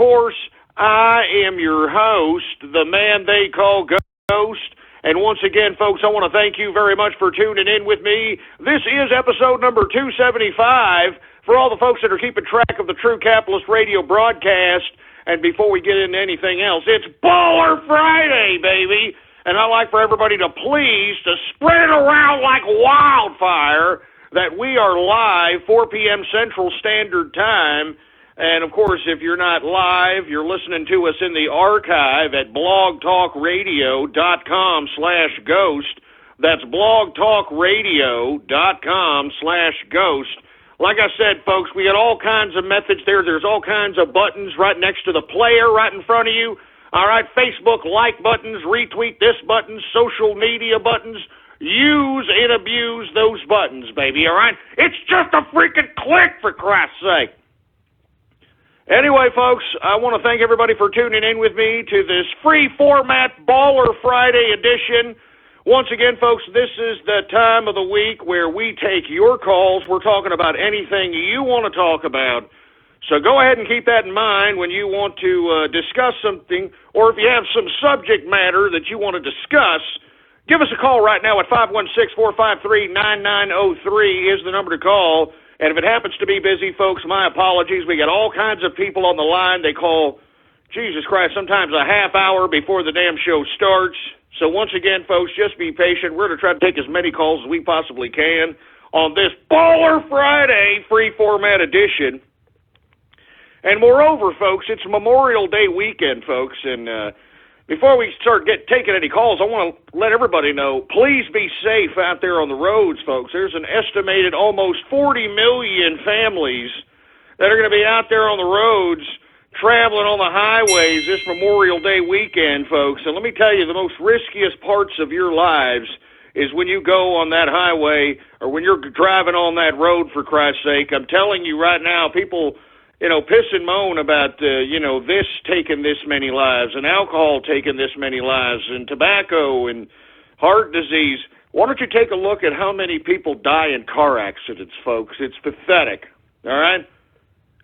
course, I am your host, the man they call Ghost. And once again, folks, I want to thank you very much for tuning in with me. This is episode number 275 for all the folks that are keeping track of the True Capitalist Radio broadcast. And before we get into anything else, it's Baller Friday, baby! And I'd like for everybody to please to spread it around like wildfire that we are live 4 p.m. Central Standard Time. And, of course, if you're not live, you're listening to us in the archive at blogtalkradio.com/ghost. That's blogtalkradio.com/ghost. Like I said, folks, we got all kinds of methods there. There's all kinds of buttons right next to the player right in front of you. All right, Facebook like buttons, retweet this button, social media buttons. Use and abuse those buttons, baby, all right? It's just a freaking click, for Christ's sake. Anyway, folks, I want to thank everybody for tuning in with me to this free format Baller Friday edition. Once again, folks, this is the time of the week where we take your calls. We're talking about anything you want to talk about. So go ahead and keep that in mind when you want to discuss something, or if you have some subject matter that you want to discuss, give us a call right now at 516-453-9903 is the number to call. And if it happens to be busy, folks, my apologies. We got all kinds of people on the line. They call, Jesus Christ, sometimes a half hour before the damn show starts. So once again, folks, just be patient. We're going to try to take as many calls as we possibly can on this Baller Friday free format edition. And moreover, folks, it's Memorial Day weekend, folks, and before we start taking any calls, I want to let everybody know, please be safe out there on the roads, folks. There's an estimated almost 40 million families that are going to be out there on the roads traveling on the highways this Memorial Day weekend, folks. And let me tell you, the most riskiest parts of your lives is when you go on that highway or when you're driving on that road, for Christ's sake. I'm telling you right now, people, piss and moan about, this taking this many lives and alcohol taking this many lives and tobacco and heart disease. Why don't you take a look at how many people die in car accidents, folks? It's pathetic, all right?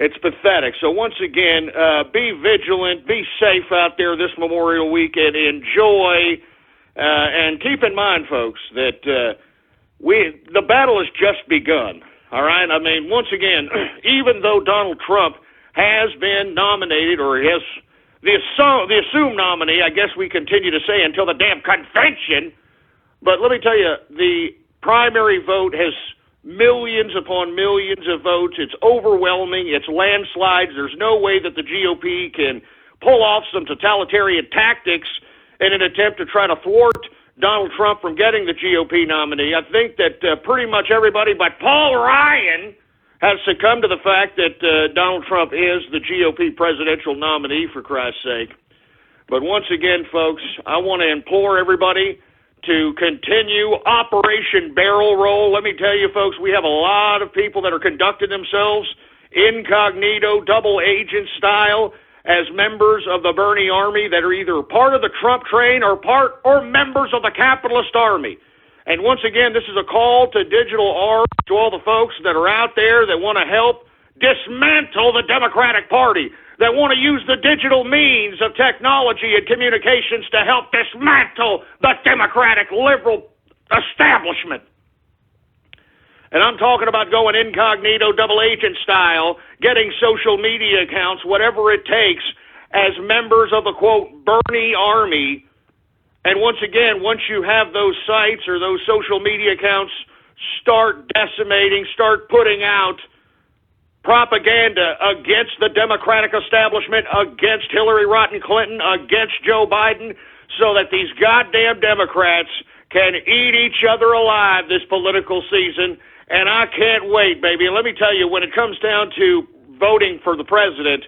It's pathetic. So once again, be vigilant, be safe out there this Memorial weekend, enjoy, and keep in mind, folks, that the battle has just begun. All right? I mean, once again, even though Donald Trump has been nominated, or has the assumed nominee, I guess we continue to say until the damn convention, but let me tell you, the primary vote has millions upon millions of votes. It's overwhelming. It's landslides. There's no way that the GOP can pull off some totalitarian tactics in an attempt to try to thwart Donald Trump from getting the GOP nominee. I think that pretty much everybody but Paul Ryan has succumbed to the fact that Donald Trump is the GOP presidential nominee, for Christ's sake. But once again, folks, I want to implore everybody to continue Operation Barrel Roll. Let me tell you, folks, we have a lot of people that are conducting themselves incognito, double agent style, as members of the Bernie Army that are either part of the Trump train or members of the Capitalist Army. And once again, this is a call to digital arms, to all the folks that are out there that want to help dismantle the Democratic Party, that want to use the digital means of technology and communications to help dismantle the Democratic liberal establishment. And I'm talking about going incognito, double agent style, getting social media accounts, whatever it takes, as members of the, quote, Bernie Army. And once again, once you have those sites or those social media accounts, start decimating, start putting out propaganda against the Democratic establishment, against Hillary Rodham Clinton, against Joe Biden, so that these goddamn Democrats can eat each other alive this political season. And I can't wait, baby. And let me tell you, when it comes down to voting for the president,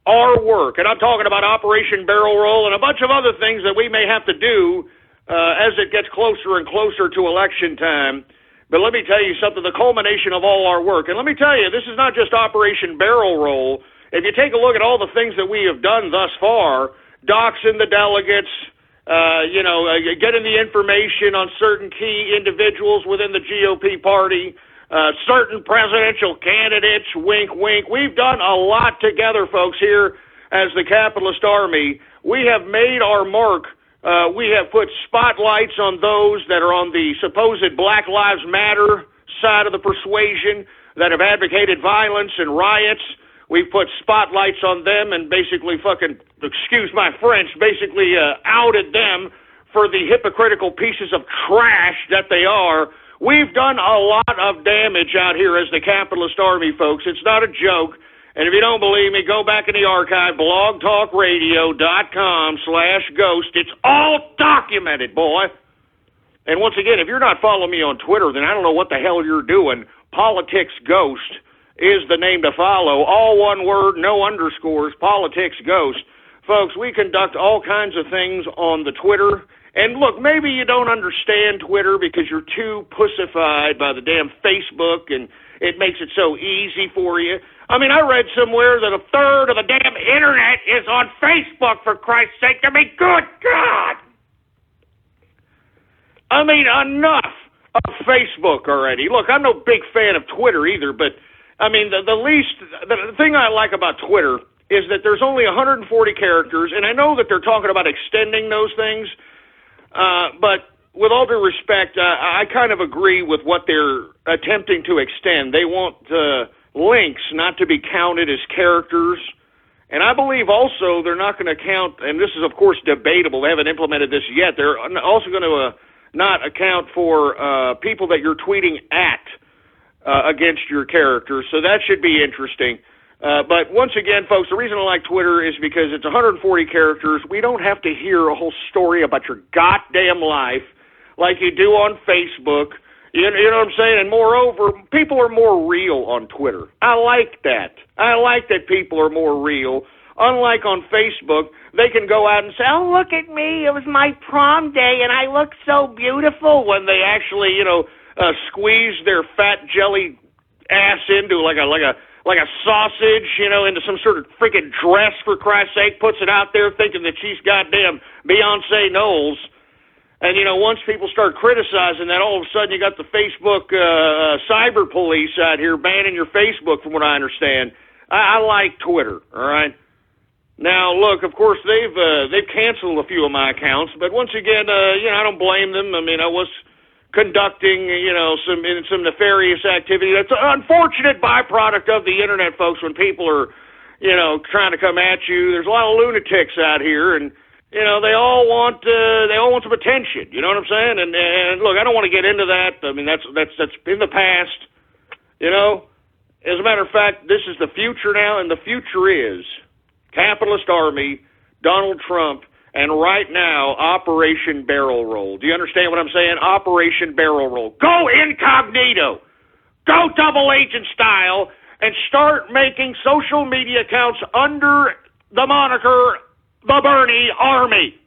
our work, and I'm talking about Operation Barrel Roll and a bunch of other things that we may have to do as it gets closer and closer to election time. But let me tell you something, the culmination of all our work. And let me tell you, this is not just Operation Barrel Roll. If you take a look at all the things that we have done thus far, doxing the delegates, getting the information on certain key individuals within the GOP party, certain presidential candidates, wink, wink. We've done a lot together, folks, here as the Capitalist Army, we have made our mark. We have put spotlights on those that are on the supposed Black Lives Matter side of the persuasion, that have advocated violence and riots. We've put spotlights on them and basically excuse my French, basically outed them for the hypocritical pieces of trash that they are. We've done a lot of damage out here as the Capitalist Army, folks. It's not a joke. And if you don't believe me, go back in the archive, blogtalkradio.com/ghost. It's all documented, boy. And once again, if you're not following me on Twitter, then I don't know what the hell you're doing. Politics Ghost is the name to follow. All one word, no underscores, Politics Ghost. Folks, we conduct all kinds of things on the Twitter. And look, maybe you don't understand Twitter because you're too pussified by the damn Facebook and it makes it so easy for you. I mean, I read somewhere that a third of the damn internet is on Facebook, for Christ's sake. I mean, good God! I mean, enough of Facebook already. Look, I'm no big fan of Twitter either, but, I mean, the thing I like about Twitter is that there's only 140 characters, and I know that they're talking about extending those things, but with all due respect, I kind of agree with what they're attempting to extend. They want links not to be counted as characters, and I believe also they're not going to count, and this is of course debatable, they haven't implemented this yet, they're also going to not account for people that you're tweeting at against your characters, so that should be interesting. But once again, folks, the reason I like Twitter is because it's 140 characters. We don't have to hear a whole story about your goddamn life like you do on Facebook. You know what I'm saying? And moreover, people are more real on Twitter. I like that. I like that people are more real. Unlike on Facebook, they can go out and say, oh, look at me, it was my prom day, and I look so beautiful, when they actually, squeeze their fat jelly ass into like a sausage, into some sort of freaking dress, for Christ's sake, puts it out there thinking that she's goddamn Beyonce Knowles. And, once people start criticizing that, all of a sudden you got the Facebook cyber police out here banning your Facebook, from what I understand. I like Twitter, all right? Now, look, of course, they've canceled a few of my accounts, but once again, I don't blame them. I mean, I was conducting, some nefarious activity. That's an unfortunate byproduct of the internet, folks, when people are, trying to come at you. There's a lot of lunatics out here, and they all want some attention. You know what I'm saying? And look, I don't want to get into that. I mean, that's in the past. As a matter of fact, this is the future now, and the future is Capitalist Army, Donald Trump, and right now, Operation Barrel Roll. Do you understand what I'm saying? Operation Barrel Roll. Go incognito. Go double agent style, and start making social media accounts under the moniker the Bernie Army.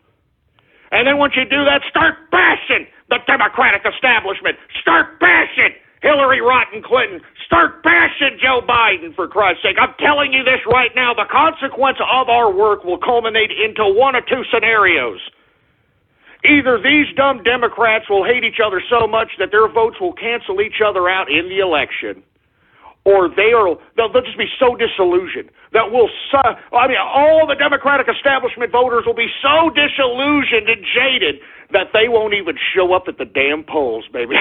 And then once you do that, start bashing the Democratic establishment. Start bashing Hillary Rotten Clinton. Start bashing Joe Biden, for Christ's sake. I'm telling you this right now. The consequence of our work will culminate into one of two scenarios. Either these dumb Democrats will hate each other so much that their votes will cancel each other out in the election, or they'll just be so disillusioned that all the Democratic establishment voters will be so disillusioned and jaded that they won't even show up at the damn polls, baby.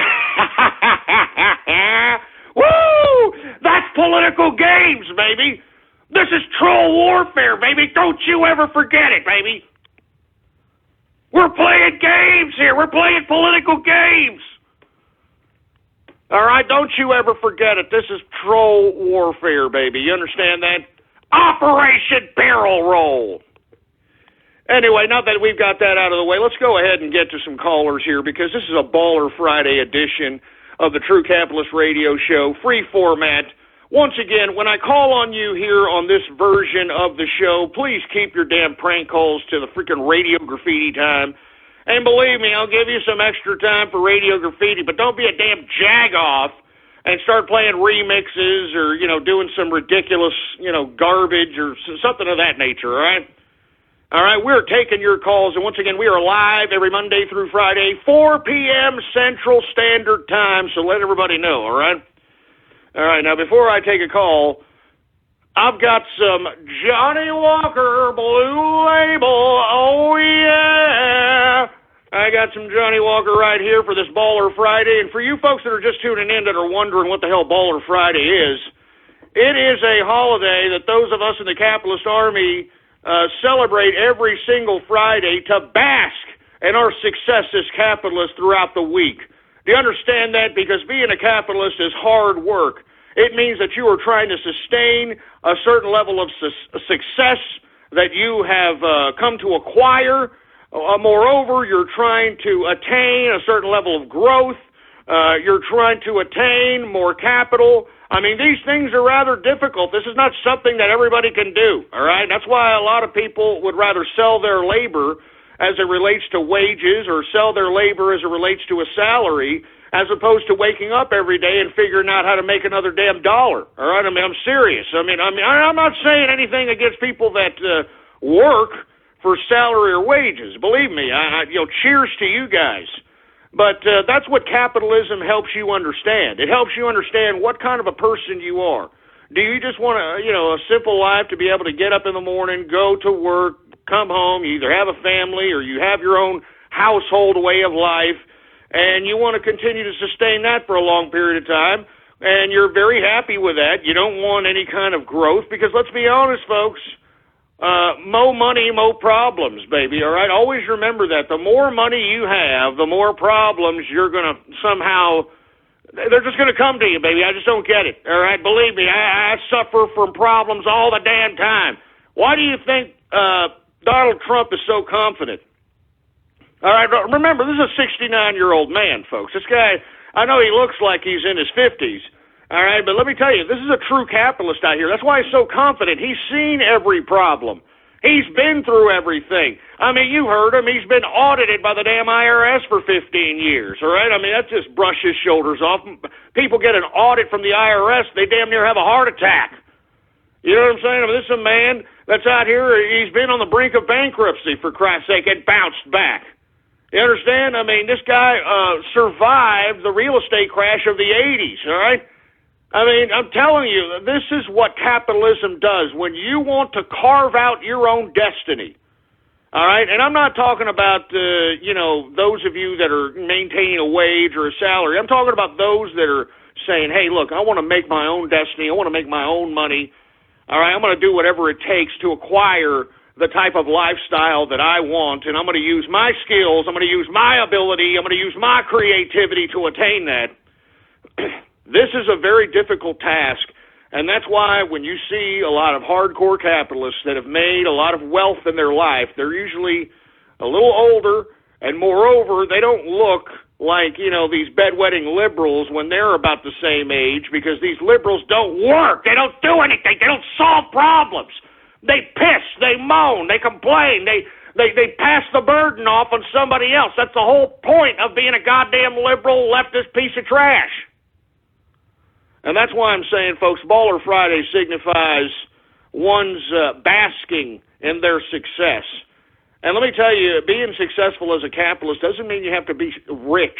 Woo! That's political games, baby. This is troll warfare, baby. Don't you ever forget it, baby. We're playing games here. We're playing political games. All right, don't you ever forget it. This is troll warfare, baby. You understand that? Operation Barrel Roll. Anyway, now that we've got that out of the way, let's go ahead and get to some callers here, because this is a Baller Friday edition of the True Capitalist Radio Show, free format. Once again, when I call on you here on this version of the show, please keep your damn prank calls to the freaking Radio Graffiti time. And believe me, I'll give you some extra time for Radio Graffiti, but don't be a damn jag-off and start playing remixes or, doing some ridiculous, garbage or something of that nature, all right? All right, we're taking your calls, and once again, we are live every Monday through Friday, 4 p.m. Central Standard Time, so let everybody know, all right? All right, now before I take a call, I've got some Johnny Walker Blue Label. Oh, yeah. I got some Johnny Walker right here for this Baller Friday. And for you folks that are just tuning in that are wondering what the hell Baller Friday is, it is a holiday that those of us in the capitalist army celebrate every single Friday to bask in our success as capitalists throughout the week. Do you understand that? Because being a capitalist is hard work. It means that you are trying to sustain a certain level of success that you have come to acquire. Moreover, you're trying to attain a certain level of growth. You're trying to attain more capital. I mean, these things are rather difficult. This is not something that everybody can do, all right? That's why a lot of people would rather sell their labor as it relates to wages or sell their labor as it relates to a salary as opposed to waking up every day and figuring out how to make another damn dollar, all right? I mean, I'm serious. I mean, I'm not saying anything against people that work for salary or wages. Believe me, cheers to you guys. But that's what capitalism helps you understand. It helps you understand what kind of a person you are. Do you just want a simple life to be able to get up in the morning, go to work, come home, you either have a family or you have your own household way of life, and you want to continue to sustain that for a long period of time, and you're very happy with that. You don't want any kind of growth because, let's be honest, folks, mo money, mo problems, baby, all right? Always remember that. The more money you have, the more problems you're going to somehow, they're just going to come to you, baby. I just don't get it, all right? Believe me, I suffer from problems all the damn time. Why do you think Donald Trump is so confident? All right, remember, this is a 69-year-old man, folks. This guy, I know he looks like he's in his 50s. All right, but let me tell you, this is a true capitalist out here. That's why he's so confident. He's seen every problem. He's been through everything. I mean, you heard him. He's been audited by the damn IRS for 15 years, all right? I mean, that just brush his shoulders off. People get an audit from the IRS, they damn near have a heart attack. You know what I'm saying? I mean, this is a man that's out here, he's been on the brink of bankruptcy, for Christ's sake, and bounced back. You understand? I mean, this guy survived the real estate crash of the 80s, all right? I mean, I'm telling you, this is what capitalism does. When you want to carve out your own destiny, all right? And I'm not talking about, those of you that are maintaining a wage or a salary. I'm talking about those that are saying, hey, look, I want to make my own destiny. I want to make my own money. All right, I'm going to do whatever it takes to acquire the type of lifestyle that I want, and I'm going to use my skills. I'm going to use my ability. I'm going to use my creativity to attain that. This is a very difficult task, and that's why when you see a lot of hardcore capitalists that have made a lot of wealth in their life, they're usually a little older, and moreover, they don't look like, these bedwetting liberals when they're about the same age, because these liberals don't work. They don't do anything. They don't solve problems. They piss. They moan. They complain. They pass the burden off on somebody else. That's the whole point of being a goddamn liberal leftist piece of trash. And that's why I'm saying, folks, Baller Friday signifies one's basking in their success. And let me tell you, being successful as a capitalist doesn't mean you have to be rich.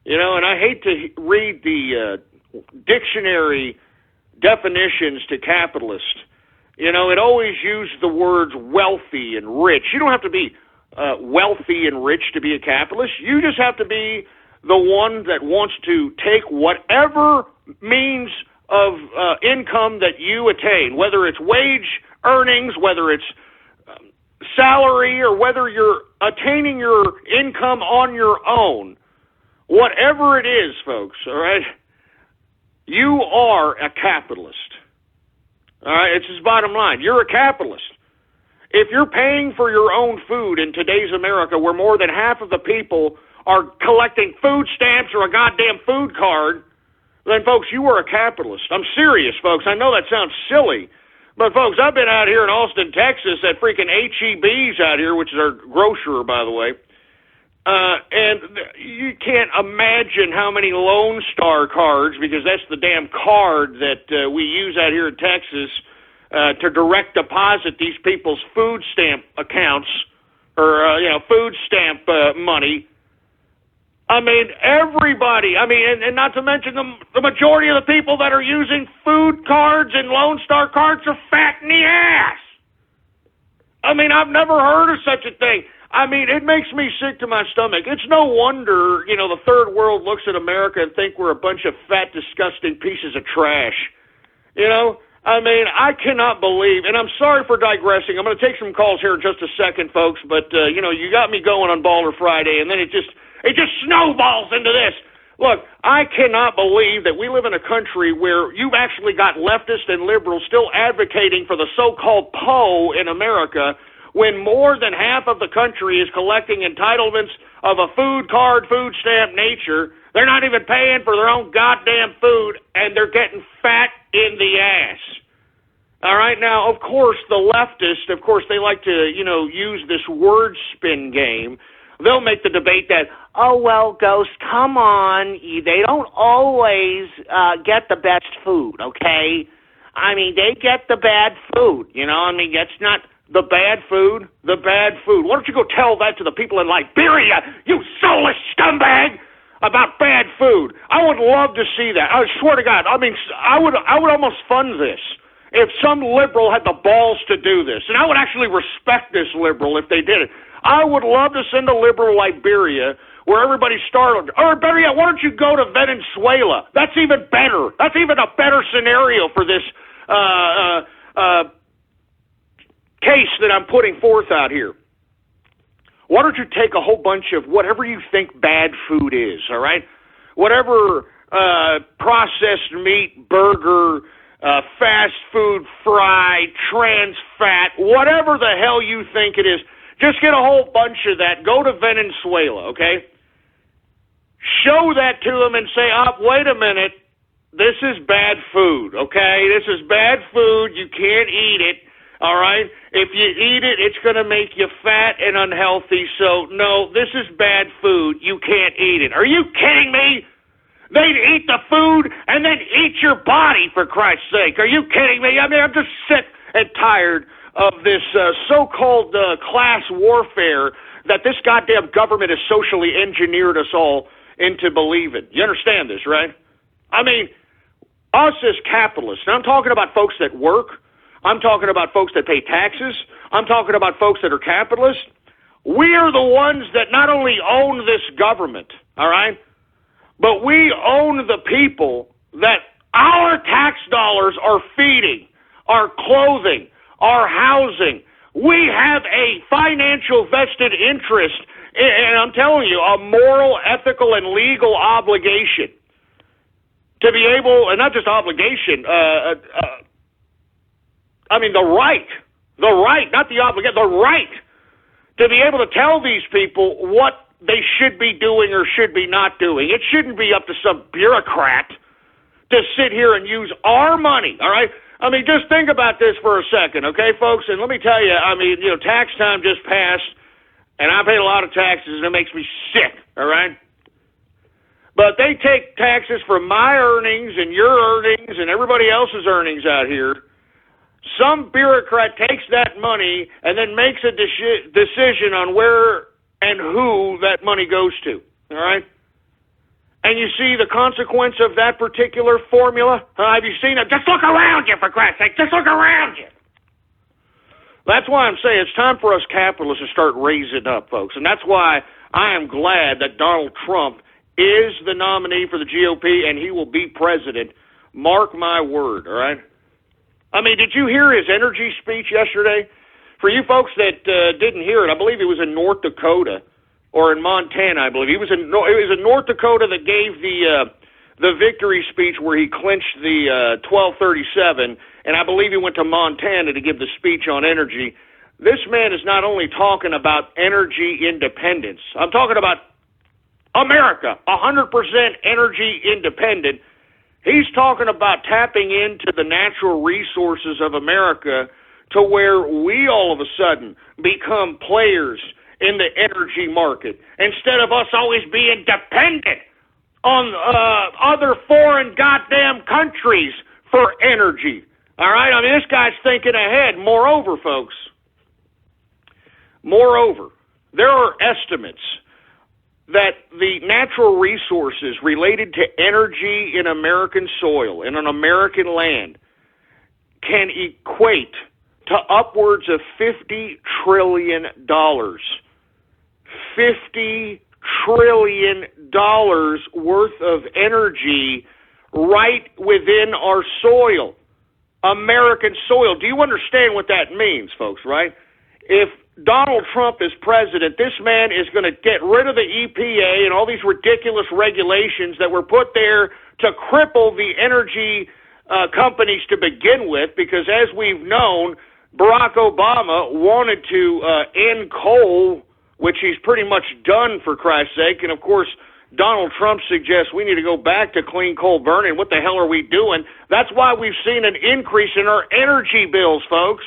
And I hate to read the dictionary definitions to capitalist. It always uses the words wealthy and rich. You don't have to be wealthy and rich to be a capitalist. You just have to be the one that wants to take whatever means of income that you attain, whether it's wage earnings, whether it's salary, or whether you're attaining your income on your own. Whatever it is, folks, all right, you are a capitalist. All right, it's his bottom line. You're a capitalist. If you're paying for your own food in today's America, where more than half of the people are collecting food stamps or a goddamn food card, then, folks, you are a capitalist. I'm serious, folks. I know that sounds silly, but, folks, I've been out here in Austin, Texas, at freaking H-E-B's out here, which is our grocer, by the way, and you can't imagine how many Lone Star cards, because that's the damn card that we use out here in Texas to direct deposit these people's food stamp accounts or, food stamp money. I mean, everybody. I mean, and not to mention the majority of the people that are using food cards and Lone Star cards are fat in the ass. I mean, I've never heard of such a thing. I mean, it makes me sick to my stomach. It's no wonder, the third world looks at America and think we're a bunch of fat, disgusting pieces of trash. I mean, I cannot believe, and I'm sorry for digressing. I'm going to take some calls here in just a second, folks, but, you got me going on Baller Friday, and then it just snowballs into this. Look, I cannot believe that we live in a country where you've actually got leftists and liberals still advocating for the so-called Poe in America when more than half of the country is collecting entitlements of a food card, food stamp nature. They're not even paying for their own goddamn food, and they're getting fat in the ass. All right, now, of course, the leftists, they like to, use this word spin game. They'll make the debate that, oh, well, Ghost, come on. They don't always get the best food, okay? I mean, they get the bad food, it's not the bad food, the bad food. Why don't you go tell that to the people in Liberia, you soulless scumbag, about bad food? I would love to see that. I swear to God, I mean, I would almost fund this if some liberal had the balls to do this. And I would actually respect this liberal if they did it. I would love to send a liberal Liberia where everybody's startled. Or better yet, why don't you go to Venezuela? That's even better. That's even a better scenario for this case that I'm putting forth out here. Why don't you take a whole bunch of whatever you think bad food is, all right? Whatever processed meat, burger, fast food, fry, trans fat, whatever the hell you think it is, just get a whole bunch of that. Go to Venezuela, okay? Show that to them and say, wait a minute, this is bad food, okay? This is bad food. You can't eat it, all right? If you eat it, it's going to make you fat and unhealthy. So, no, this is bad food. You can't eat it. Are you kidding me? They'd eat the food and then eat your body, for Christ's sake. Are you kidding me? I mean, I'm just sick and tired of this so-called class warfare that this goddamn government has socially engineered us all into believing. You understand this, right? I mean, us as capitalists, and I'm talking about folks that work, I'm talking about folks that pay taxes, I'm talking about folks that are capitalists. We are the ones that not only own this government, all right, but we own the people that our tax dollars are feeding, our clothing, our housing. We have a financial vested interest, and I'm telling you, a moral, ethical, and legal obligation to be able, and not just obligation, the right, not the obligation, the right to be able to tell these people what they should be doing or should be not doing. It shouldn't be up to some bureaucrat to sit here and use our money, all right? I mean, just think about this for a second, okay, folks? And let me tell you, tax time just passed, and I paid a lot of taxes, and it makes me sick, all right? But they take taxes from my earnings and your earnings and everybody else's earnings out here. Some bureaucrat takes that money and then makes a decision on where and who that money goes to, all right? And you see the consequence of that particular formula? Have you seen it? Just look around you, for Christ's sake. Just look around you. That's why I'm saying it's time for us capitalists to start raising up, folks. And that's why I am glad that Donald Trump is the nominee for the GOP and he will be president. Mark my word, all right? I mean, did you hear his energy speech yesterday? For you folks that didn't hear it, I believe he was in North Dakota or in Montana, I believe. It was in North Dakota that gave the victory speech where he clinched the 1237, and I believe he went to Montana to give the speech on energy. This man is not only talking about energy independence. I'm talking about America, 100% energy independent. He's talking about tapping into the natural resources of America to where we all of a sudden become players in the energy market instead of us always being dependent on other foreign goddamn countries for energy. All right? I mean, this guy's thinking ahead. Moreover, folks, there are estimates that the natural resources related to energy in American soil and on American land can equate to upwards of $50 trillion. $50 trillion worth of energy right within our soil, American soil. Do you understand what that means, folks, right? If Donald Trump is president, this man is going to get rid of the EPA and all these ridiculous regulations that were put there to cripple the energy companies to begin with, because as we've known, Barack Obama wanted to end coal, which he's pretty much done, for Christ's sake. And, of course, Donald Trump suggests we need to go back to clean coal burning. What the hell are we doing? That's why we've seen an increase in our energy bills, folks.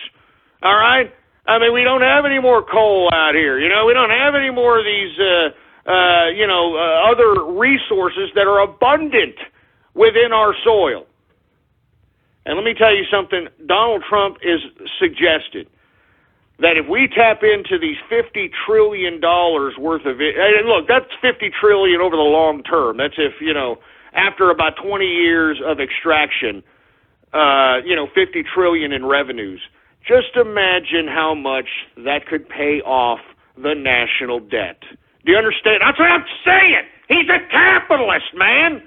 All right? I mean, we don't have any more coal out here. You know, we don't have any more of these, other resources that are abundant within our soil. And let me tell you something. Donald Trump is suggested that if we tap into these $50 trillion worth of it, and look, that's $50 trillion over the long term. That's if, after about 20 years of extraction, $50 trillion in revenues. Just imagine how much that could pay off the national debt. Do you understand? That's what I'm saying. He's a capitalist, man.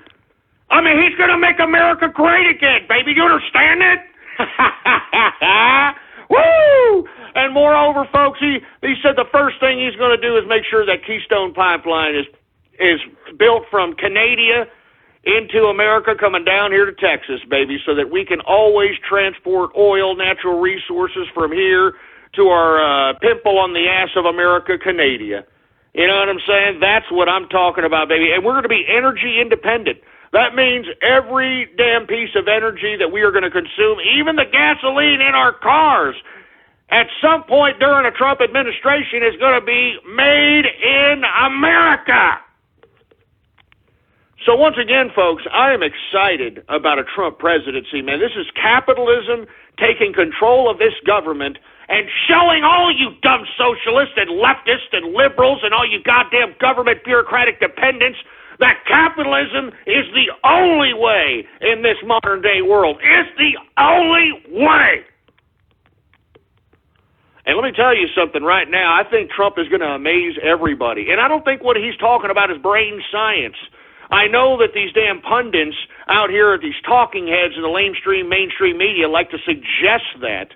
I mean, he's going to make America great again, baby. Do you understand it? Woo! And moreover, folks, he said the first thing he's going to do is make sure that Keystone Pipeline is built from Canada into America, coming down here to Texas, baby, so that we can always transport oil, natural resources from here to our pimple on the ass of America, Canada. You know what I'm saying? That's what I'm talking about, baby. And we're going to be energy independent. That means every damn piece of energy that we are going to consume, even the gasoline in our cars, at some point during a Trump administration is going to be made in America. So once again, folks, I am excited about a Trump presidency, man. This is capitalism taking control of this government and showing all you dumb socialists and leftists and liberals and all you goddamn government bureaucratic dependents that capitalism is the only way in this modern day world. It's the only way. And let me tell you something right now. I think Trump is going to amaze everybody. And I don't think what he's talking about is brain science. I know that these damn pundits out here, these talking heads in the mainstream media like to suggest that.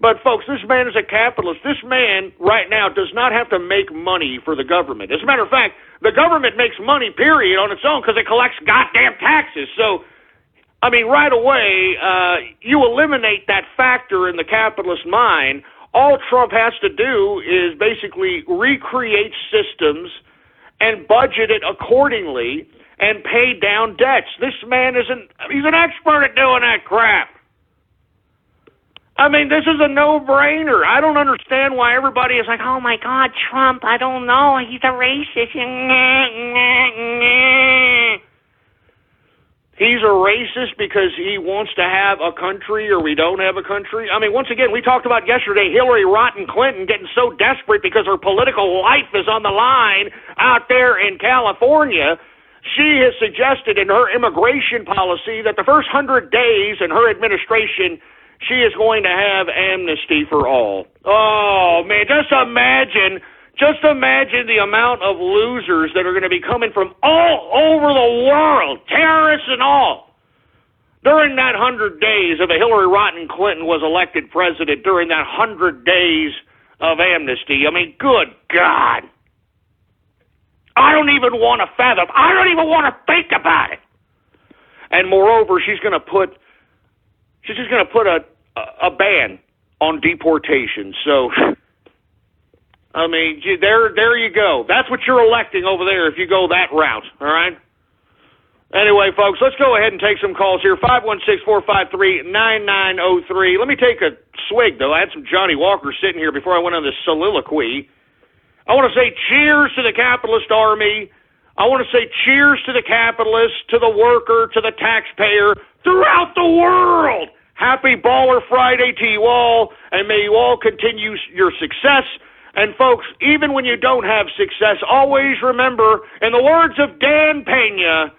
But, folks, this man is a capitalist. This man right now does not have to make money for the government. As a matter of fact, the government makes money, period, on its own because it collects goddamn taxes. So, I mean, right away, you eliminate that factor in the capitalist mind. All Trump has to do is basically recreate systems and budget it accordingly and pay down debts. This man he's an expert at doing that crap. I mean, this is a no-brainer. I don't understand why everybody is like, oh, my God, Trump, I don't know, he's a racist. He's a racist because he wants to have a country or we don't have a country. I mean, once again, we talked about yesterday Hillary Rotten Clinton getting so desperate because her political life is on the line out there in California. She has suggested in her immigration policy that the first 100 days in her administration, she is going to have amnesty for all. Oh, man, just imagine the amount of losers that are going to be coming from all over the world, terrorists and all. During that 100 days, if a Hillary Rotten Clinton was elected president during that 100 days of amnesty, I mean, good God. I don't even want to fathom. I don't even want to think about it. And moreover, she's just going to put a ban on deportation. So, I mean, there you go. That's what you're electing over there if you go that route, all right? Anyway, folks, let's go ahead and take some calls here. 516-453-9903. Let me take a swig, though. I had some Johnny Walker sitting here before I went on this soliloquy. I want to say cheers to the capitalist army. I want to say cheers to the capitalist, to the worker, to the taxpayer throughout the world. Happy Baller Friday to you all, and may you all continue your success. And folks, even when you don't have success, always remember, in the words of Dan Pena,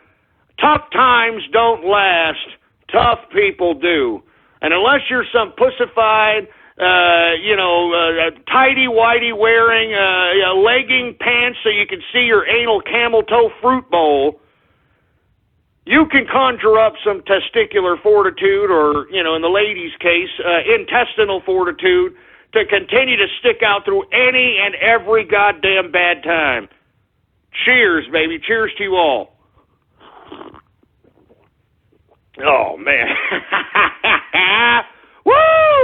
tough times don't last, tough people do. And unless you're some pussified, tighty-whitey wearing legging pants so you can see your anal camel toe fruit bowl, you can conjure up some testicular fortitude, or, in the ladies' case, intestinal fortitude, to continue to stick out through any and every goddamn bad time. Cheers, baby. Cheers to you all. Oh, man. Woo!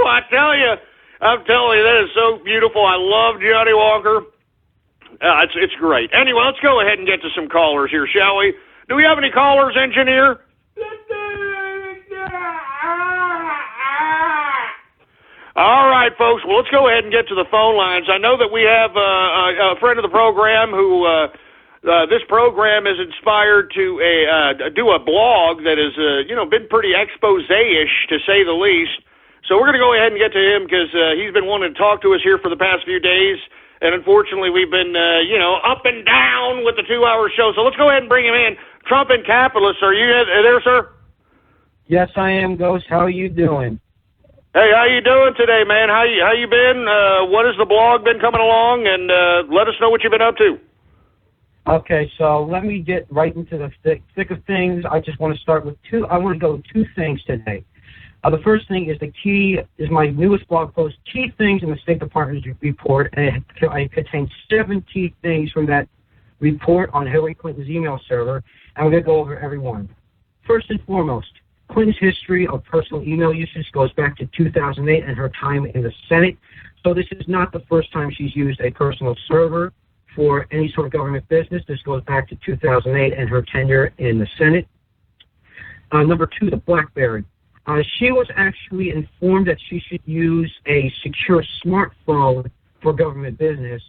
I'm telling you, that is so beautiful. I love Johnny Walker. It's great. Anyway, let's go ahead and get to some callers here, shall we? Do we have any callers, engineer? All right, folks. Well, let's go ahead and get to the phone lines. I know that we have a friend of the program who this program is inspired to do a blog that has been pretty expose-ish, to say the least. So we're going to go ahead and get to him because he's been wanting to talk to us here for the past few days. And unfortunately, we've been, up and down with the 2-hour show. So let's go ahead and bring him in. Trump and Capitalist, are you there, sir? Yes, I am, Ghost. How are you doing? Hey, how you doing today, man? How you been? What has the blog been coming along? And let us know what you've been up to. Okay, so let me get right into the thick of things. I just want to start with I want to go with two things today. The first thing is my newest blog post, Key Things in the State Department's report, and it contains 70 things from that report on Hillary Clinton's email server, and we're going to go over every one. First and foremost, Clinton's history of personal email usage goes back to 2008 and her time in the Senate. So this is not the first time she's used a personal server for any sort of government business. This goes back to 2008 and her tenure in the Senate. Number two, the BlackBerry. She was actually informed that she should use a secure smartphone for government business,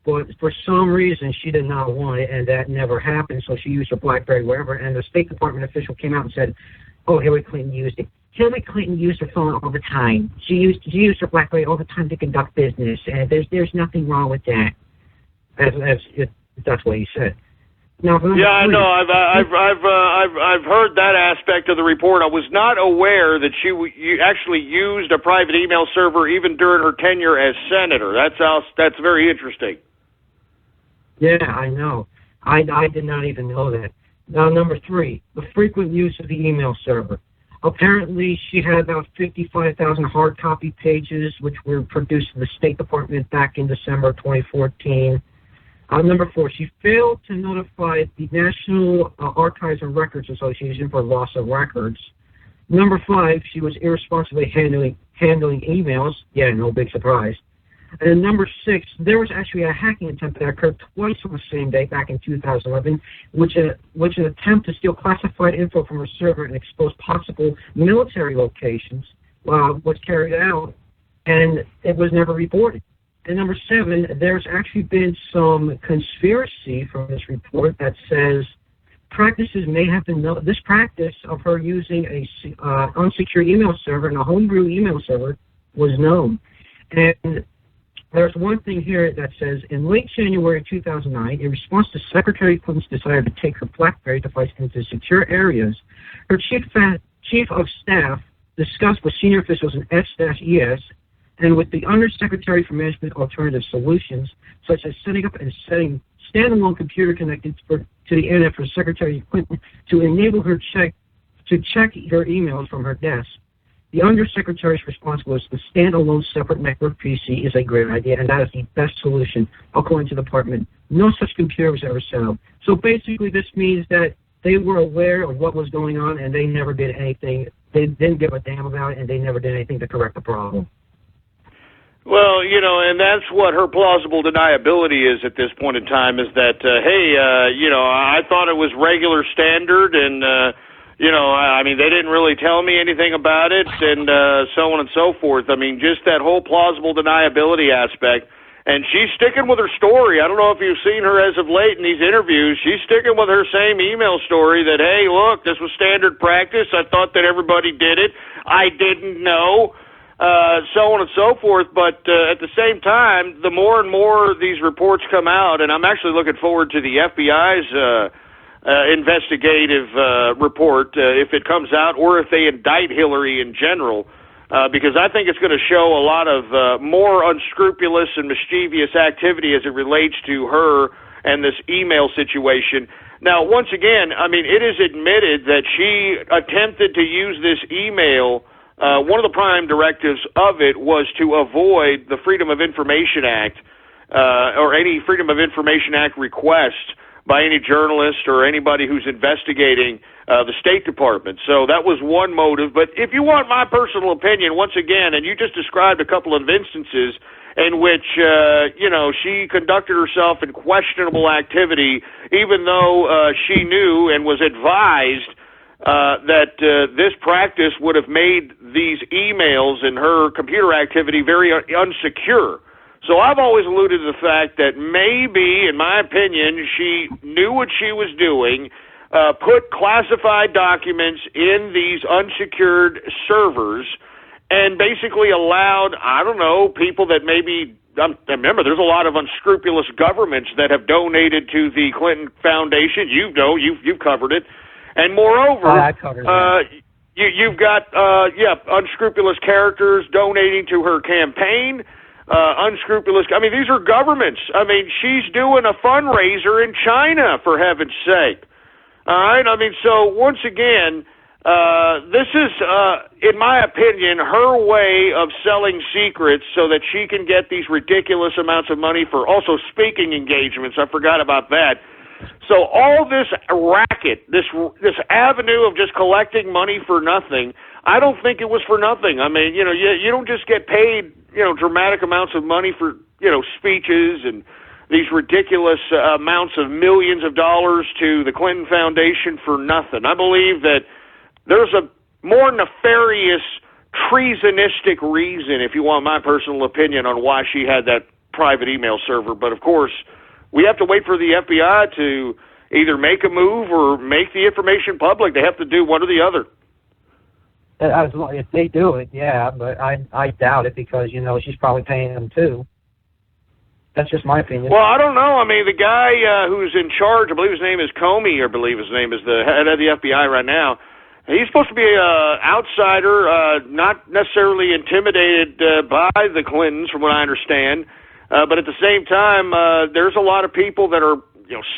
but for some reason she did not want it, and that never happened, so she used her BlackBerry wherever, and the State Department official came out and said, oh, Hillary Clinton used it. Hillary Clinton used her phone all the time. She used her BlackBerry all the time to conduct business, and there's nothing wrong with that. That's what he said. Now, yeah, I know. I've heard that aspect of the report. I was not aware that she actually used a private email server even during her tenure as senator. That's very interesting. Yeah, I know. I did not even know that. Now, number three, the frequent use of the email server. Apparently, she had about 55,000 hard copy pages, which were produced to the State Department back in December 2014. Number four, she failed to notify the National Archives and Records Association for loss of records. Number five, she was irresponsibly handling emails. Yeah, no big surprise. And number six, there was actually a hacking attempt that occurred twice on the same day back in 2011, which an attempt to steal classified info from her server and expose possible military locations was carried out, and it was never reported. And number seven, there's actually been some conspiracy from this report that says practices may have been known. This practice of her using a unsecured email server and a homebrew email server was known. And there's one thing here that says, in late January 2009, in response to Secretary Clinton's desire to take her BlackBerry device into secure areas, her chief of staff discussed with senior officials in S-ES and with the Undersecretary for Management Alternative Solutions, such as setting up and setting standalone computer connected to the internet for Secretary Clinton to enable her to check her emails from her desk. The Undersecretary's response was the standalone separate network PC is a great idea, and that is the best solution, according to the department. No such computer was ever set up. So basically this means that they were aware of what was going on, and they never did anything. They didn't give a damn about it, and they never did anything to correct the problem. Well, and that's what her plausible deniability is at this point in time, is that, I thought it was regular standard, and, they didn't really tell me anything about it, and so on and so forth. I mean, just that whole plausible deniability aspect. And she's sticking with her story. I don't know if you've seen her as of late in these interviews. She's sticking with her same email story that, hey, look, this was standard practice. I thought that everybody did it. I didn't know. so on and so forth. But at the same time, the more and more these reports come out, and I'm actually looking forward to the FBI's investigative report if it comes out, or if they indict Hillary in general, because I think it's going to show a lot of more unscrupulous and mischievous activity as it relates to her and this email situation. Now, once again, I mean, it is admitted that she attempted to use this email. One of the prime directives of it was to avoid the Freedom of Information Act or any Freedom of Information Act request by any journalist or anybody who's investigating the State Department. So that was one motive. But if you want my personal opinion, once again, and you just described a couple of instances in which, she conducted herself in questionable activity, even though she knew and was advised that this practice would have made these emails and her computer activity very unsecure. So I've always alluded to the fact that maybe, in my opinion, she knew what she was doing, put classified documents in these unsecured servers, and basically allowed, I don't know, people that maybe, remember, there's a lot of unscrupulous governments that have donated to the Clinton Foundation. You've covered it. And moreover, you've got, unscrupulous characters donating to her campaign, unscrupulous, I mean, these are governments. I mean, she's doing a fundraiser in China, for heaven's sake. All right? I mean, so once again, this is, in my opinion, her way of selling secrets so that she can get these ridiculous amounts of money for also speaking engagements. I forgot about that. So all this racket, this avenue of just collecting money for nothing, I don't think it was for nothing. I mean, you don't just get paid, dramatic amounts of money for, speeches and these ridiculous amounts of millions of dollars to the Clinton Foundation for nothing. I believe that there's a more nefarious, treasonistic reason, if you want my personal opinion, on why she had that private email server. But, of course, we have to wait for the FBI to either make a move or make the information public. They have to do one or the other. If they do it, yeah, but I doubt it because, she's probably paying them too. That's just my opinion. Well, I don't know. I mean, the guy who's in charge, I believe his name is Comey, I believe his name is the head of the FBI right now. He's supposed to be an outsider, not necessarily intimidated by the Clintons, from what I understand. But at the same time, there's a lot of people that are,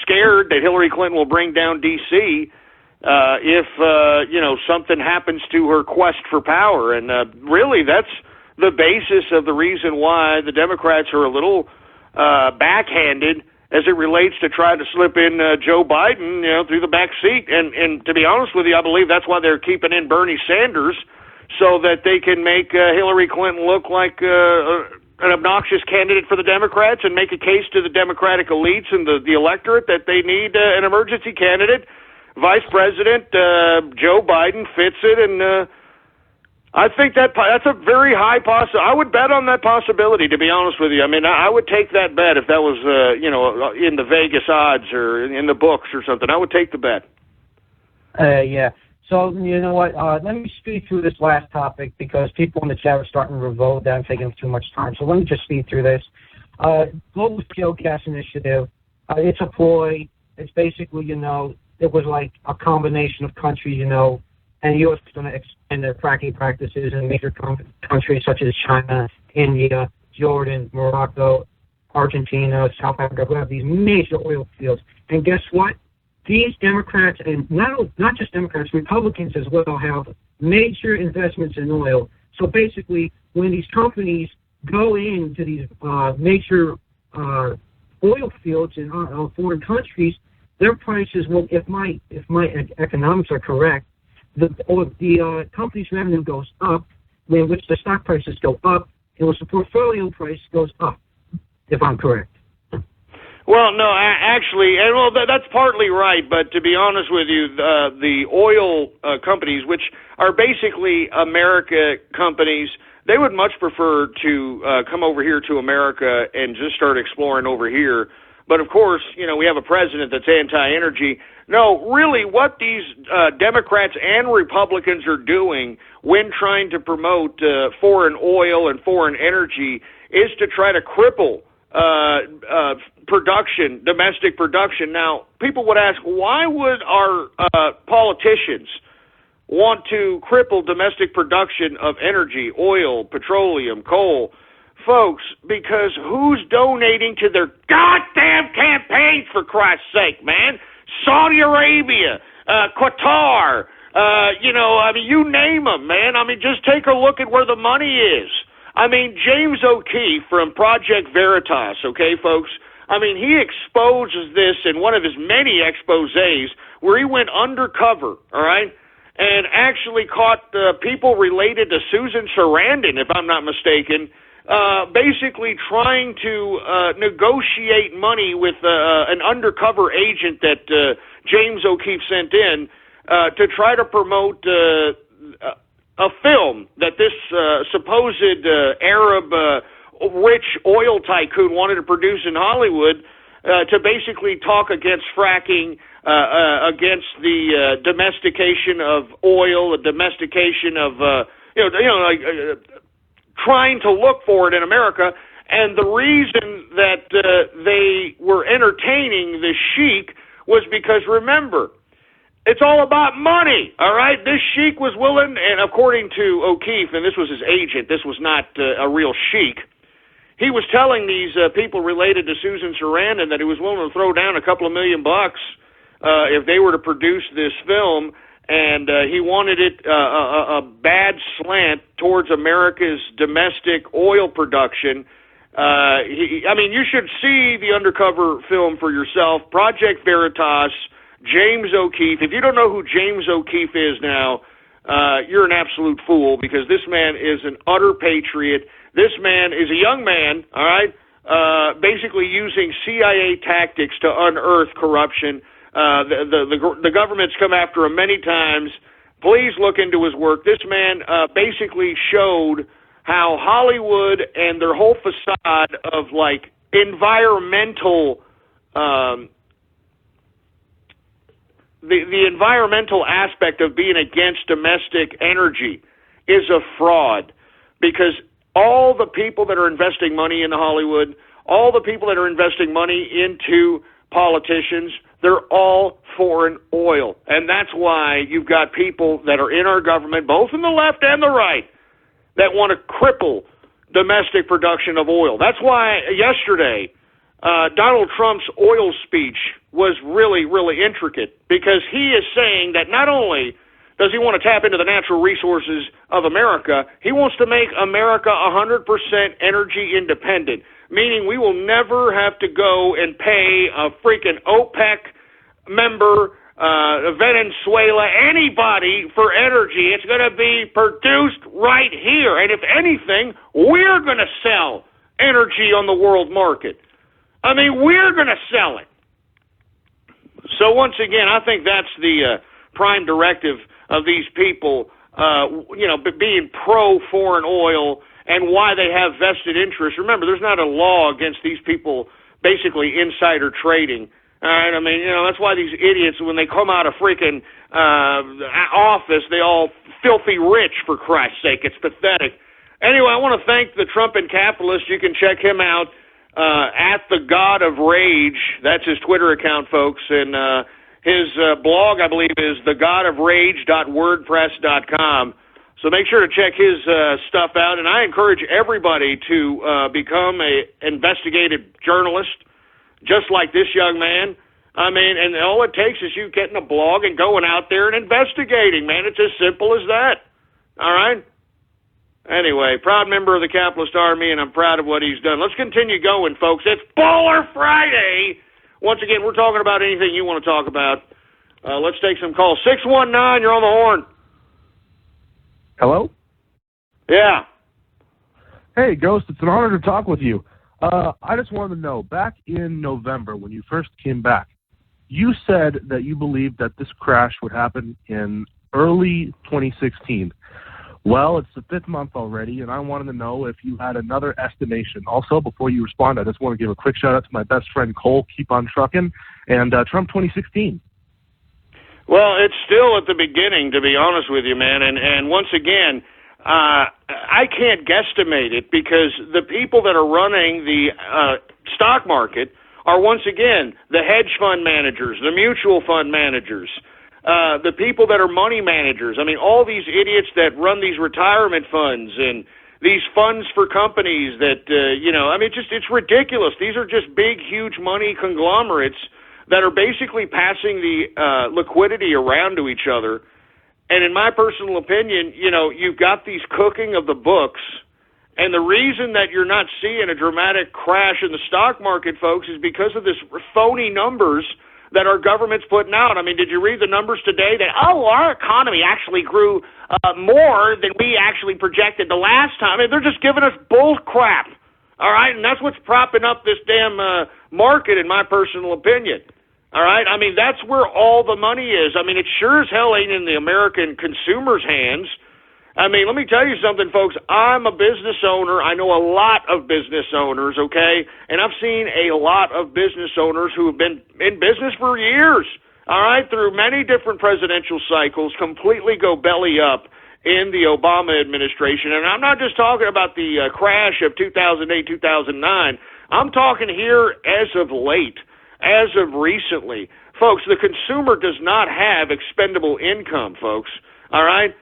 scared that Hillary Clinton will bring down D.C. If something happens to her quest for power. And really, that's the basis of the reason why the Democrats are a little backhanded as it relates to trying to slip in Joe Biden, through the back seat. And to be honest with you, I believe that's why they're keeping in Bernie Sanders, so that they can make Hillary Clinton look like an obnoxious candidate for the Democrats and make a case to the Democratic elites and the electorate that they need an emergency candidate. Vice President Joe Biden fits it, and I think that's a very high possibility. I would bet on that possibility, to be honest with you. I mean, I would take that bet if that was, in the Vegas odds or in the books or something. I would take the bet. Yeah. So, you know what? Let me speed through this last topic because people in the chat are starting to revolt that I'm taking too much time. So let me just speed through this. Global Shale Gas Initiative, it's a ploy. It's basically, it was like a combination of countries, and the U.S. is going to expand their fracking practices in major countries such as China, India, Jordan, Morocco, Argentina, South Africa, who have these major oil fields. And guess what? These Democrats, and not just Democrats, Republicans as well, have major investments in oil. So basically, when these companies go into these major oil fields in foreign countries, their prices will, if my economics are correct, the company's revenue goes up, which the stock prices go up, and which the portfolio price goes up, if I'm correct. Well, no, actually, that's partly right, but to be honest with you, the oil companies, which are basically America companies, they would much prefer to come over here to America and just start exploring over here But of course, we have a president that's anti-energy. No, really what these Democrats and Republicans are doing when trying to promote foreign oil and foreign energy is to try to cripple production, domestic production. Now, people would ask, why would our politicians want to cripple domestic production of energy, oil, petroleum, coal? Folks, because who's donating to their goddamn campaigns, for Christ's sake, man? Saudi Arabia, Qatar, you name them, man. Just take a look at where the money is. James O'Keefe from Project Veritas, okay, folks? He exposes this in one of his many exposés where he went undercover, all right, and actually caught people related to Susan Sarandon, if I'm not mistaken, basically trying to negotiate money with an undercover agent that James O'Keefe sent in to try to promote a film that this supposed Arab rich oil tycoon wanted to produce in Hollywood to basically talk against fracking, against the domestication of oil, the domestication of trying to look for it in America. And the reason that they were entertaining the sheik was because, remember, it's all about money, all right? This sheik was willing, and according to O'Keefe, and this was his agent, this was not a real sheik, he was telling these people related to Susan Sarandon that he was willing to throw down a couple of $1 million if they were to produce this film, and he wanted it a bad slant towards America's domestic oil production. You should see the undercover film for yourself. Project Veritas, James O'Keefe. If you don't know who James O'Keefe is now, you're an absolute fool, because this man is an utter patriot. This man is a young man, all right, basically using CIA tactics to unearth corruption. The government's come after him many times. Please look into his work. This man basically showed how Hollywood and their whole facade of environmental, the environmental aspect of being against domestic energy is a fraud, because all the people that are investing money into Hollywood, all the people that are investing money into politicians, they're all foreign oil. And that's why you've got people that are in our government, both in the left and the right, that want to cripple domestic production of oil. That's why yesterday Donald Trump's oil speech was really, really intricate, because he is saying that not only does he want to tap into the natural resources of America, he wants to make America 100% energy independent, meaning we will never have to go and pay a freaking OPEC member, Venezuela, anybody for energy. It's going to be produced right here. And if anything, we're going to sell energy on the world market. We're going to sell it. So once again, I think that's the prime directive of these people, being pro-foreign oil, and why they have vested interest. Remember, there's not a law against these people basically insider trading. All right, that's why these idiots, when they come out of freaking office, they all filthy rich, for Christ's sake. It's pathetic. Anyway, I want to thank the Trumpin' Capitalist. You can check him out at the God of Rage. That's his Twitter account, folks. And his blog, I believe, is thegodofrage.wordpress.com. So make sure to check his stuff out. And I encourage everybody to become an investigative journalist, just like this young man. And all it takes is you getting a blog and going out there and investigating, man. It's as simple as that. All right? Anyway, proud member of the Capitalist Army, and I'm proud of what he's done. Let's continue going, folks. It's Baller Friday. Once again, we're talking about anything you want to talk about. Let's take some calls. 619, you're on the horn. Hello? Yeah. Hey, Ghost, it's an honor to talk with you. I just wanted to know, back in November when you first came back, you said that you believed that this crash would happen in early 2016. Well, it's the 5th month already, and I wanted to know if you had another estimation. Also, before you respond, I just want to give a quick shout-out to my best friend, Cole. Keep on trucking. And Trump 2016. Well, it's still at the beginning, to be honest with you, man. And once again, I can't guesstimate it because the people that are running the stock market are, once again, the hedge fund managers, the mutual fund managers, the people that are money managers. I mean, all these idiots that run these retirement funds and these funds for companies that, it's ridiculous. These are just big, huge money conglomerates that are basically passing the liquidity around to each other. And in my personal opinion, you've got these cooking of the books. And the reason that you're not seeing a dramatic crash in the stock market, folks, is because of this phony numbers that our government's putting out. I mean, did you read the numbers today that, our economy actually grew more than we actually projected the last time? I mean, they're just giving us bull crap, all right? And that's what's propping up this damn market, in my personal opinion, all right? I mean, that's where all the money is. I mean, it sure as hell ain't in the American consumer's hands. I mean, let me tell you something, folks. I'm a business owner. I know a lot of business owners, okay? And I've seen a lot of business owners who have been in business for years, all right, through many different presidential cycles, completely go belly up in the Obama administration. And I'm not just talking about the crash of 2008, 2009. I'm talking here as of late, as of recently. Folks, the consumer does not have expendable income, folks, all right?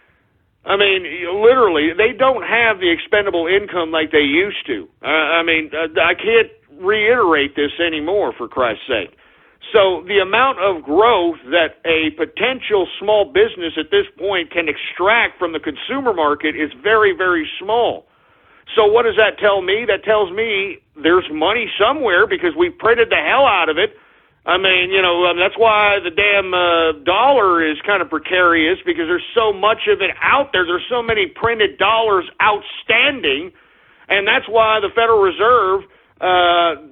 I mean, literally, they don't have the expendable income like they used to. I can't reiterate this anymore, for Christ's sake. So the amount of growth that a potential small business at this point can extract from the consumer market is very, very small. So what does that tell me? That tells me there's money somewhere because we printed the hell out of it. I mean, that's why the damn dollar is kind of precarious, because there's so much of it out there. There's so many printed dollars outstanding, and that's why the Federal Reserve,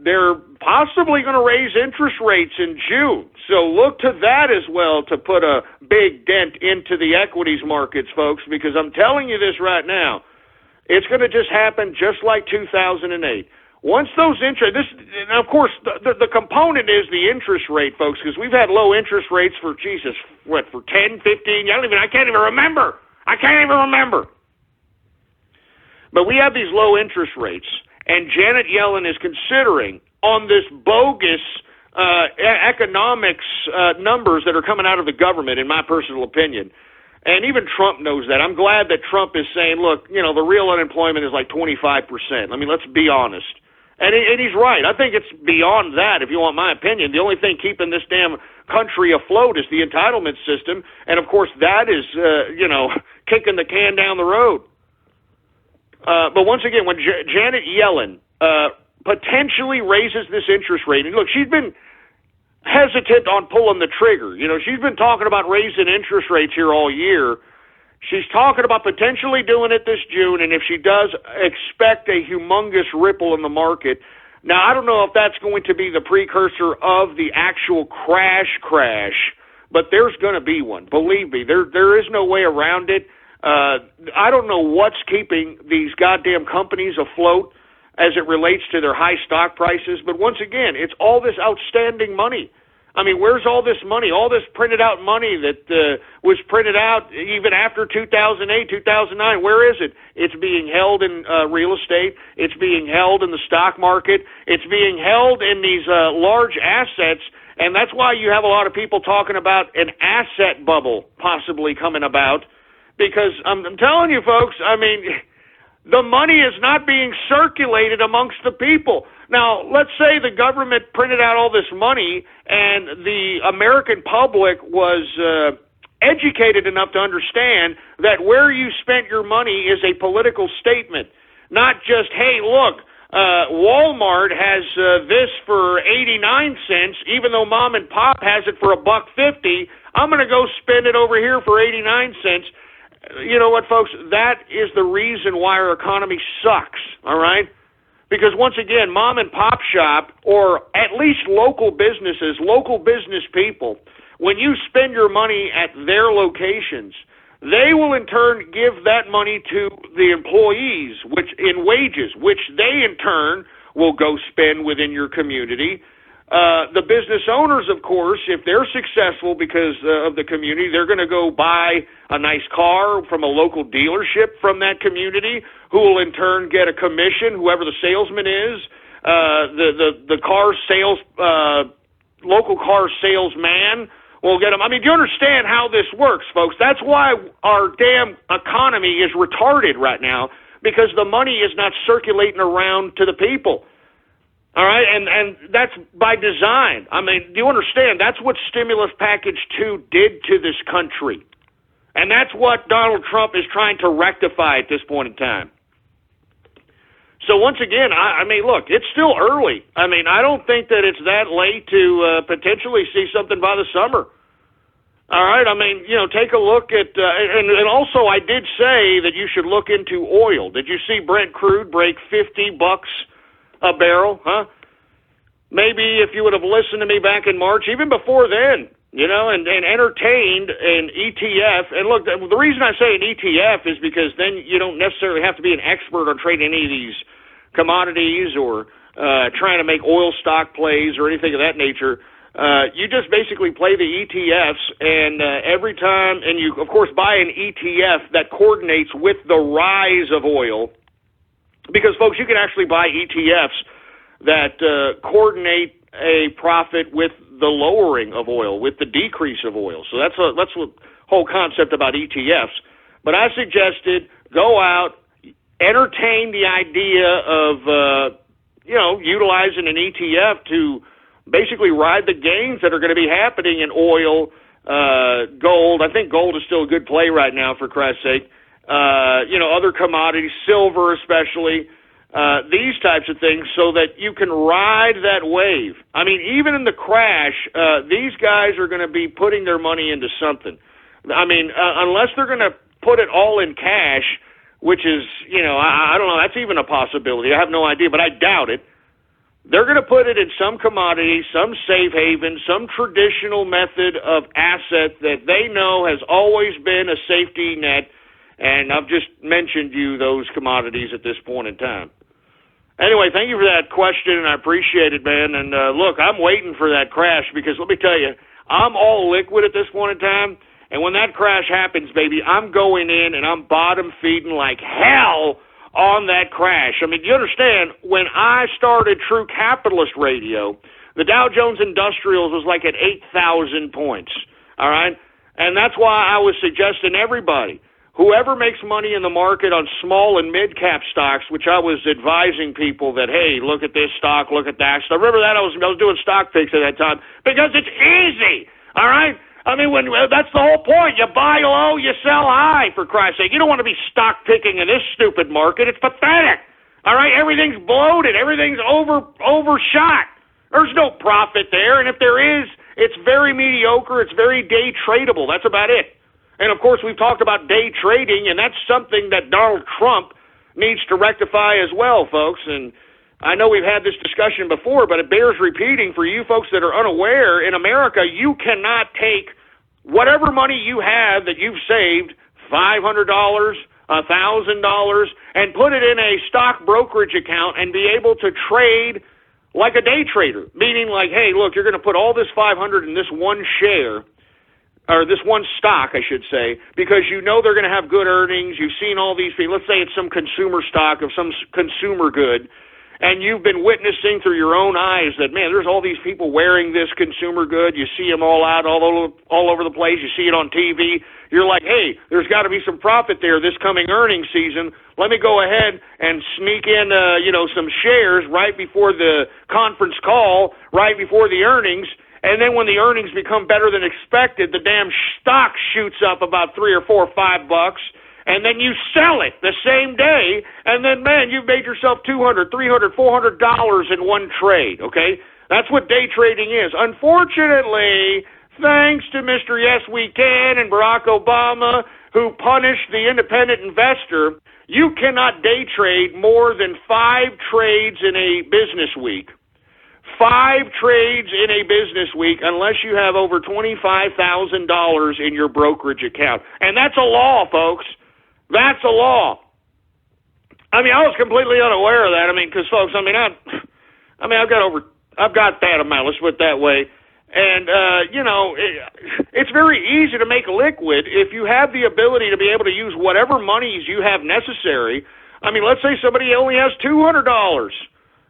they're possibly going to raise interest rates in June. So look to that as well to put a big dent into the equities markets, folks, because I'm telling you this right now, it's going to just happen just like 2008. Once those and of course, the component is the interest rate, folks, because we've had low interest rates for, for 10, 15, I can't even remember. But we have these low interest rates, and Janet Yellen is considering, on this bogus economics numbers that are coming out of the government, in my personal opinion, and even Trump knows that. I'm glad that Trump is saying, look, the real unemployment is like 25%. I mean, let's be honest. And he's right. I think it's beyond that, if you want my opinion. The only thing keeping this damn country afloat is the entitlement system. And, of course, that is, kicking the can down the road. But once again, when Janet Yellen potentially raises this interest rate, and look, she's been hesitant on pulling the trigger. She's been talking about raising interest rates here all year. She's talking about potentially doing it this June, and if she does, expect a humongous ripple in the market. Now, I don't know if that's going to be the precursor of the actual crash, but there's going to be one. Believe me, there is no way around it. I don't know what's keeping these goddamn companies afloat as it relates to their high stock prices, but once again, it's all this outstanding money. I mean, where's all this money, all this printed out money that was printed out even after 2008, 2009? Where is it? It's being held in real estate. It's being held in the stock market. It's being held in these large assets, and that's why you have a lot of people talking about an asset bubble possibly coming about, because I'm telling you, folks, I mean, the money is not being circulated amongst the people. Now, let's say the government printed out all this money and the American public was educated enough to understand that where you spent your money is a political statement, not just, hey, look, Walmart has this for 89 cents, even though mom and pop has it for $1.50. I'm going to go spend it over here for 89 cents. You know what, folks? That is the reason why our economy sucks, all right? Because once again, mom and pop shop, or at least local businesses, local business people, when you spend your money at their locations, they will in turn give that money to the employees, which in wages, which they in turn will go spend within your community. The business owners, of course, if they're successful because of the community, they're going to go buy a nice car from a local dealership from that community, who will in turn get a commission, whoever the salesman is. The car sales, local car salesman will get them. I mean, do you understand how this works, folks? That's why our damn economy is retarded right now, because the money is not circulating around to the people. All right, and that's by design. I mean, do you understand? That's what Stimulus Package 2 did to this country. And that's what Donald Trump is trying to rectify at this point in time. So once again, I mean, look, it's still early. I mean, I don't think that it's that late to potentially see something by the summer. All right, I mean, you know, take a look at, and also I did say that you should look into oil. Did you see Brent crude break $50 a barrel, huh? Maybe if you would have listened to me back in March, even before then, you know, and entertained an ETF. And look, the reason I say an ETF is because then you don't necessarily have to be an expert on trading any of these commodities or trying to make oil stock plays or anything of that nature. You just basically play the ETFs, and every time, and you, of course, buy an ETF that coordinates with the rise of oil. Because, folks, you can actually buy ETFs that coordinate a profit with the lowering of oil, with the decrease of oil. So that's the whole concept about ETFs. But I suggested go out, entertain the idea of, utilizing an ETF to basically ride the gains that are going to be happening in oil, gold. I think gold is still a good play right now, for Christ's sake. Other commodities, silver especially, these types of things, so that you can ride that wave. I mean, even in the crash, these guys are going to be putting their money into something. I mean, unless they're going to put it all in cash, which is, I don't know, that's even a possibility. I have no idea, but I doubt it. They're going to put it in some commodity, some safe haven, some traditional method of asset that they know has always been a safety net. And I've just mentioned you those commodities at this point in time. Anyway, thank you for that question, and I appreciate it, man. And look, I'm waiting for that crash, because let me tell you, I'm all liquid at this point in time. And when that crash happens, baby, I'm going in and I'm bottom feeding like hell on that crash. I mean, you understand, when I started True Capitalist Radio, the Dow Jones Industrials was like at 8,000 points, all right? And that's why I was suggesting everybody, whoever makes money in the market on small and mid-cap stocks, which I was advising people that, hey, look at this stock, look at that stock. Remember that? I was doing stock picks at that time, because it's easy, all right? I mean, that's the whole point. You buy low, you sell high, for Christ's sake. You don't want to be stock picking in this stupid market. It's pathetic. All right, everything's bloated. Everything's overshot. There's no profit there, and if there is, it's very mediocre. It's very day tradable. That's about it. And, of course, we've talked about day trading, and that's something that Donald Trump needs to rectify as well, folks. And I know we've had this discussion before, but it bears repeating for you folks that are unaware. In America, you cannot take whatever money you have that you've saved, $500, $1,000, and put it in a stock brokerage account and be able to trade like a day trader, meaning like, hey, look, you're going to put all this $500 in this one share, or this one stock, I should say, because you know they're going to have good earnings. You've seen all these people. Let's say it's some consumer stock of some consumer good, and you've been witnessing through your own eyes that, man, there's all these people wearing this consumer good. You see them all out all over the place. You see it on TV. You're like, hey, there's got to be some profit there this coming earnings season. Let me go ahead and sneak in, some shares right before the conference call, right before the earnings. And then when the earnings become better than expected, the damn stock shoots up about $3 or $4 or $5, and then you sell it the same day, and then, man, you've made yourself $200, $300, $400 in one trade, okay? That's what day trading is. Unfortunately, thanks to Mr. Yes We Can and Barack Obama, who punished the independent investor, you cannot day trade more than 5 trades in a business week. 5 trades in a business week unless you have over $25,000 in your brokerage account. And that's a law, folks. That's a law. I mean, I was completely unaware of that. I mean, because, folks, I've got that amount, let's put it that way. And, it's very easy to make liquid if you have the ability to be able to use whatever monies you have necessary. I mean, let's say somebody only has $200,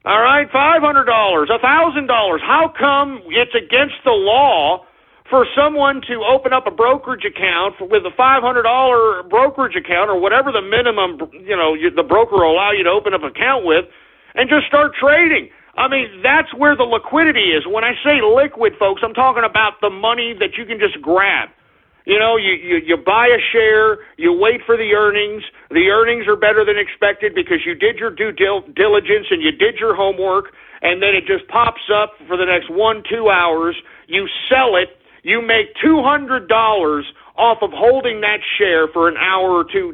all right, $500, $1,000. How come it's against the law for someone to open up a brokerage account with a $500 brokerage account or whatever the minimum, the broker will allow you to open up an account with, and just start trading? I mean, that's where the liquidity is. When I say liquid, folks, I'm talking about the money that you can just grab. You buy a share, you wait for the earnings. The earnings are better than expected because you did your due diligence and you did your homework, and then it just pops up for the next 1-2 hours. You sell it. You make $200 off of holding that share for an hour or 2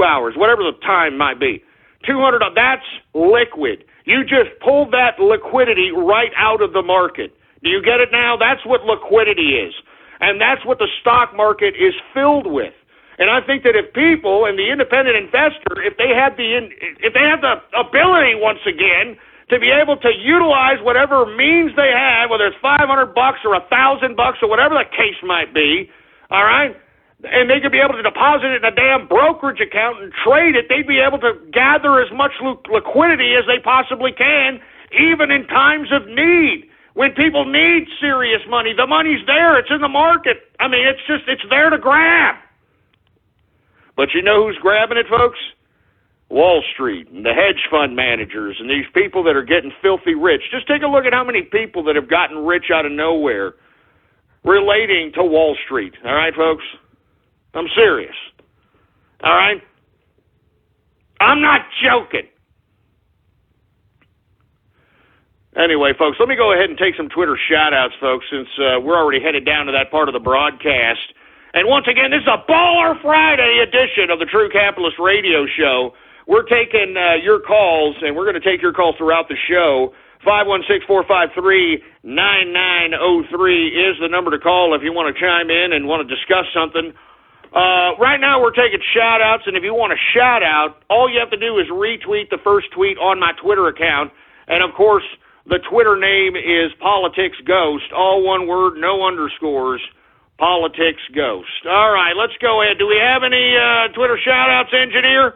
hours, whatever the time might be. $200, that's liquid. You just pulled that liquidity right out of the market. Do you get it now? That's what liquidity is. And that's what the stock market is filled with. And I think that if people and the independent investor, if they have the ability once again to be able to utilize whatever means they have, whether it's $500 or $1,000 or whatever the case might be, all right, and they could be able to deposit it in a damn brokerage account and trade it, they'd be able to gather as much liquidity as they possibly can, even in times of need. When people need serious money, the money's there. It's in the market. I mean, it's there to grab. But you know who's grabbing it, folks? Wall Street and the hedge fund managers and these people that are getting filthy rich. Just take a look at how many people that have gotten rich out of nowhere relating to Wall Street. All right, folks? I'm serious. All right? I'm not joking. Anyway, folks, let me go ahead and take some Twitter shout-outs, folks, since we're already headed down to that part of the broadcast. And once again, this is a Baller Friday edition of the True Capitalist Radio Show. We're taking your calls, and we're going to take your calls throughout the show. 516-453-9903 is the number to call if you want to chime in and want to discuss something. Right now we're taking shout-outs, and if you want a shout-out, all you have to do is retweet the first tweet on my Twitter account. And, of course, the Twitter name is Politics Ghost, all one word, no underscores, Politics Ghost. All right, let's go ahead. Do we have any Twitter shout-outs, engineer?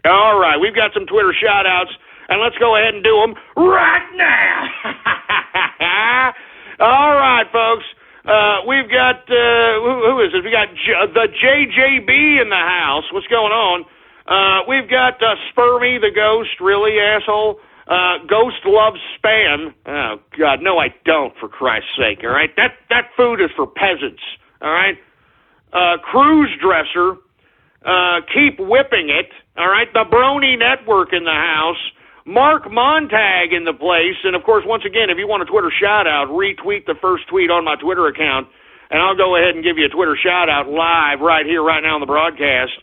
All right, we've got some Twitter shout-outs, and let's go ahead and do them right now. All right, folks. We've got, who is it? We got the JJB in the house. What's going on? We've got Spermy the Ghost, really, asshole. Ghost loves Spam. Oh, God, no, I don't, for Christ's sake, all right? That food is for peasants, all right? Cruise Dresser, keep whipping it, all right? The Brony Network in the house. Mark Montag in the place. And, of course, once again, if you want a Twitter shout-out, retweet the first tweet on my Twitter account, and I'll go ahead and give you a Twitter shout-out live right here, right now on the broadcast.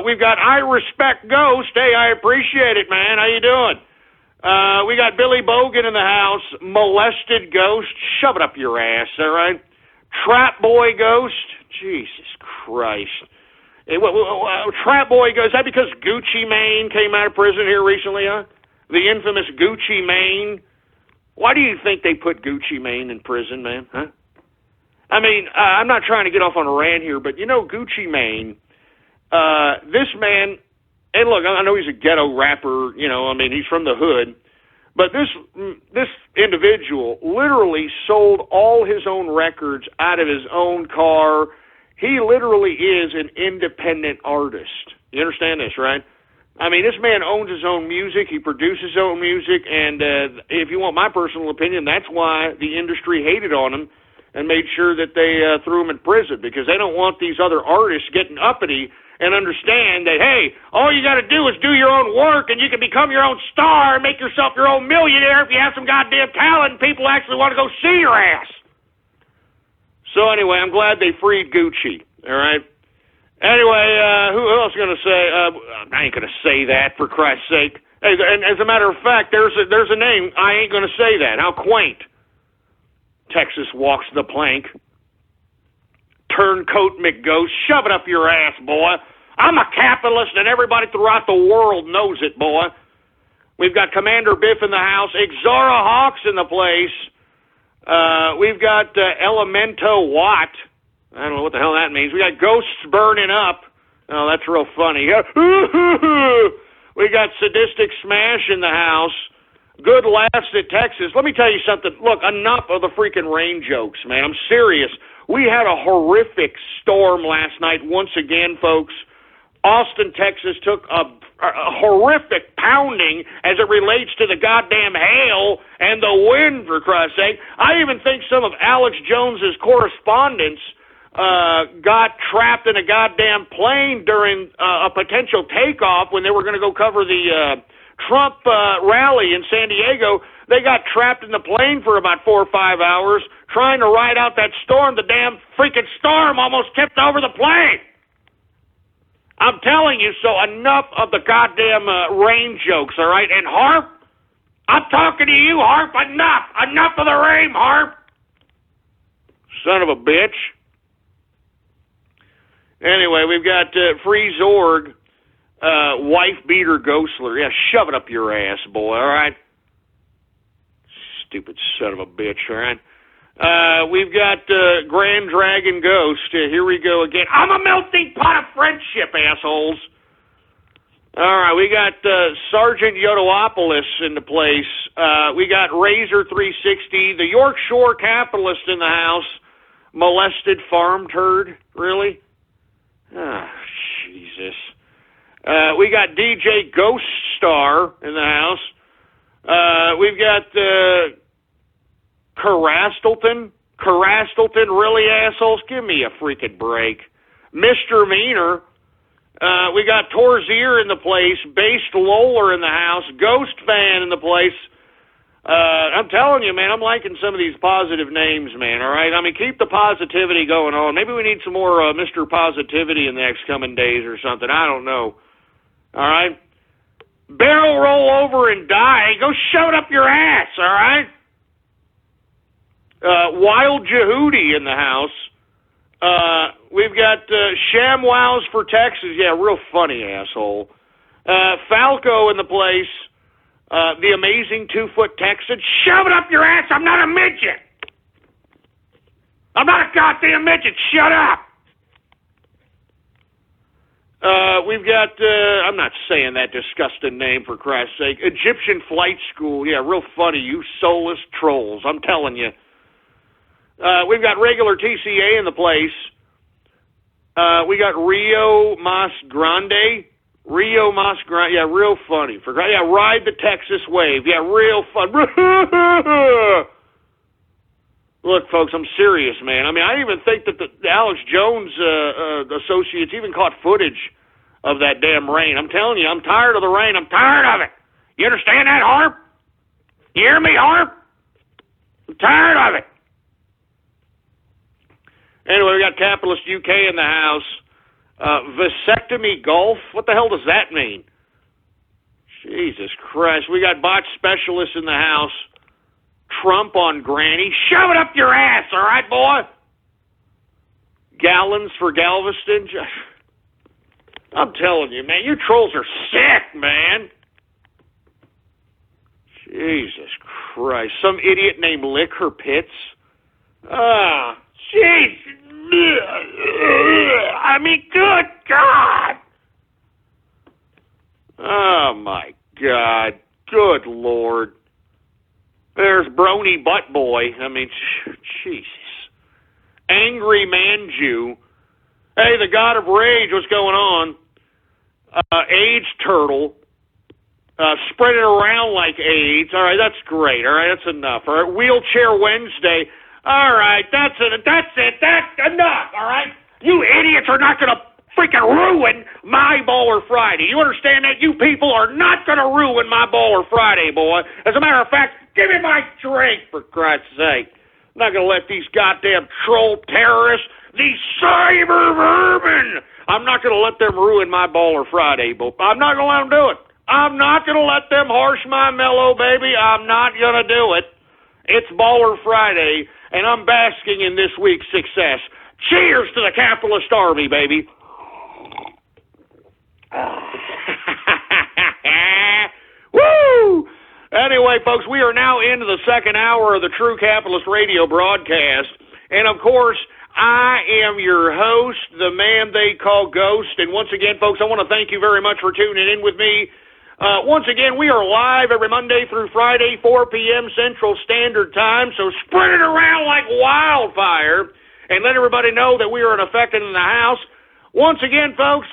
We've got I Respect Ghost. Hey, I appreciate it, man. How you doing? We got Billy Bogan in the house. Molested Ghost. Shove it up your ass, all right? Trap Boy Ghost. Jesus Christ. Hey, Trap Boy Ghost. Is that because Gucci Mane came out of prison here recently, huh? The infamous Gucci Mane. Why do you think they put Gucci Mane in prison, man? Huh? I mean, I'm not trying to get off on a rant here, but you know Gucci Mane, this man, and look, I know he's a ghetto rapper, you know, I mean, he's from the hood, but this individual literally sold all his own records out of his own car. He literally is an independent artist. You understand this, right? I mean, this man owns his own music. He produces his own music, and if you want my personal opinion, that's why the industry hated on him and made sure that they threw him in prison, because they don't want these other artists getting uppity and understand that, hey, all you got to do is do your own work, and you can become your own star and make yourself your own millionaire if you have some goddamn talent and people actually want to go see your ass. So anyway, I'm glad they freed Gucci, all right? Anyway, who else is going to say? I ain't going to say that, for Christ's sake. Hey, and as a matter of fact, there's a name. I ain't going to say that. How quaint. Texas walks the plank. Turncoat McGhost, shove it up your ass, boy. I'm a capitalist, and everybody throughout the world knows it, boy. We've got Commander Biff in the house. Exara Hawks in the place. We've got Elemento Watt. I don't know what the hell that means. We got Ghosts Burning Up. Oh, that's real funny. We got Sadistic Smash in the house. Good laughs at Texas. Let me tell you something. Look, enough of the freaking rain jokes, man. I'm serious. We had a horrific storm last night once again, folks. Austin, Texas took a horrific pounding as it relates to the goddamn hail and the wind, for Christ's sake. I even think some of Alex Jones's correspondents got trapped in a goddamn plane during a potential takeoff when they were going to go cover the Trump rally in San Diego. They got trapped in the plane for about 4 or 5 hours trying to ride out that storm. The damn freaking storm almost tipped over the plane. I'm telling you, so enough of the goddamn rain jokes, all right? And Harp, I'm talking to you, Harp, enough. Enough of the rain, Harp. Son of a bitch. Anyway, we've got Free Zorg, wife beater Ghostler. Yeah, shove it up your ass, boy, all right? Stupid son of a bitch, all right? We've got Grand Dragon Ghost. Here we go again. I'm a melting pot of friendship, assholes. All right, we got Sergeant Yodoopoulos in the place. We got Razor 360, the York Shore Capitalist in the house. Molested farm turd, really? Ah, Jesus. We got DJ Ghost Star in the house. We've got Carastleton, really, assholes? Give me a freaking break. Mr. Meaner. We got Torzier in the place. Based Loler in the house. Ghost Fan in the place. I'm telling you, man, I'm liking some of these positive names, man, all right? I mean, keep the positivity going on. Maybe we need some more Mr. Positivity in the next coming days or something. I don't know. All right? Barrel roll over and die. Go shove it up your ass, all right? Wild Jehudi in the house. We've got ShamWows for Texas. Yeah, real funny, asshole. Falco in the place. The Amazing 2-Foot Texan. Shove it up your ass. I'm not a midget. I'm not a goddamn midget. Shut up. We've got, I'm not saying that disgusting name, for Christ's sake. Egyptian Flight School. Yeah, real funny, you soulless trolls. I'm telling you. We've got regular TCA in the place. We got Rio Mas Grande. Yeah, real funny. Yeah, Ride the Texas Wave. Yeah, real fun. Look, folks, I'm serious, man. I mean, I even think that the Alex Jones associates even caught footage of that damn rain. I'm telling you, I'm tired of the rain. I'm tired of it. You understand that, Harp? You hear me, Harp? I'm tired of it. Anyway, we got Capitalist UK in the house. Vasectomy Golf? What the hell does that mean? Jesus Christ. We got Botch Specialists in the house. Trump on Granny. Shove it up your ass, all right, boy? Gallons for Galveston. I'm telling you, man, you trolls are sick, man. Jesus Christ. Some idiot named Lick Her Pits. Ah, jeez. I mean, good God. Oh, my God. Good Lord. There's Brony Butt Boy. I mean, Jesus. Angry Man Jew. Hey, the God of Rage, what's going on? AIDS Turtle. Spread it around like AIDS. All right, that's great. All right, that's enough. All right, Wheelchair Wednesday. All right, that's it. That's enough, all right? You idiots are not going to freaking ruin my Baller Friday. You understand that? You people are not going to ruin my Baller Friday, boy. As a matter of fact, give me my drink, for Christ's sake. I'm not going to let these goddamn troll terrorists These cyber vermin! I'm not going to let them ruin my Baller Friday, but I'm not going to let them do it. I'm not going to let them harsh my mellow, baby. I'm not going to do it. It's Baller Friday, and I'm basking in this week's success. Cheers to the capitalist army, baby. Woo! Anyway, folks, we are now into the second hour of the True Capitalist Radio broadcast. And, of course, I am your host, the man they call Ghost. And once again, folks, I want to thank you very much for tuning in with me. Once again, we are live every Monday through Friday, 4 p.m. Central Standard Time. So spread it around like wildfire and let everybody know that we are in effect in the house. Once again, folks,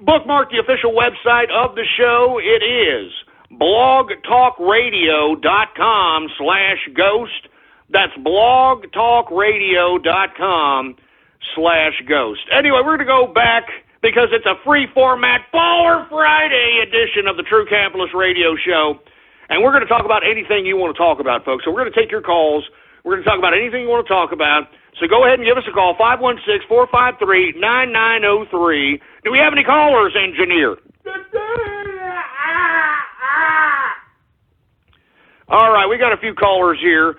bookmark the official website of the show. It is blogtalkradio.com/ghost. That's blogtalkradio.com/ghost. Anyway, we're going to go back because it's a free format Baller Friday edition of the True Capitalist Radio Show. And we're going to talk about anything you want to talk about, folks. So we're going to take your calls. We're going to talk about anything you want to talk about. So go ahead and give us a call, 516-453-9903. Do we have any callers, engineer? All right, we got a few callers here,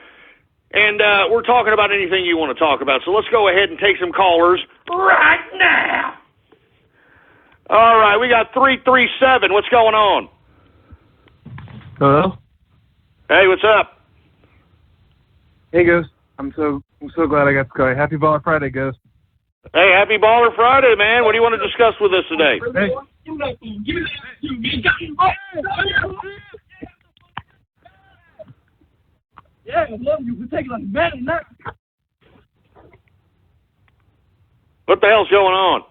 and we're talking about anything you want to talk about. So let's go ahead and take some callers right now. All right, we got 337. What's going on? Hello? Hey, what's up? Hey, Ghost. I'm so glad I got to call. Happy Baller Friday, Ghost. Hey, happy Baller Friday, man. What do you want to discuss with us today? Hey. Yeah, I love you for taking like better than that. What the hell's going on?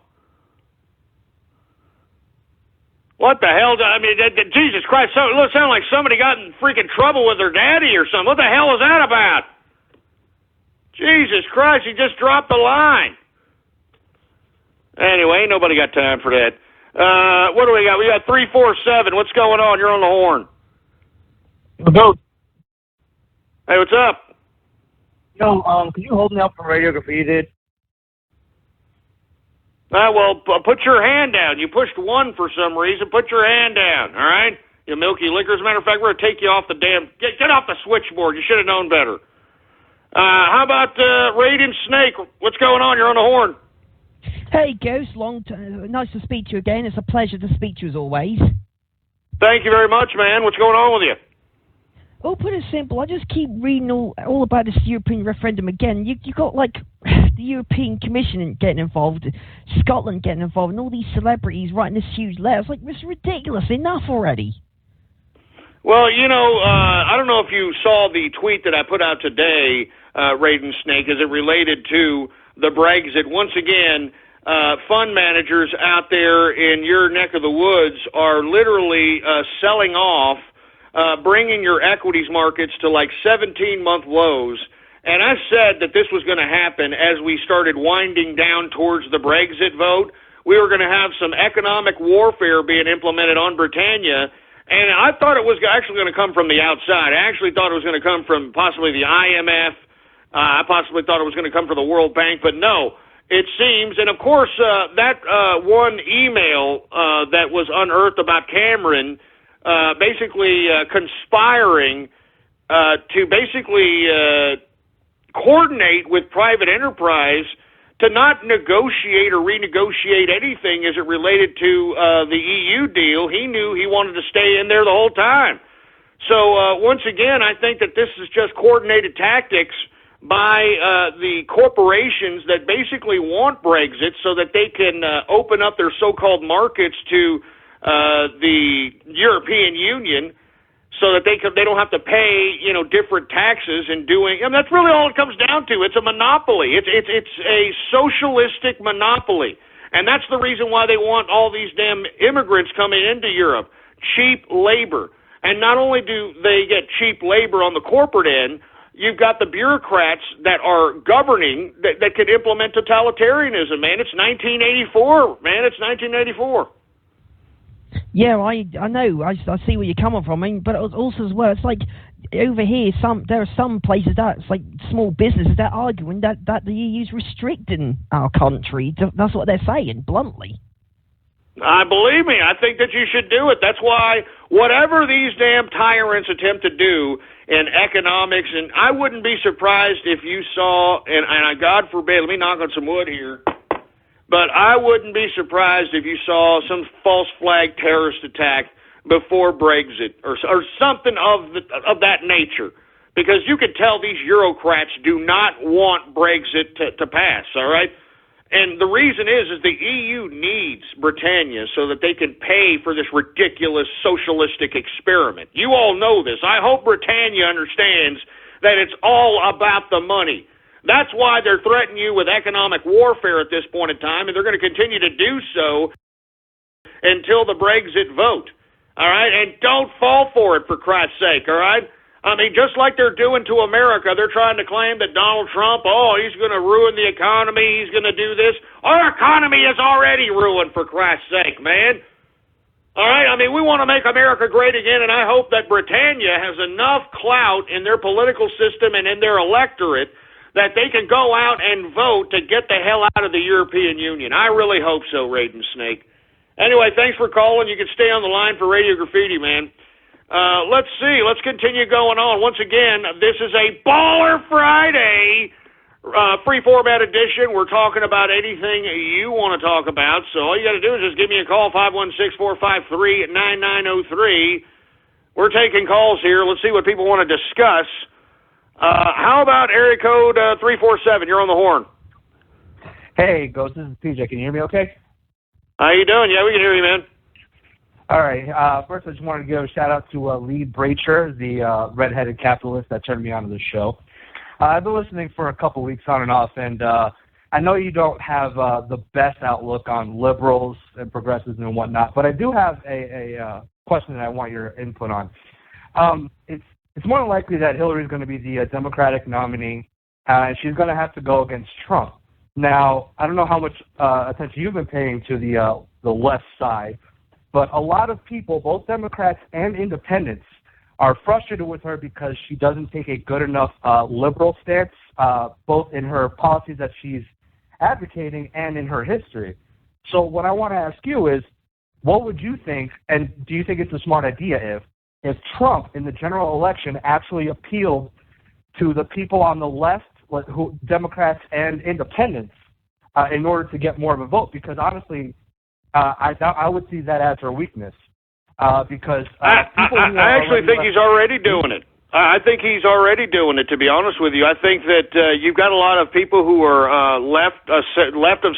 What the hell? I mean, Jesus Christ, it sounded like somebody got in freaking trouble with their daddy or something. What the hell is that about? Jesus Christ, he just dropped the line. Anyway, ain't nobody got time for that. What do we got? We got 347. What's going on? You're on the horn. Ghost. Hey, what's up? Yo, could you hold me up for radiography you did? Well, put your hand down. You pushed one for some reason. Put your hand down, all right? You milky liquor. As a matter of fact, we're going to take you off the damn... Get off the switchboard. You should have known better. How about Raiden Snake? What's going on? You're on the horn. Hey, Ghost. Nice to speak to you again. It's a pleasure to speak to you as always. Thank you very much, man. What's going on with you? Well, put it simple. I just keep reading all about this European referendum again. You got, like, the European Commission getting involved, Scotland getting involved, and all these celebrities writing this huge letter. It's like, it's ridiculous. Enough already. Well, you know, I don't know if you saw the tweet that I put out today, Raiden Snake, as it related to the Brexit. Once again, fund managers out there in your neck of the woods are literally selling off, bringing your equities markets to like 17-month lows. And I said that this was going to happen as we started winding down towards the Brexit vote. We were going to have some economic warfare being implemented on Britannia. And I thought it was actually going to come from the outside. I actually thought it was going to come from possibly the IMF. I possibly thought it was going to come from the World Bank. But no, it seems. And, of course, that one email that was unearthed about Cameron basically conspiring to basically coordinate with private enterprise to not negotiate or renegotiate anything as it related to the EU deal. He knew he wanted to stay in there the whole time. So once again, I think that this is just coordinated tactics by the corporations that basically want Brexit so that they can open up their so-called markets to the European Union, so that they don't have to pay, you know, different taxes and doing. I mean, that's really all it comes down to. It's a monopoly. It's a socialistic monopoly, and that's the reason why they want all these damn immigrants coming into Europe. Cheap labor, and not only do they get cheap labor on the corporate end, you've got the bureaucrats that are governing that can implement totalitarianism. Man, it's 1984. Man, it's 1984. Yeah, I know. I see where you're coming from. I mean, but also as well, it's like over here, there are some places that's like small businesses that are arguing that the EU's restricting our country. That's what they're saying, bluntly. Believe me, I think that you should do it. That's why whatever these damn tyrants attempt to do in economics, and I wouldn't be surprised if you saw, and God forbid, let me knock on some wood here, but I wouldn't be surprised if you saw some false flag terrorist attack before Brexit or something of that nature, because you could tell these Eurocrats do not want Brexit to pass, all right? And the reason is the EU needs Britannia so that they can pay for this ridiculous socialistic experiment. You all know this. I hope Britannia understands that it's all about the money. That's why they're threatening you with economic warfare at this point in time, and they're going to continue to do so until the Brexit vote. All right? And don't fall for it, for Christ's sake, all right? I mean, just like they're doing to America, they're trying to claim that Donald Trump, he's going to ruin the economy, he's going to do this. Our economy is already ruined, for Christ's sake, man. All right? I mean, we want to make America great again, and I hope that Britannia has enough clout in their political system and in their electorate that they can go out and vote to get the hell out of the European Union. I really hope so, Raiden Snake. Anyway, thanks for calling. You can stay on the line for Radio Graffiti, man. Let's see. Let's continue going on. Once again, this is a Baller Friday, free format edition. We're talking about anything you want to talk about. So all you got to do is just give me a call, 516-453-9903. We're taking calls here. Let's see what people want to discuss. How about area code 347? You're on the horn. Hey, Ghost. This is PJ. Can you hear me okay? How you doing? Yeah, we can hear you, man. All right. First, I just wanted to give a shout-out to Lee Bracher, the redheaded capitalist that turned me on to the show. I've been listening for a couple weeks on and off, and I know you don't have the best outlook on liberals and progressives and whatnot, but I do have a question that I want your input on. It's more than likely that Hillary's going to be the Democratic nominee, and she's going to have to go against Trump. Now, I don't know how much attention you've been paying to the left side, but a lot of people, both Democrats and independents, are frustrated with her because she doesn't take a good enough liberal stance, both in her policies that she's advocating and in her history. So what I want to ask you is, what would you think, and do you think it's a smart idea if Trump in the general election actually appealed to the people on the left, Democrats and independents, in order to get more of a vote? Because honestly, I would see that as her weakness, because I actually think he's already doing it. I think he's already doing it, to be honest with you. I think that you've got a lot of people who are left of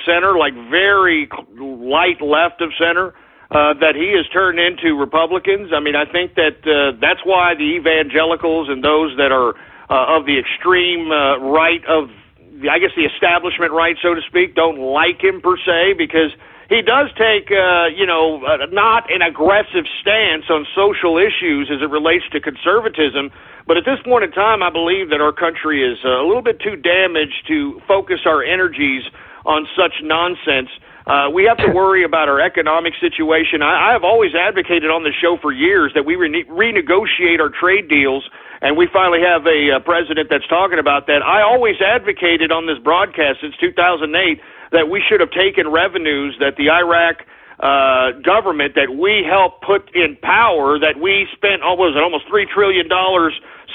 center, like very light left of center, that he has turned into Republicans. I mean, I think that that's why the evangelicals and those that are of the extreme right of, I guess, the establishment right, so to speak, don't like him per se, because he does take, not an aggressive stance on social issues as it relates to conservatism. But at this point in time, I believe that our country is a little bit too damaged to focus our energies on such nonsense. We have to worry about our economic situation. I have always advocated on the show for years that we renegotiate our trade deals, and we finally have a president that's talking about that. I always advocated on this broadcast since 2008 that we should have taken revenues that the Iraq government that we helped put in power, that we spent almost $3 trillion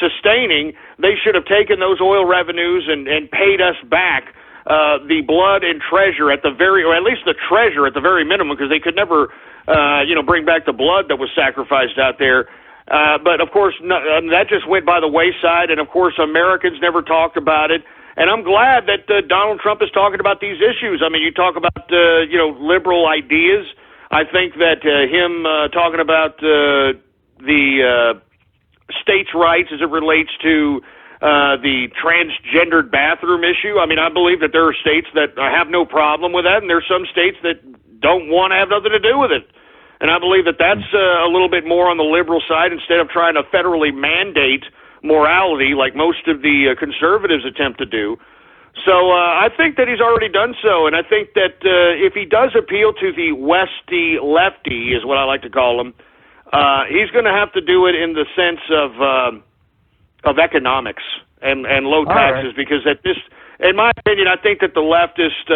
sustaining. They should have taken those oil revenues and paid us back the blood and treasure at the very, or at least the treasure at the very minimum, because they could never, bring back the blood that was sacrificed out there. But of course, that just went by the wayside, and of course, Americans never talked about it. And I'm glad that Donald Trump is talking about these issues. I mean, you talk about, liberal ideas. I think that him talking about the states' rights as it relates to the transgendered bathroom issue. I mean, I believe that there are states that have no problem with that, and there are some states that don't want to have nothing to do with it. And I believe that that's a little bit more on the liberal side, instead of trying to federally mandate morality like most of the conservatives attempt to do. So I think that he's already done so, and I think that if he does appeal to the Westy lefty, is what I like to call him, he's going to have to do it in the sense of economics and low taxes, because at this, in my opinion, I think that the leftists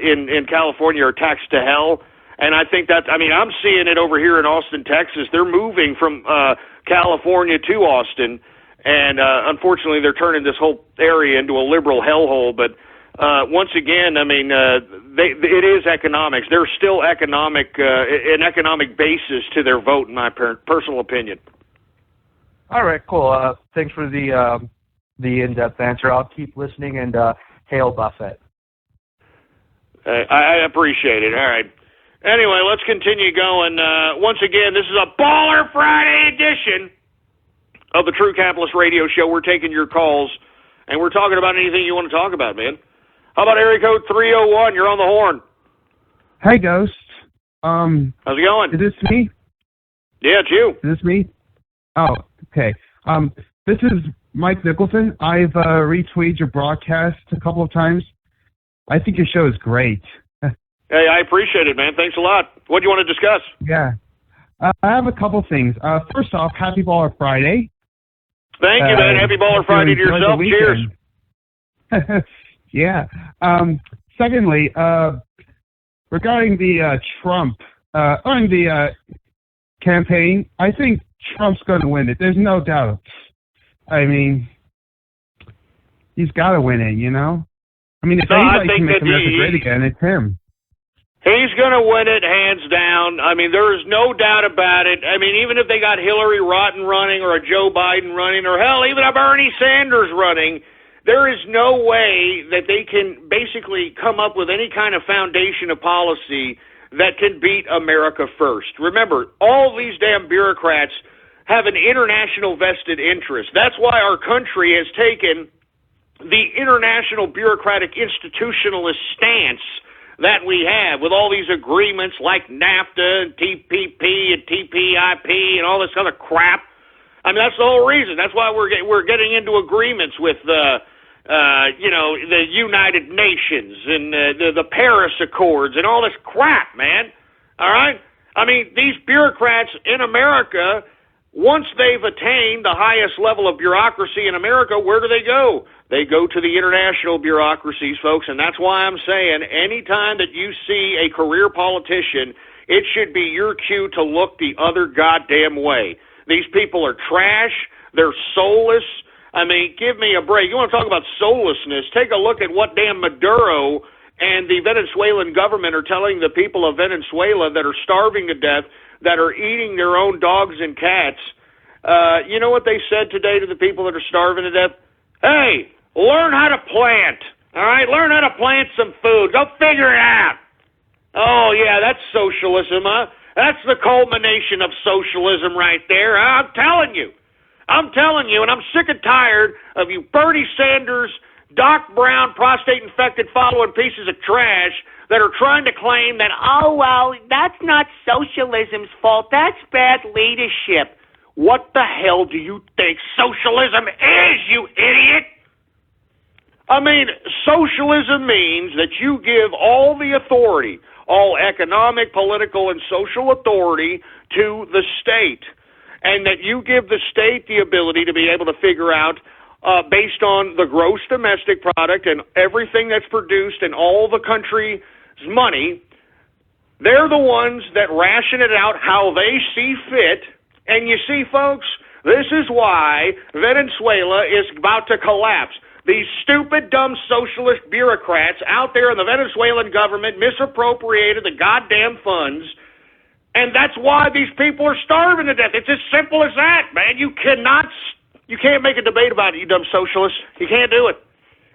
in California are taxed to hell, and I think that, I mean, I'm seeing it over here in Austin, Texas. They're moving from California to Austin, and unfortunately, they're turning this whole area into a liberal hellhole. But once again, I mean, it is economics. There's still an economic basis to their vote, in my personal opinion. All right, cool. Thanks for the in-depth answer. I'll keep listening, and hail Buffett. I appreciate it. All right. Anyway, let's continue going. Once again, this is a Baller Friday edition of the True Capitalist Radio Show. We're taking your calls, and we're talking about anything you want to talk about, man. How about area code 301? You're on the horn. Hey, Ghost. How's it going? Is this me? Yeah, it's you. Is this me? Oh, okay. This is Mike Nicholson. I've retweeted your broadcast a couple of times. I think your show is great. Hey, I appreciate it, man. Thanks a lot. What do you want to discuss? Yeah. I have a couple things. First off, happy Baller Friday. Thank you, man. Happy Baller Friday to yourself. Cheers. Yeah. Secondly, regarding the Trump, on the campaign, I think Trump's going to win it. There's no doubt. I mean, he's got to win it, you know? I mean, if anybody can make America great again, it's him. He's going to win it, hands down. I mean, there is no doubt about it. I mean, even if they got Hillary Rotten running or a Joe Biden running or, hell, even a Bernie Sanders running, there is no way that they can basically come up with any kind of foundation of policy that can beat America first. Remember, all these damn bureaucrats have an international vested interest. That's why our country has taken the international bureaucratic institutionalist stance that we have with all these agreements like NAFTA and TPP and TPIP and all this other crap. I mean, that's the whole reason. That's why we're getting into agreements with the United Nations and the Paris Accords and all this crap, man. All right? I mean, these bureaucrats in America, once they've attained the highest level of bureaucracy in America, where do they go? They go to the international bureaucracies, folks, and that's why I'm saying anytime that you see a career politician, it should be your cue to look the other goddamn way. These people are trash. They're soulless. I mean, give me a break. You want to talk about soullessness? Take a look at what damn Maduro and the Venezuelan government are telling the people of Venezuela that are starving to death, that are eating their own dogs and cats. You know what they said today to the people that are starving to death? Hey, learn how to plant, all right? Learn how to plant some food. Go figure it out. Oh, yeah, that's socialism, huh? That's the culmination of socialism right there. I'm telling you, and I'm sick and tired of you Bernie Sanders, Doc Brown, prostate-infected following pieces of trash that are trying to claim that, oh, well, that's not socialism's fault. That's bad leadership. What the hell do you think socialism is, you idiot? I mean, socialism means that you give all the authority, all economic, political, and social authority to the state, and that you give the state the ability to be able to figure out, based on the gross domestic product and everything that's produced and all the country's money, they're the ones that ration it out how they see fit. And you see, folks, this is why Venezuela is about to collapse. These stupid, dumb socialist bureaucrats out there in the Venezuelan government misappropriated the goddamn funds, and that's why these people are starving to death. It's as simple as that, man. You can't make a debate about it, you dumb socialist. You can't do it.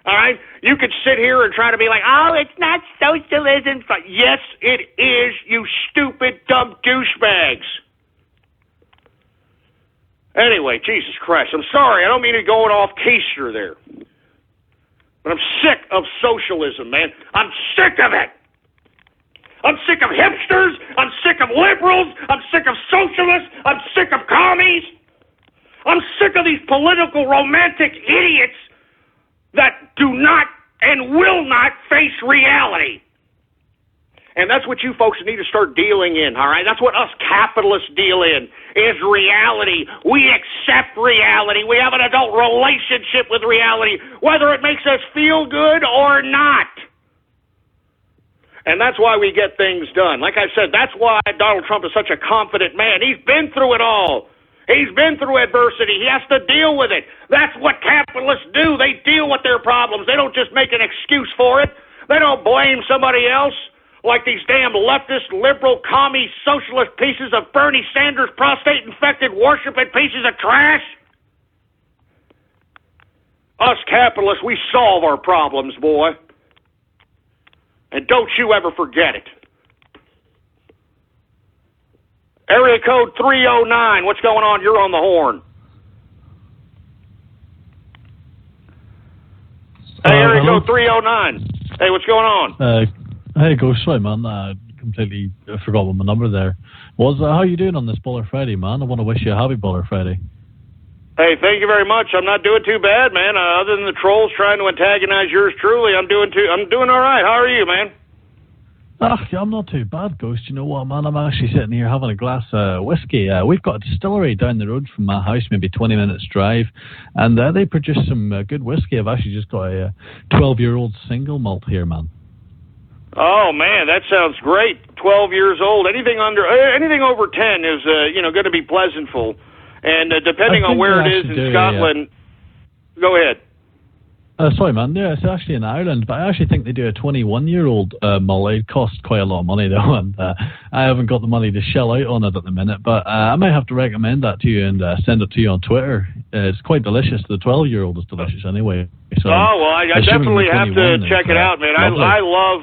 All right? You could sit here and try to be like, oh, it's not socialism. Yes, it is, you stupid, dumb douchebags. Anyway, Jesus Christ, I'm sorry. I don't mean to go off keister there. But I'm sick of socialism, man. I'm sick of it. I'm sick of hipsters. I'm sick of liberals. I'm sick of socialists. I'm sick of commies. I'm sick of these political romantic idiots that do not and will not face reality. And that's what you folks need to start dealing in, all right? That's what us capitalists deal in, is reality. We accept reality. We have an adult relationship with reality, whether it makes us feel good or not. And that's why we get things done. Like I said, that's why Donald Trump is such a confident man. He's been through it all. He's been through adversity. He has to deal with it. That's what capitalists do. They deal with their problems. They don't just make an excuse for it. They don't blame somebody else like these damn leftist, liberal, commie, socialist pieces of Bernie Sanders prostate-infected, worshiping pieces of trash. Us capitalists, we solve our problems, boy. And don't you ever forget it. Area code 309, what's going on? You're on the horn. Hey, area code 309. Hey, what's going on? Hey, Ghost, sorry, man. I completely forgot what my number there was. How you doing on this Baller Friday, man? I want to wish you a happy Baller Friday. Hey, thank you very much. I'm not doing too bad, man. Other than the trolls trying to antagonize yours truly, I'm doing all right. How are you, man? Yeah, I'm not too bad, Ghost. You know what, man? I'm actually sitting here having a glass of whiskey. We've got a distillery down the road from my house, maybe 20 minutes drive, and they produce some good whiskey. I've actually just got a 12-year-old single malt here, man. Oh man, that sounds great. 12 years old. Anything over 10 is going to be pleasantful, and depending on where it is in Scotland. Go ahead. Sorry, man. Yeah, it's actually in Ireland, but I actually think they do a 21-year-old mull. It costs quite a lot of money, though, and I haven't got the money to shell out on it at the minute, but I might have to recommend that to you and send it to you on Twitter. It's quite delicious. The 12-year-old is delicious anyway. So I definitely have to check it out, man. I love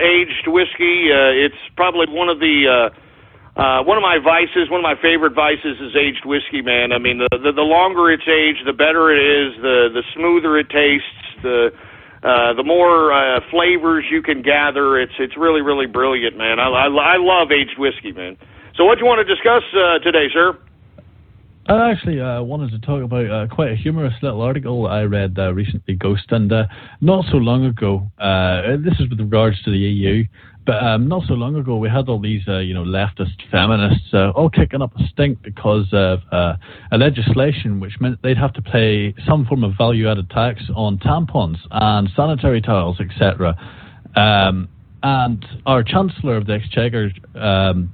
aged whiskey. It's probably one of my vices, one of my favorite vices is aged whiskey, man. I mean, the longer it's aged, the better it is, the smoother it tastes, the more flavors you can gather. It's really, really brilliant, man. I love aged whiskey, man. So what do you want to discuss today, sir? I actually wanted to talk about quite a humorous little article I read recently, Ghost, and not so long ago, this is with regards to the EU, but not so long ago we had all these, leftist feminists all kicking up a stink because of a legislation which meant they'd have to pay some form of value-added tax on tampons and sanitary towels, etc. And our Chancellor of the Exchequer,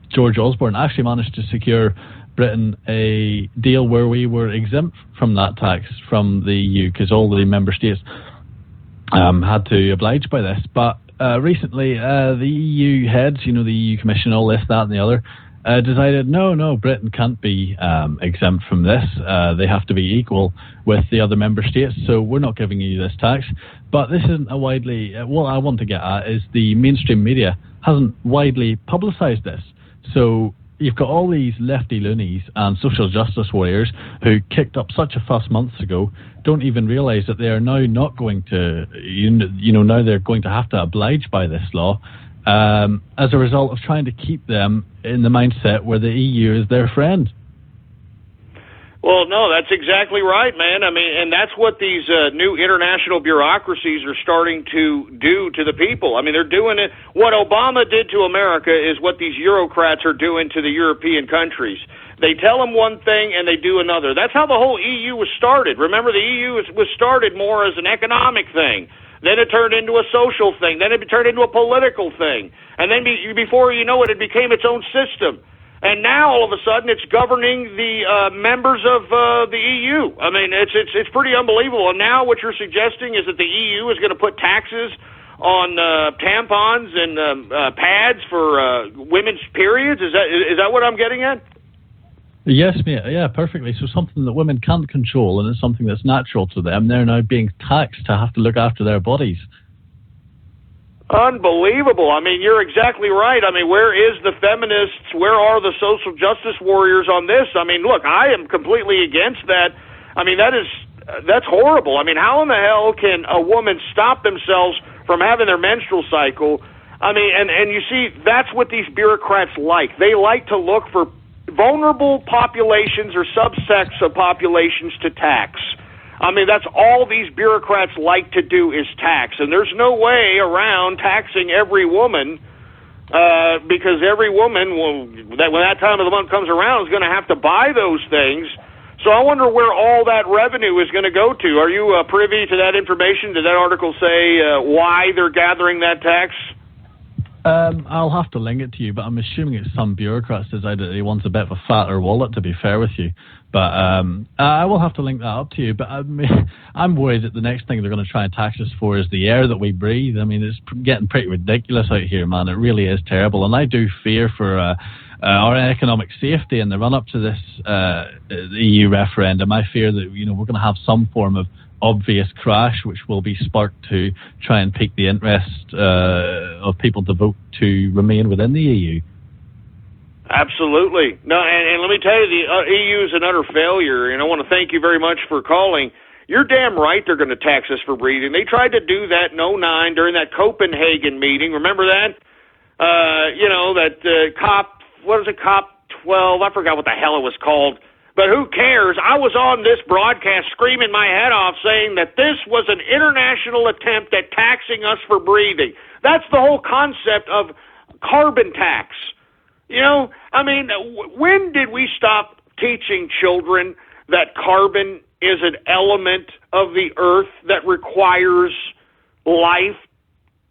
George Osborne, actually managed to secure Britain a deal where we were exempt from that tax from the EU because all the member states had to oblige by this. But recently, the EU heads, the EU Commission, all this, that, and the other, decided no, Britain can't be exempt from this. They have to be equal with the other member states, so we're not giving you this tax. But this isn't a widely... what I want to get at is the mainstream media hasn't widely publicised this. So you've got all these lefty loonies and social justice warriors who kicked up such a fuss months ago, don't even realise that they are now not going to, now they're going to have to oblige by this law as a result of trying to keep them in the mindset where the EU is their friend. Well, no, that's exactly right, man. I mean, and that's what these new international bureaucracies are starting to do to the people. I mean, they're doing it. What Obama did to America is what these Eurocrats are doing to the European countries. They tell them one thing and they do another. That's how the whole EU was started. Remember, the EU was started more as an economic thing. Then it turned into a social thing. Then it turned into a political thing. And then before you know it, it became its own system. And now, all of a sudden, it's governing the members of the EU. I mean, it's pretty unbelievable. And now what you're suggesting is that the EU is going to put taxes on tampons and pads for women's periods? Is that what I'm getting at? Yes, mate. Yeah, perfectly. So something that women can't control, and it's something that's natural to them, they're now being taxed to have to look after their bodies. Unbelievable. I mean, you're exactly right. I mean, where is the feminists? Where are the social justice warriors on this? I mean, look, I am completely against that. I mean, that's horrible. I mean, how in the hell can a woman stop themselves from having their menstrual cycle? I mean, and you see, that's what these bureaucrats like. They like to look for vulnerable populations or subsects of populations to tax. I mean, that's all these bureaucrats like to do is tax, and there's no way around taxing every woman, because every woman when that time of the month comes around is going to have to buy those things. So I wonder where all that revenue is going to go to. Are you privy to that information? Did that article say why they're gathering that tax? I'll have to link it to you, but I'm assuming it's some bureaucrats decided that he wants a bit of a fatter wallet, to be fair with you. But I will have to link that up to you. But I'm worried that the next thing they're going to try and tax us for is the air that we breathe. I mean, it's getting pretty ridiculous out here, man. It really is terrible. And I do fear for our economic safety in the run-up to this the EU referendum. I fear that we're going to have some form of obvious crash, which will be sparked to try and pique the interest of people to vote to remain within the EU. Absolutely. No, and let me tell you, the EU is an utter failure, and I want to thank you very much for calling. You're damn right they're going to tax us for breathing. They tried to do that in 2009 during that Copenhagen meeting. Remember that? COP 12? I forgot what the hell it was called. But who cares? I was on this broadcast screaming my head off saying that this was an international attempt at taxing us for breathing. That's the whole concept of carbon tax. When did we stop teaching children that carbon is an element of the earth that requires life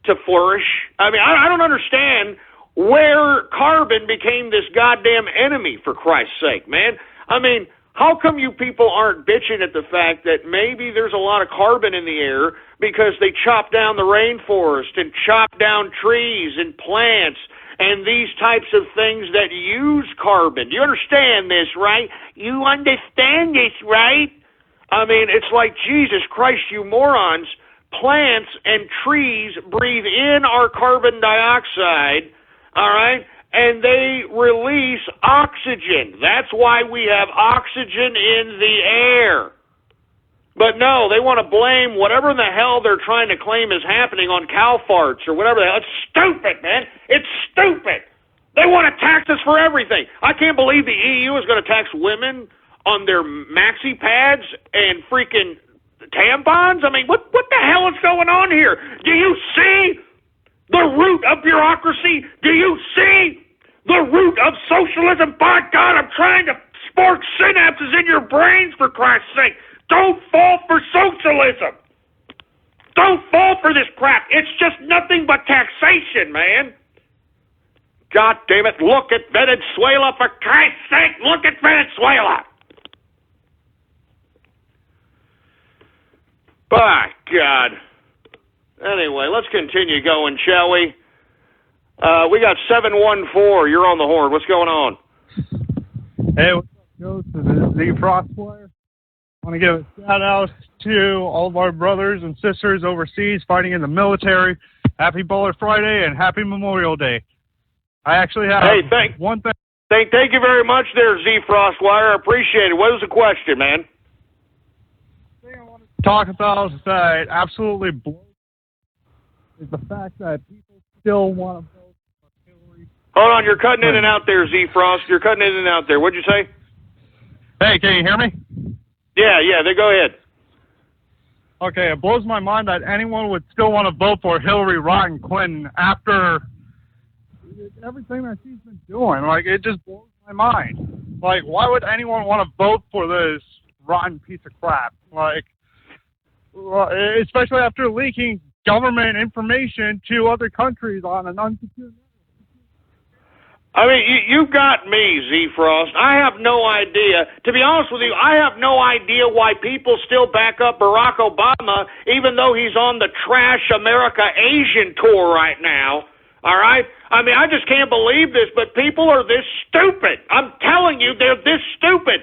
to flourish? I mean, I don't understand where carbon became this goddamn enemy, for Christ's sake, man. I mean, how come you people aren't bitching at the fact that maybe there's a lot of carbon in the air because they chop down the rainforest and chop down trees and plants and these types of things that use carbon? You understand this, right? You understand this, right? I mean, it's like, Jesus Christ, you morons. Plants and trees breathe in our carbon dioxide, all right? And they release oxygen. That's why we have oxygen in the air. But no, they want to blame whatever in the hell they're trying to claim is happening on cow farts or whatever the hell. It's stupid, man. It's stupid. They want to tax us for everything. I can't believe the EU is going to tax women on their maxi pads and freaking tampons. I mean, what the hell is going on here? Do you see the root of bureaucracy? Do you see the root of socialism? By God, I'm trying to spark synapses in your brains, for Christ's sake. Don't fall for socialism. Don't fall for this crap. It's just nothing but taxation, man. God damn it, look at Venezuela, for Christ's sake. Look at Venezuela. By God. Anyway, let's continue going, shall we? We got 714. You're on the horn. What's going on? Hey, what's up, Ghost? This is Z Frostfire. I want to give a shout out to all of our brothers and sisters overseas fighting in the military. Happy Baller Friday and Happy Memorial Day. I actually have one thing. Thank you very much there, Z Frostwire. I appreciate it. What was the question, man? The thing I want to talk about that absolutely blows is the fact that people still want to vote for Hillary. Hold on, you're cutting in and out there, Z Frost. You're cutting in and out there. What'd you say? Hey, can you hear me? Yeah, then go ahead. Okay, it blows my mind that anyone would still want to vote for Hillary Rotten Clinton after everything that she's been doing. Like, it just blows my mind. Like, why would anyone want to vote for this rotten piece of crap? Like, especially after leaking government information to other countries on an unsecured. I mean, you've got me, Z Frost. I have no idea. To be honest with you, I have no idea why people still back up Barack Obama, even though he's on the Trash America Asian tour right now. All right? I mean, I just can't believe this, but people are this stupid. I'm telling you, they're this stupid.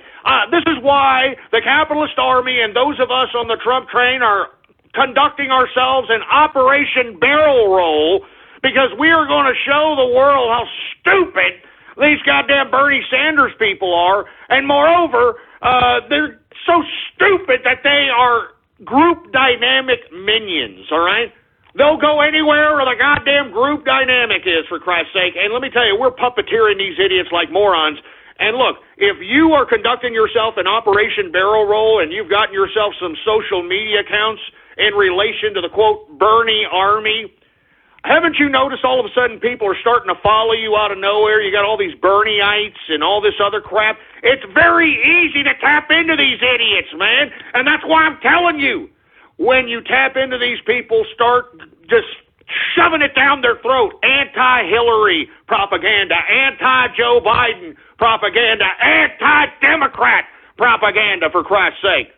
This is why the capitalist army and those of us on the Trump train are conducting ourselves in Operation Barrel Roll, because we are going to show the world how stupid these goddamn Bernie Sanders people are. And moreover, they're so stupid that they are group dynamic minions, all right? They'll go anywhere where the goddamn group dynamic is, for Christ's sake. And let me tell you, we're puppeteering these idiots like morons. And look, if you are conducting yourself in Operation Barrel Roll and you've gotten yourself some social media accounts in relation to the, quote, Bernie Army, haven't you noticed all of a sudden people are starting to follow you out of nowhere? You got all these Bernieites and all this other crap. It's very easy to tap into these idiots, man. And that's why I'm telling you, when you tap into these people, start just shoving it down their throat. Anti-Hillary propaganda, anti-Joe Biden propaganda, anti-Democrat propaganda, for Christ's sake.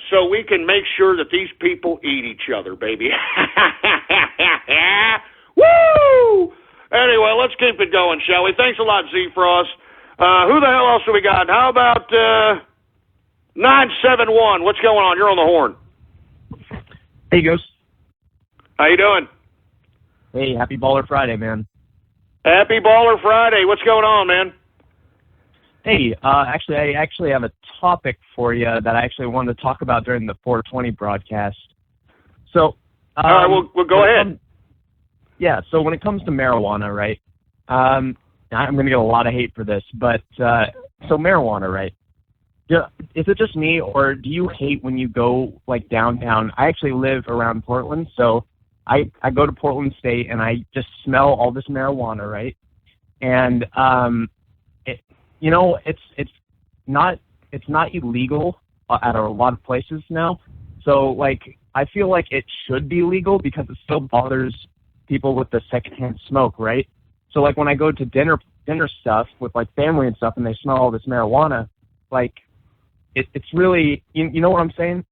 So we can make sure that these people eat each other, baby. Woo! Anyway, let's keep it going, shall we? Thanks a lot, Z-Frost. Who the hell else do we got? How about 971? What's going on? You're on the horn. Hey, Ghost. How you doing? Hey, happy Baller Friday, man. Happy Baller Friday. What's going on, man? Hey, I actually have a topic for you that I actually wanted to talk about during the 420 broadcast. So, all right, we'll go ahead. So when it comes to marijuana, right? I'm going to get a lot of hate for this, but so marijuana, right? Is it just me, or do you hate when you go like downtown? I actually live around Portland, so I go to Portland State and I just smell all this marijuana, right? And it's not illegal at a lot of places now. So like I feel like it should be legal because it still bothers people with the secondhand smoke, right? So like when I go to dinner stuff with like family and stuff and they smell all this marijuana, like it's really you know what I'm saying?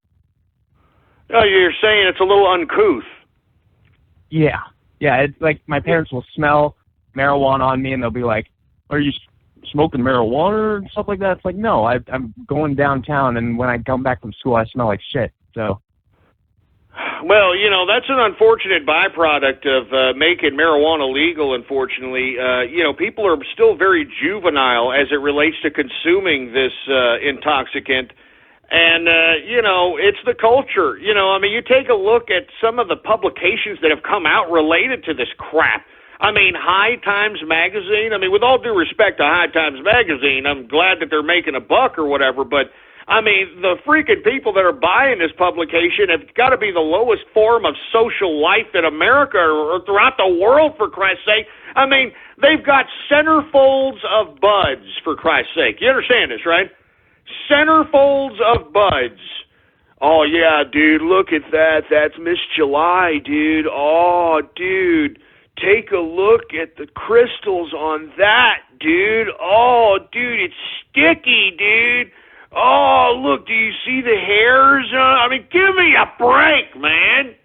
Oh, you're saying it's a little uncouth. Yeah. It's like my parents will smell marijuana on me and they'll be like, "Are you smoking marijuana?" and stuff like that. It's like, no, I'm going downtown, and when I come back from school, I smell like shit. So, well, that's an unfortunate byproduct of making marijuana legal. Unfortunately, people are still very juvenile as it relates to consuming this intoxicant, and it's the culture. You take a look at some of the publications that have come out related to this crap. I mean, High Times Magazine, with all due respect to High Times Magazine, I'm glad that they're making a buck or whatever, but, the freaking people that are buying this publication have got to be the lowest form of social life in America or throughout the world, for Christ's sake. They've got centerfolds of buds, for Christ's sake. You understand this, right? Centerfolds of buds. Oh, yeah, dude, look at that. That's Miss July, dude. Oh, dude. Take a look at the crystals on that, dude. Oh, dude, it's sticky, dude. Oh, look, do you see the hairs? Give me a break, man.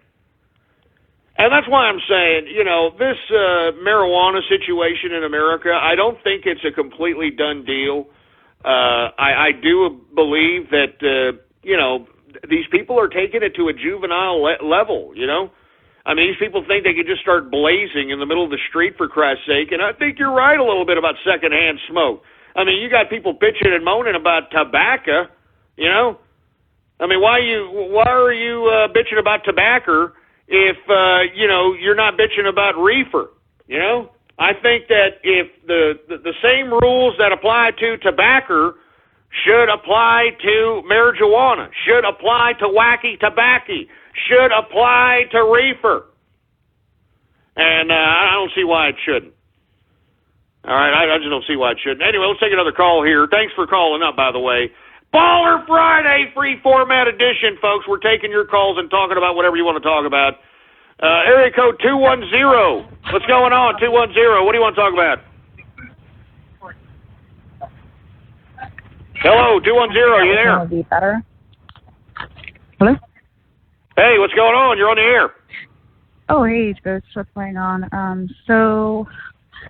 And that's why I'm saying, this marijuana situation in America, I don't think it's a completely done deal. I do believe that, these people are taking it to a juvenile level, these people think they could just start blazing in the middle of the street, for Christ's sake, and I think you're right a little bit about secondhand smoke. You got people bitching and moaning about tobacco, why are you bitching about tobacco if, you're not bitching about reefer, I think that if the same rules that apply to tobacco should apply to marijuana, should apply to wacky tobacco, should apply to reefer. And I don't see why it shouldn't. All right, I just don't see why it shouldn't. Anyway, let's take another call here. Thanks for calling up, by the way. Baller Friday, free format edition, folks. We're taking your calls and talking about whatever you want to talk about. Area code 210. What's going on, 210? What do you want to talk about? Hello, 210. Are you there? Be better. Hello? Hey, what's going on? You're on the air. Oh, hey, Ghost. What's going on? So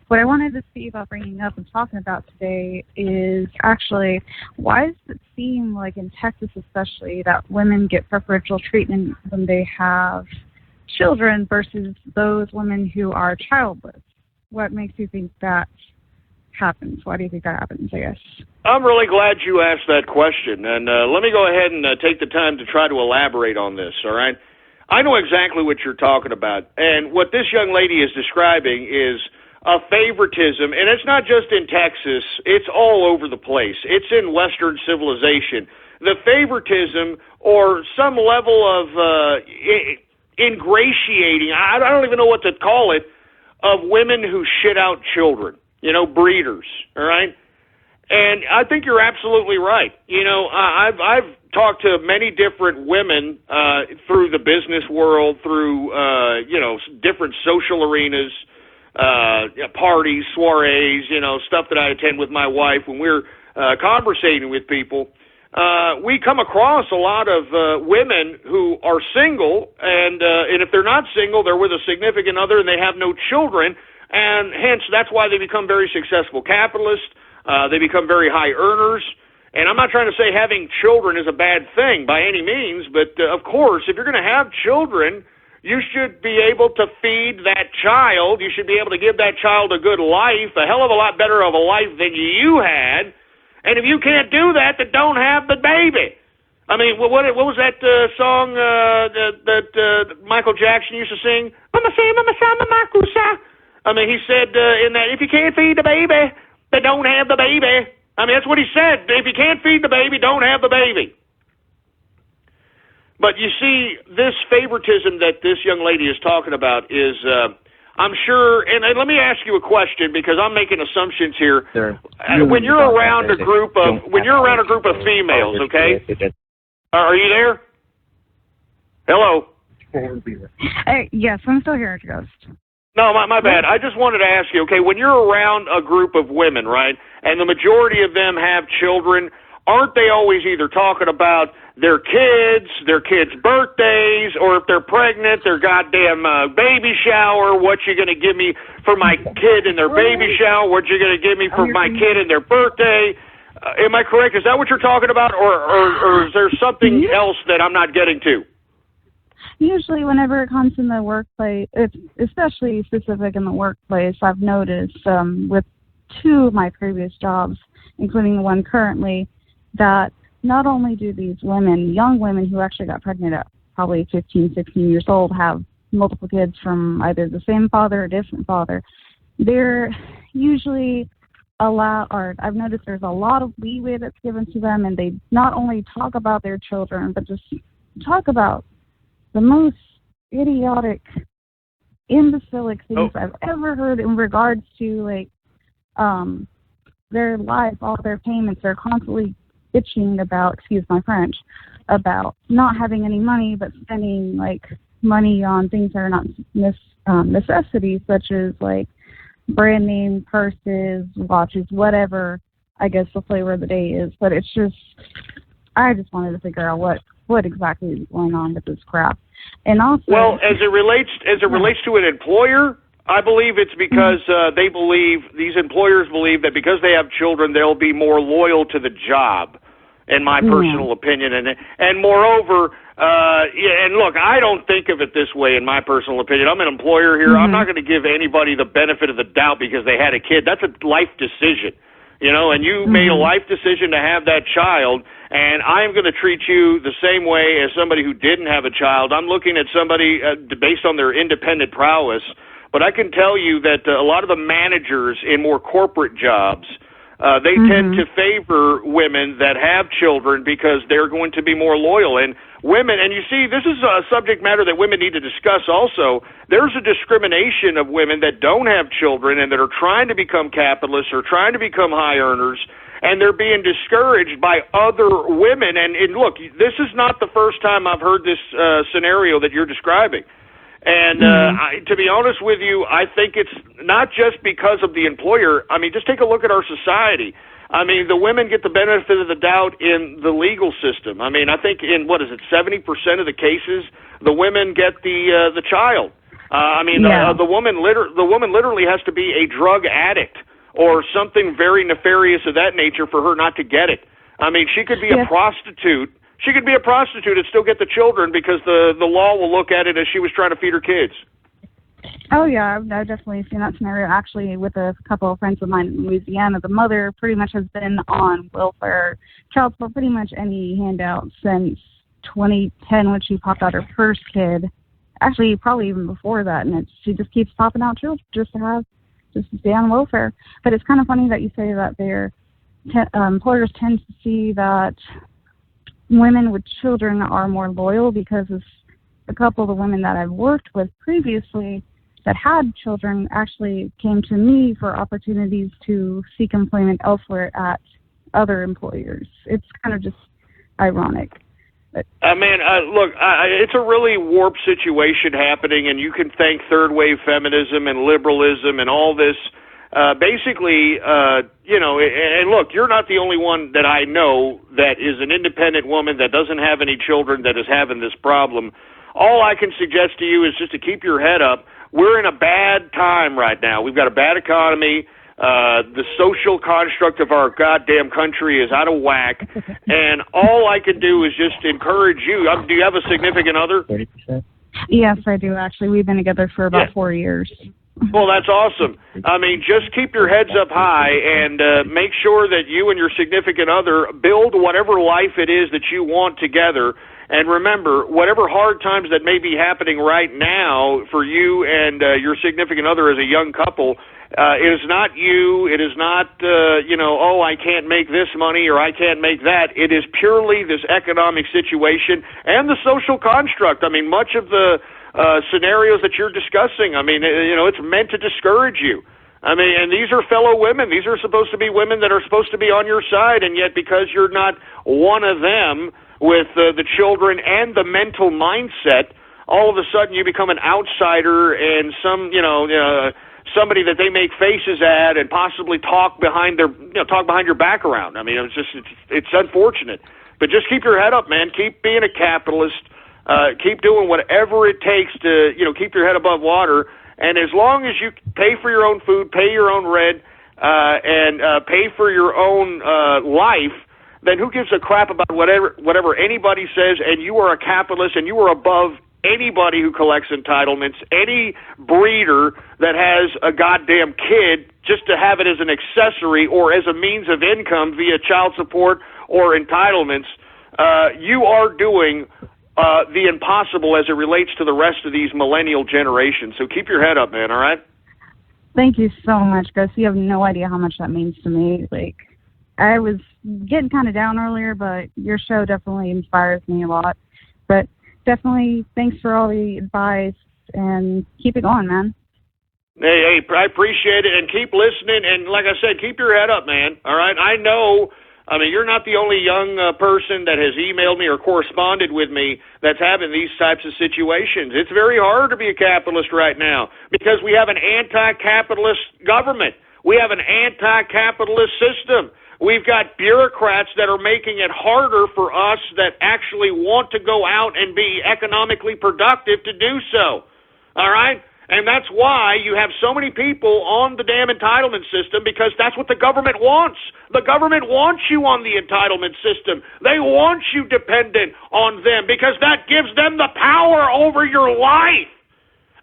what I wanted to see about bringing up and talking about today is actually, why does it seem like in Texas especially that women get preferential treatment when they have children versus those women who are childless? What makes you think that happens? Why do you think that happens, I guess? I'm really glad you asked that question, and let me go ahead and take the time to try to elaborate on this, all right? I know exactly what you're talking about, and what this young lady is describing is a favoritism, and it's not just in Texas, it's all over the place. It's in Western civilization. The favoritism or some level of ingratiating, I don't even know what to call it, of women who shit out children, breeders, all right? And I think you're absolutely right. I've talked to many different women through the business world, through, different social arenas, parties, soirees, stuff that I attend with my wife when we're conversating with people. We come across a lot of women who are single, and if they're not single, they're with a significant other and they have no children, and hence that's why they become very successful capitalists. They become very high earners. And I'm not trying to say having children is a bad thing by any means, but of course, if you're going to have children, you should be able to feed that child. You should be able to give that child a good life, a hell of a lot better of a life than you had. And if you can't do that, then don't have the baby. I mean, what was that song that Michael Jackson used to sing? Mama say, Mama sa, Mama kusa. I mean, he said in that, if you can't feed the baby, then don't have the baby. I mean, that's what he said. If you can't feed the baby, don't have the baby. But you see, this favoritism that this young lady is talking about is, I'm sure, and let me ask you a question because I'm making assumptions here. When you're around a group of females, okay? Are you there? Hello. Yes, I'm still here, Ghost. No, my bad. I just wanted to ask you, okay, when you're around a group of women, right, and the majority of them have children, aren't they always either talking about their kids' birthdays, or if they're pregnant, their goddamn baby shower, what you going to give me for my kid in their baby shower, what you going to give me for my kid in their birthday? Am I correct? Is that what you're talking about, or is there something else that I'm not getting to? Usually whenever it comes in the workplace, it's especially specific in the workplace, I've noticed with two of my previous jobs, including the one currently, that not only do these women, young women who actually got pregnant at probably 15, 16 years old, have multiple kids from either the same father or different father, they're usually I've noticed there's a lot of leeway that's given to them, and they not only talk about their children, but just talk about the most idiotic, imbecilic things I've ever heard in regards to, their life, all their payments. They're constantly bitching about, excuse my French, about not having any money, but spending, money on things that are not necessities, such as, brand name purses, watches, whatever, I guess, the flavor of the day is. But it's just, I just wanted to figure out what exactly is going on with this crap. And also, well, as it relates to an employer, I believe it's because these employers believe that because they have children, they'll be more loyal to the job, in my personal opinion. And moreover, and look, I don't think of it this way in my personal opinion. I'm an employer here. I'm not going to give anybody the benefit of the doubt because they had a kid. That's a life decision, and you made a life decision to have that child. And I am going to treat you the same way as somebody who didn't have a child. I'm looking at somebody based on their independent prowess. But I can tell you that a lot of the managers in more corporate jobs, they tend to favor women that have children because they're going to be more loyal. And women, and you see, this is a subject matter that women need to discuss also. There's a discrimination of women that don't have children and that are trying to become capitalists or trying to become high earners, and they're being discouraged by other women. And look, this is not the first time I've heard this scenario that you're describing. And to be honest with you, I think it's not just because of the employer. I mean, just take a look at our society. I mean, the women get the benefit of the doubt in the legal system. I mean, I think in, 70% of the cases, the women get the child. The woman literally has to be a drug addict or something very nefarious of that nature for her not to get it. I mean, she could be a prostitute. She could be a prostitute and still get the children because the law will look at it as she was trying to feed her kids. Oh, yeah, I've definitely seen that scenario. Actually, with a couple of friends of mine in Louisiana, the mother pretty much has been on welfare, child support, pretty much any handout since 2010 when she popped out her first kid. Actually, probably even before that, and she just keeps popping out children just to have just to stay on welfare. But it's kind of funny that you say that employers tend to see that women with children are more loyal, because of a couple of the women that I've worked with previously that had children actually came to me for opportunities to seek employment elsewhere at other employers. It's kind of just ironic. Look, it's a really warped situation happening, and you can thank third wave feminism and liberalism and all this. And look, you're not the only one that I know that is an independent woman that doesn't have any children that is having this problem. All I can suggest to you is just to keep your head up. We're in a bad time right now. We've got a bad economy. The social construct of our goddamn country is out of whack. And all I can do is just encourage you. Do you have a significant other? 30%. Yes, I do, actually. We've been together for about 4 years. Well, that's awesome. I mean, just keep your heads up high and make sure that you and your significant other build whatever life it is that you want together. And remember, whatever hard times that may be happening right now for you and your significant other as a young couple, it is not you. It is not, I can't make this money or I can't make that. It is purely this economic situation and the social construct. I mean, much of the scenarios that you're discussing, it's meant to discourage you. And these are fellow women. These are supposed to be women that are supposed to be on your side, and yet because you're not one of them with the children and the mental mindset, all of a sudden you become an outsider and somebody that they make faces at and possibly talk behind your back around. It's unfortunate. But just keep your head up, man. Keep being a capitalist. Keep doing whatever it takes to, keep your head above water. And as long as you pay for your own food, pay your own rent, and pay for your own life, then who gives a crap about whatever anybody says? And you are a capitalist, and you are above anybody who collects entitlements, any breeder that has a goddamn kid just to have it as an accessory or as a means of income via child support or entitlements. You are doing the impossible as it relates to the rest of these millennial generations. So keep your head up, man, all right? Thank you so much, Gus. You have no idea how much that means to me. I was getting kind of down earlier, but your show definitely inspires me a lot. But definitely thanks for all the advice, and keep it going, man. Hey, I appreciate it, and keep listening, and like I said, keep your head up, man, all right? I know, you're not the only young person that has emailed me or corresponded with me that's having these types of situations. It's very hard to be a capitalist right now because we have an anti-capitalist government. We have an anti-capitalist system. We've got bureaucrats that are making it harder for us that actually want to go out and be economically productive to do so. All right? And that's why you have so many people on the damn entitlement system, because that's what the government wants. The government wants you on the entitlement system. They want you dependent on them because that gives them the power over your life.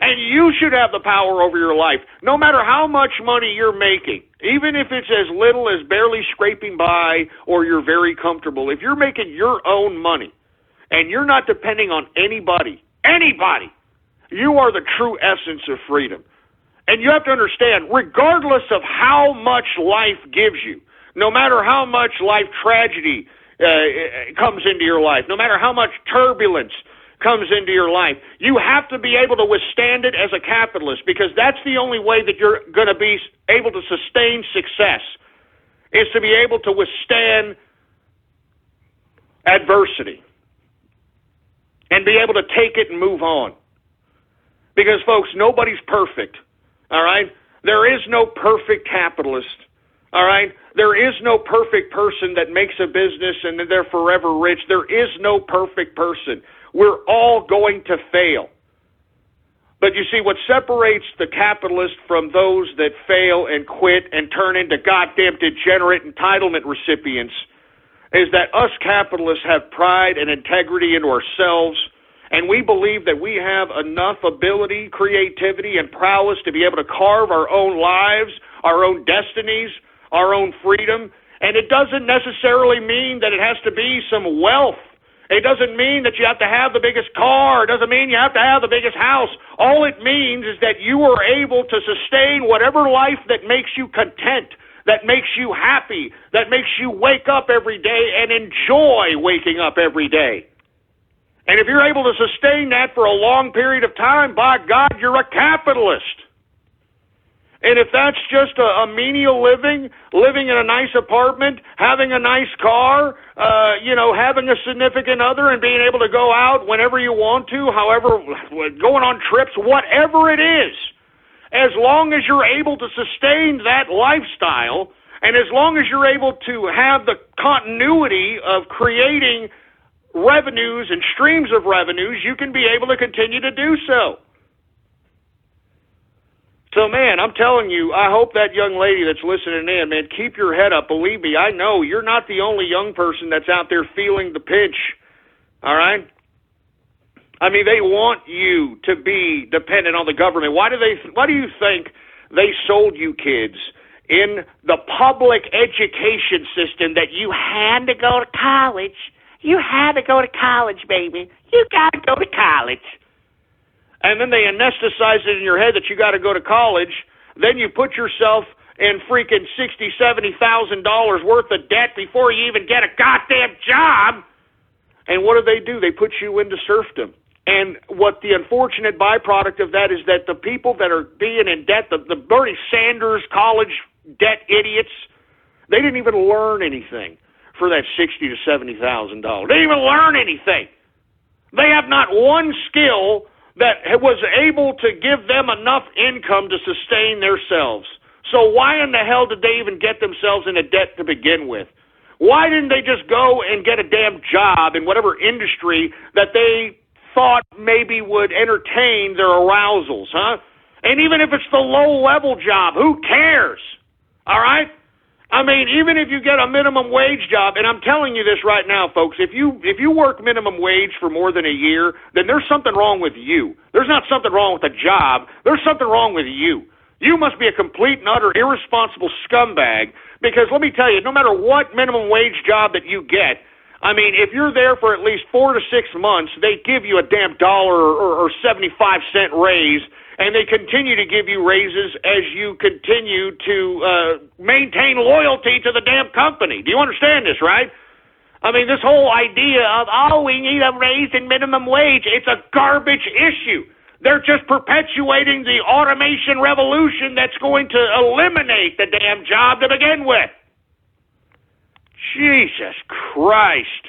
And you should have the power over your life, no matter how much money you're making, even if it's as little as barely scraping by or you're very comfortable. If you're making your own money and you're not depending on anybody, you are the true essence of freedom. And you have to understand, regardless of how much life gives you, no matter how much life tragedy comes into your life, no matter how much turbulence comes into your life, you have to be able to withstand it as a capitalist, because that's the only way that you're going to be able to sustain success, is to be able to withstand adversity and be able to take it and move on. Because, folks, nobody's perfect, all right? There is no perfect capitalist, all right? There is no perfect person that makes a business and they're forever rich. There is no perfect person. We're all going to fail. But you see, what separates the capitalist from those that fail and quit and turn into goddamn degenerate entitlement recipients is that us capitalists have pride and integrity into ourselves, and we believe that we have enough ability, creativity, and prowess to be able to carve our own lives, our own destinies, our own freedom. And it doesn't necessarily mean that it has to be some wealth. It doesn't mean that you have to have the biggest car. It doesn't mean you have to have the biggest house. All it means is that you are able to sustain whatever life that makes you content, that makes you happy, that makes you wake up every day and enjoy waking up every day. And if you're able to sustain that for a long period of time, by God, you're a capitalist. And if that's just a menial living in a nice apartment, having a nice car, having a significant other and being able to go out whenever you want to, however, going on trips, whatever it is, as long as you're able to sustain that lifestyle, and as long as you're able to have the continuity of creating revenues and streams of revenues, you can be able to continue to do so. So, man, I'm telling you, I hope that young lady that's listening in, man, keep your head up. Believe me, I know you're not the only young person that's out there feeling the pinch, all right? I mean, they want you to be dependent on the government. Why do you think they sold you kids in the public education system that you had to go to college? You had to go to college, baby. You got to go to college. And then they anesthetize it in your head that you got to go to college. Then you put yourself in freaking $60,000, $70,000 worth of debt before you even get a goddamn job. And what do? They put you into serfdom. And what the unfortunate byproduct of that is that the people that are being in debt, the Bernie Sanders college debt idiots, they didn't even learn anything for that $60,000 to $70,000. They didn't even learn anything. They have not one skill that was able to give them enough income to sustain themselves. So why in the hell did they even get themselves into debt to begin with? Why didn't they just go and get a damn job in whatever industry that they thought maybe would entertain their arousals, huh? And even if it's the low-level job, who cares? All right? I mean, even if you get a minimum wage job, and I'm telling you this right now, folks, if you work minimum wage for more than a year, then there's something wrong with you. There's not something wrong with the job. There's something wrong with you. You must be a complete and utter irresponsible scumbag, because let me tell you, no matter what minimum wage job that you get, I mean, if you're there for at least 4 to 6 months, they give you a damn dollar or 75-cent raise, and they continue to give you raises as you continue to maintain loyalty to the damn company. Do you understand this, right? I mean, this whole idea of, we need a raise in minimum wage, it's a garbage issue. They're just perpetuating the automation revolution that's going to eliminate the damn job to begin with. Jesus Christ.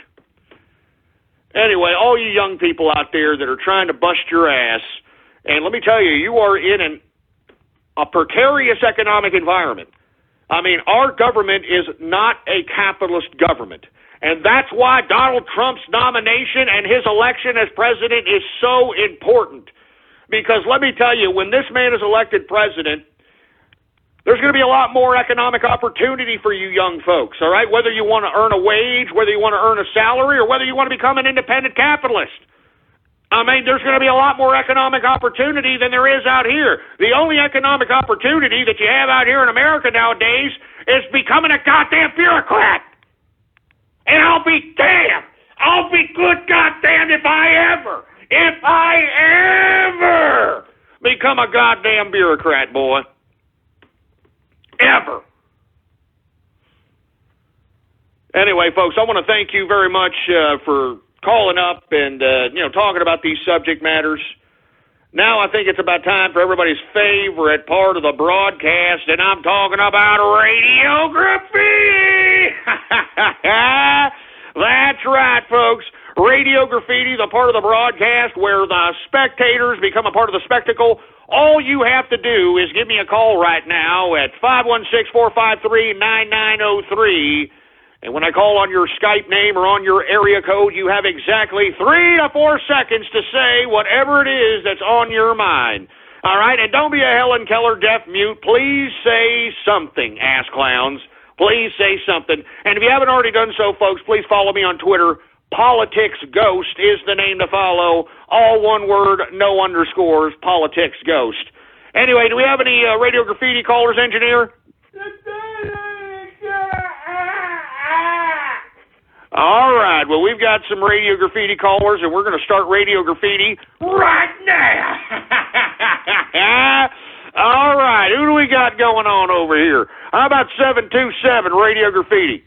Anyway, all you young people out there that are trying to bust your ass, and let me tell you, you are in a precarious economic environment. I mean, our government is not a capitalist government. And that's why Donald Trump's nomination and his election as president is so important. Because let me tell you, when this man is elected president, there's going to be a lot more economic opportunity for you young folks, all right? Whether you want to earn a wage, whether you want to earn a salary, or whether you want to become an independent capitalist. I mean, there's going to be a lot more economic opportunity than there is out here. The only economic opportunity that you have out here in America nowadays is becoming a goddamn bureaucrat. And I'll be damned. I'll be good goddamn if I ever become a goddamn bureaucrat, boy. Ever. Anyway, folks, I want to thank you very much for calling up and, talking about these subject matters. Now I think it's about time for everybody's favorite part of the broadcast, and I'm talking about radiography. That's right, folks. Radio Graffiti, the part of the broadcast where the spectators become a part of the spectacle. All you have to do is give me a call right now at 516-453-9903. And when I call on your Skype name or on your area code, you have exactly 3 to 4 seconds to say whatever it is that's on your mind. All right? And don't be a Helen Keller deaf mute. Please say something, ass clowns. Please say something. And if you haven't already done so, folks, please follow me on Twitter. Politics Ghost is the name to follow. All one word, no underscores, Politics Ghost. Anyway, do we have any Radio Graffiti callers, engineer? All right. Well, we've got some Radio Graffiti callers, and we're going to start Radio Graffiti right now. All right. Who do we got going on over here? How about 727 Radio Graffiti?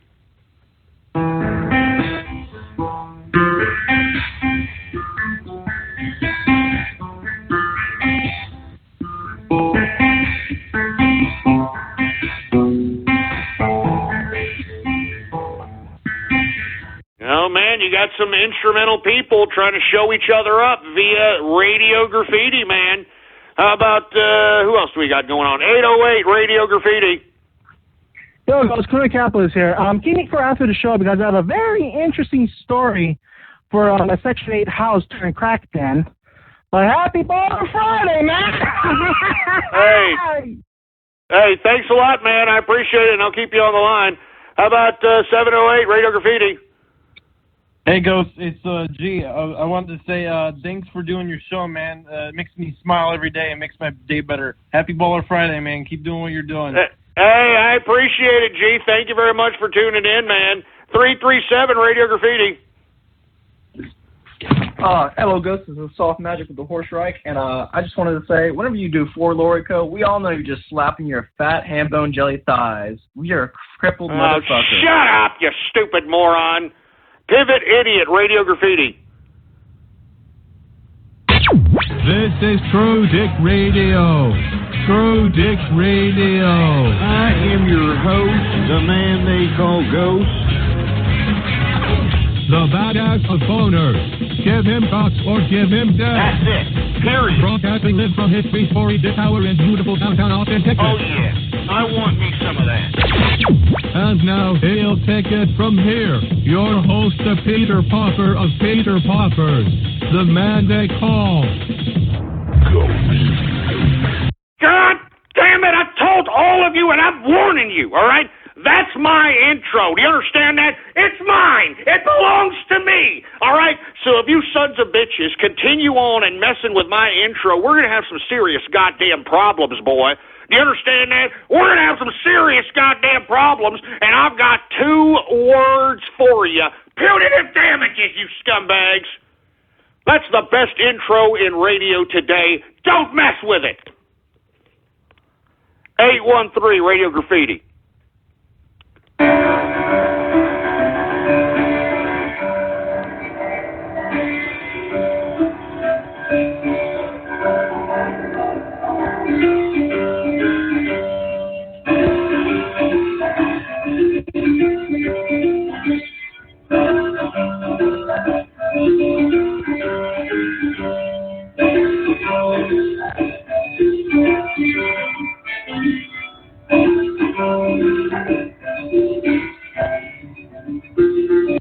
Oh, man, you got some instrumental people trying to show each other up via Radio Graffiti, man. How about, who else do we got going on? 808 Radio Graffiti. Yo, it's Corey Capitalist here. Keep me for after the show because I have a very interesting story for a Section 8 house turned crack den. But happy Baller Friday, man! Hey, thanks a lot, man. I appreciate it, and I'll keep you on the line. How about 708 Radio Graffiti? Hey, Ghost, it's G. I wanted to say thanks for doing your show, man. It makes me smile every day and makes my day better. Happy Baller Friday, man. Keep doing what you're doing. Hey, I appreciate it, G. Thank you very much for tuning in, man. 337 Radio Graffiti. Hello, Ghost. This is Soft Magic with the Horse Reich, and I just wanted to say, whenever you do Floor Lorico, we all know you're just slapping your fat ham bone jelly thighs. You're a crippled motherfucker. Shut up, you stupid moron. Pivot Idiot Radio Graffiti. This is True Dick Radio. True Dick Radio. I am your host, the man they call Ghost. The badass of boners. Give him cocks or give him death. That's it. Period. Broadcasting live from his three-story dick tower in beautiful downtown Austin, Texas. Oh, yeah. I want me some of that. And now he'll take it from here. Your host, the Peter Popper of Peter Poppers. The man they call Ghost. God damn it, I told all of you and I'm warning you, all right? That's my intro. Do you understand that? It's mine. It belongs to me. All right? So if you sons of bitches continue on and messing with my intro, we're going to have some serious goddamn problems, boy. Do you understand that? We're going to have some serious goddamn problems, and I've got 2 words for you. Punitive damages, you scumbags. That's the best intro in radio today. Don't mess with it. 813 Radio Graffiti.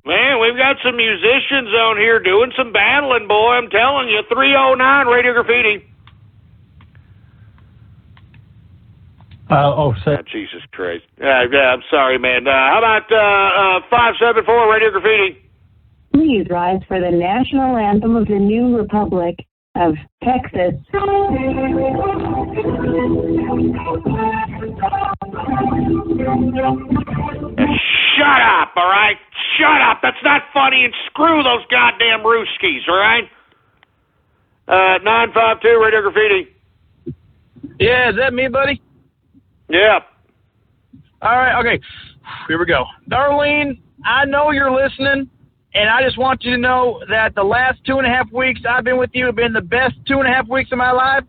Man, we've got some musicians on here doing some battling, boy. I'm telling you, 309 Radio Graffiti. Jesus Christ. I'm sorry, man. How about 574 Radio Graffiti? Please rise for the national anthem of the new Republic of Texas. Shut up, all right? Shut up. That's not funny, and screw those goddamn Rooskies, all right? 952 Radio Graffiti. Yeah, is that me, buddy? Yeah. All right, okay. Here we go. Darlene, I know you're listening, and I just want you to know that the last 2.5 weeks I've been with you have been the best 2.5 weeks of my life,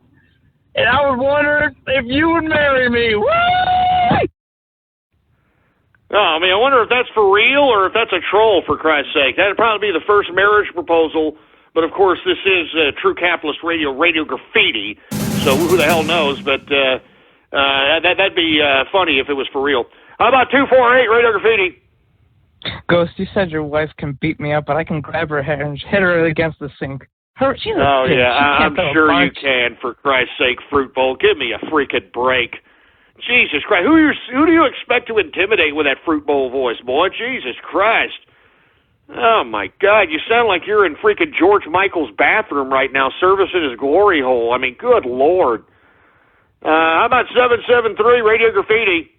and I was wondering if you would marry me. Woo! Oh, I mean, I wonder if that's for real or if that's a troll, for Christ's sake. That'd probably be the first marriage proposal, but of course this is True Capitalist Radio, Radio Graffiti, so who the hell knows, but that'd be funny if it was for real. How about 248 Radio Graffiti? Ghost, you said your wife can beat me up, but I can grab her hair and hit her against the sink. She's a oh, bitch. yeah, I'm sure you punch. can, for Christ's sake, Fruit Bowl. Give me a freaking break. Jesus Christ, who do you expect to intimidate with that Fruit Bowl voice, boy? Jesus Christ. Oh, my God, you sound like you're in freaking George Michael's bathroom right now, servicing his glory hole. I mean, good Lord. How about 773 Radio Graffiti?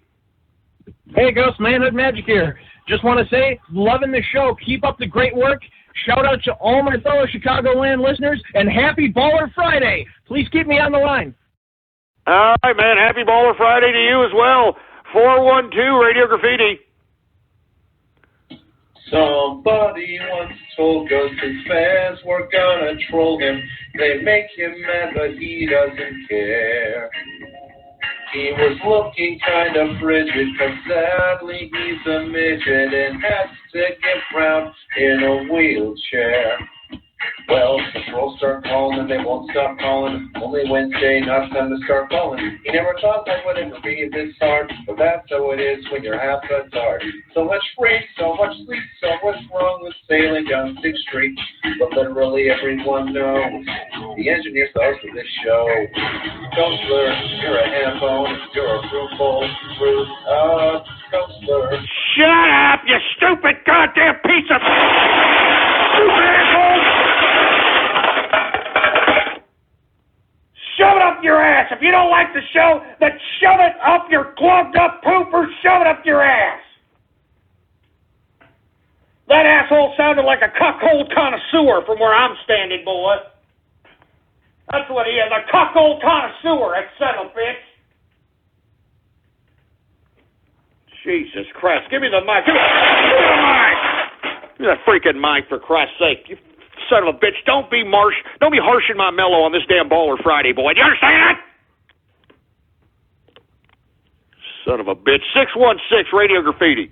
Hey, Ghost, Manhood Magic here. Just want to say, loving the show. Keep up the great work. Shout out to all my fellow Chicagoland listeners, and happy Baller Friday. Please keep me on the line. All right, man. Happy Baller Friday to you as well. 412 Radio Graffiti. Somebody once told Ghost his fans were gonna troll him. They make him mad, but he doesn't care. He was looking kind of frigid, 'cause sadly he's a midget and has to get round in a wheelchair. Well, the trolls start calling and they won't stop calling. Only Wednesday, now it's time to start calling. He never thought life would ever be this hard, but that's how it is when you're half a tard. So much free, so much sleep, so what's wrong with sailing down 6th Street? But literally everyone knows the engineer's the host of this show. Don't slur, you're a ham bone, you're a fruit bowl, don't slur. Shut up, you stupid goddamn piece of stupid asshole! Shove it up your ass. If you don't like the show, then shove it up your clogged up poop or shove it up your ass. That asshole sounded like a cuckold connoisseur from where I'm standing, boy. That's what he is, a cuckold connoisseur, that son of a bitch. Jesus Christ, give me the mic. Give me the mic. Give me that freaking mic, for Christ's sake. You son of a bitch, don't be harshing my mellow on this damn Baller Friday, boy. Do you understand that? Son of a bitch. 616 Radio Graffiti.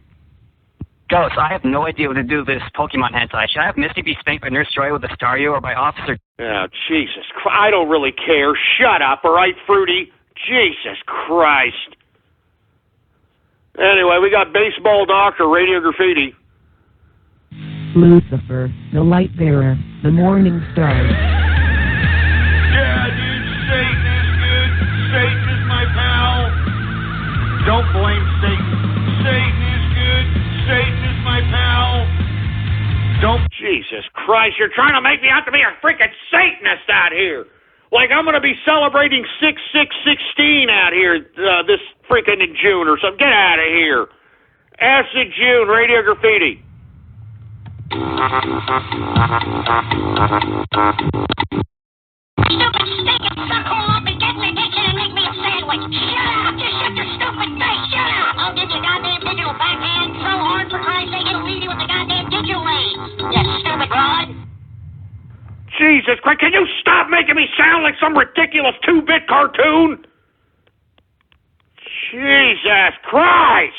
Ghost, I have no idea what to do with this Pokemon hentai. Should I have Misty be spanked by Nurse Joy with a Staryu or by Officer? Oh, Jesus Christ. I don't really care. Shut up, all right, Fruity? Jesus Christ. Anyway, we got Baseball Doctor, Radio Graffiti. Lucifer, the light bearer, the morning star. Yeah, dude, Satan is good. Satan is my pal. Don't blame Satan. Satan is good. Satan is my pal. Don't. Jesus Christ, you're trying to make me out to be a freaking Satanist out here. Like I'm going to be celebrating 6/6/16 out here this freaking in June or something. Get out of here. Acid June, Radio Graffiti. Stupid stinking suckhole up and get in the kitchen and make me a sandwich. Shut up! Just shut your stupid face! Shut up! I'll give you a goddamn digital backhand so hard for Christ's sake it'll leave you with the goddamn digital aid. You stupid broad. Jesus Christ, can you stop making me sound like some ridiculous 2-bit cartoon? Jesus Christ!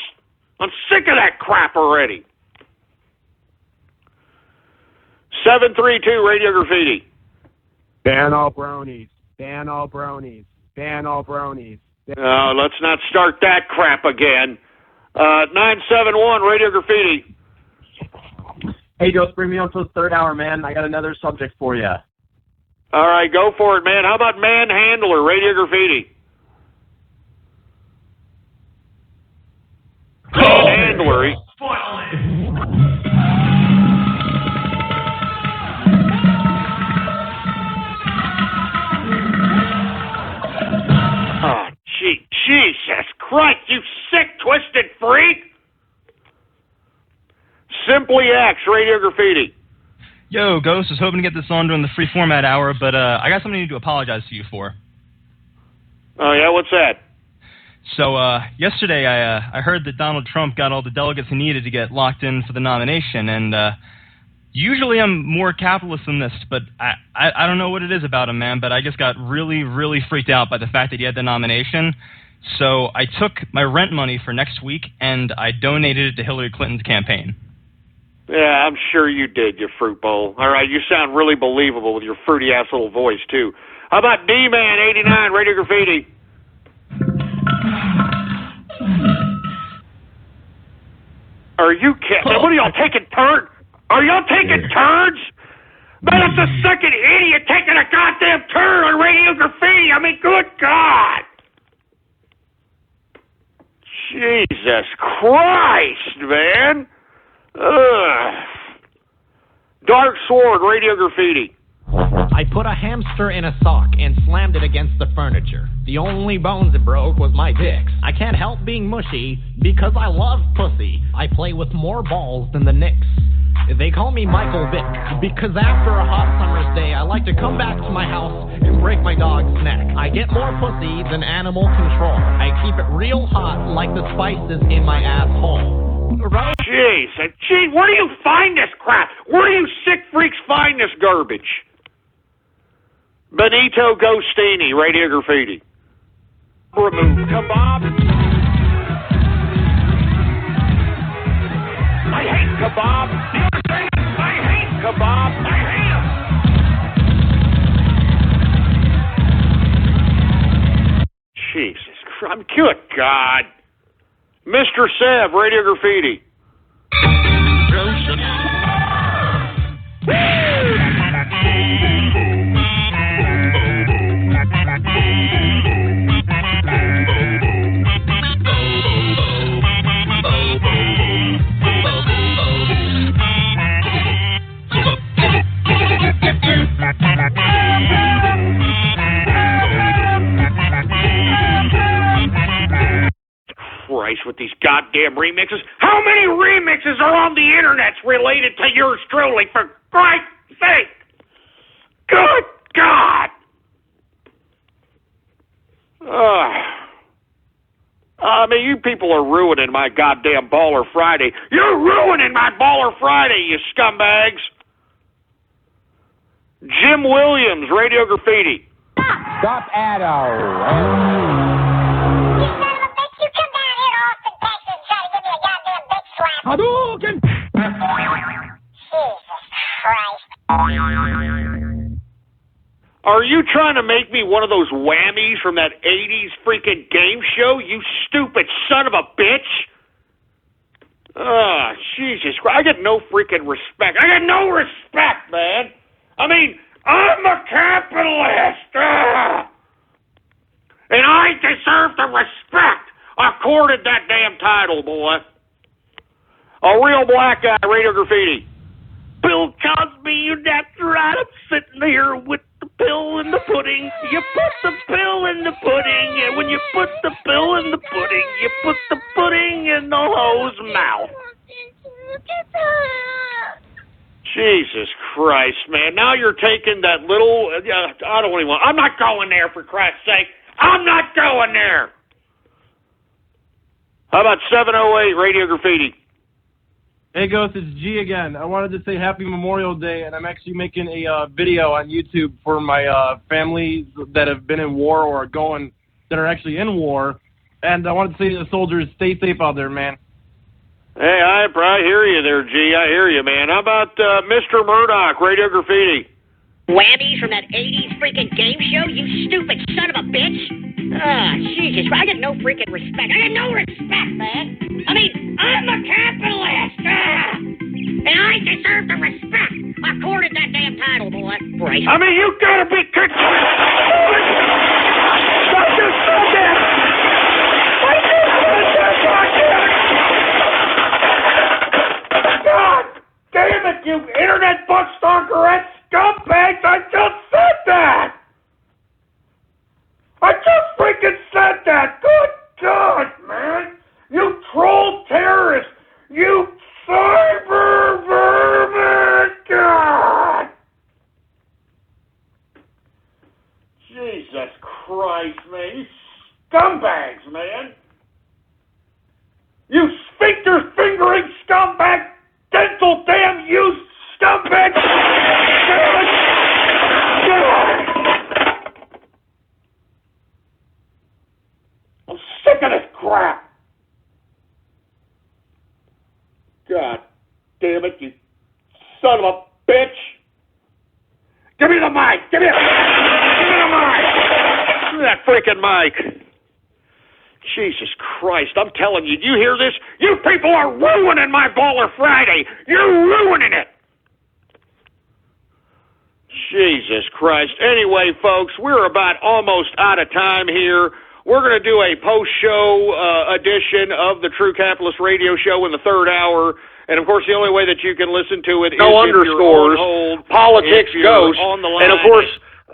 I'm sick of that crap already. 732 Radio Graffiti. Ban all bronies. Ban all bronies. Ban all bronies. Let's not start that crap again. 971 Radio Graffiti. Hey, Ghost, bring me on to the third hour, man. I got another subject for you. All right, go for it, man. How about Manhandler, Radio Graffiti? Manhandler. Oh, Jesus Christ, you sick, twisted freak! Simply X, Radio Graffiti. Yo, Ghost, was hoping to get this on during the free format hour, but I got something I need to apologize to you for. Oh, yeah? What's that? So, yesterday I heard that Donald Trump got all the delegates he needed to get locked in for the nomination, and usually I'm more capitalist than this, but I don't know what it is about him, man, but I just got really, really freaked out by the fact that he had the nomination. So I took my rent money for next week, and I donated it to Hillary Clinton's campaign. Yeah, I'm sure you did, you fruit bowl. All right, you sound really believable with your fruity-ass little voice, too. How about D-Man 89, Radio Graffiti? Are you kidding? What are y'all taking turns? Are y'all taking turns? Man, it's the second idiot taking a goddamn turn on Radio Graffiti. I mean, good God. Jesus Christ, man. Ugh. Dark Sword, Radio Graffiti. I put a hamster in a sock and slammed it against the furniture. The only bones it broke was my dicks. I can't help being mushy because I love pussy. I play with more balls than the Knicks. They call me Michael Vick because after a hot summer's day, I like to come back to my house and break my dog's neck. I get more pussy than animal control. I keep it real hot like the spices in my asshole. Jeez, gee, where do you find this crap? Where do you sick freaks find this garbage? Benito Ghostini, Radio Graffiti. Remove kebab. I hate kebab. You understand? I hate kebab. I hate him. Jesus Christ. Good God. Mr. Sev, Radio Graffiti. Christ, with these goddamn remixes. How many remixes are on the internet related to yours truly, for Christ's sake? Good God! I mean, you people are ruining my goddamn Baller Friday. You're ruining my Baller Friday, you scumbags! Jim Williams, Radio Graffiti. Stop, Addo. Hadouken! Jesus Christ. Are you trying to make me one of those whammies from that 80s freaking game show, you stupid son of a bitch? Jesus Christ. I get no freaking respect. I get no respect, man. I mean, I'm a capitalist. And I deserve the respect accorded that damn title, boy. A real black guy, Radio Graffiti. Bill Cosby, you that's right. I'm sitting here with the pill in the pudding. You put the pill in the pudding, and when you put the pill in the pudding, you put the pudding in the hoe's mouth. Jesus Christ, man. Now you're taking that little... I don't even want... I'm not going there, for Christ's sake. I'm not going there. How about 708 Radio Graffiti? Hey, Ghost, it's G again. I wanted to say Happy Memorial Day, and I'm actually making a video on YouTube for my families that have been in war or are going, that are actually in war. And I wanted to say to the soldiers, stay safe out there, man. Hey, I hear you there, G. I hear you, man. How about Mr. Murdoch, Radio Graffiti? Whammies from that 80s freaking game show, you stupid son of a bitch? Jesus, I get no freaking respect. I get no respect, man. I mean, I'm a capitalist, and I deserve the respect accorded that damn title, boy. Right. I mean, you gotta be kicked. I just said that. God damn it, you internet butt stalkerette scumbags! I just said that. I just freaking said that! Good God, man! You troll terrorist! You cyber vermin! God! Jesus Christ, man! You scumbags, man! You sphincter fingering scumbag! Dental damn you scumbag! I'm sick of this crap. God damn it, you son of a bitch. Give me the mic. Give me the mic. Give me that freaking mic. Jesus Christ, I'm telling you, do you hear this? You people are ruining my Baller Friday. You're ruining it. Jesus Christ. Anyway, folks, we're about almost out of time here. We're going to do a post-show edition of the True Capitalist Radio Show in the third hour. And, of course, the only way that you can listen to it is if you're on hold. Politics Ghost. And of course,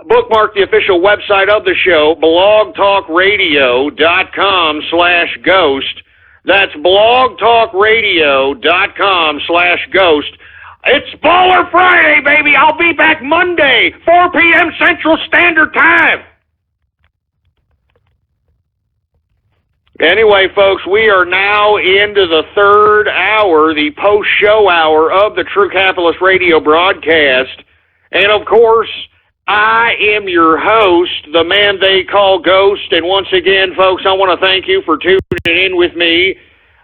bookmark the official website of the show, blogtalkradio.com/ghost. That's blogtalkradio.com/ghost. It's Baller Friday, baby. I'll be back Monday, 4 p.m. Central Standard Time. Anyway, folks, we are now into the third hour, the post-show hour of the True Capitalist Radio broadcast. And, of course, I am your host, the man they call Ghost. And once again, folks, I want to thank you for tuning in with me.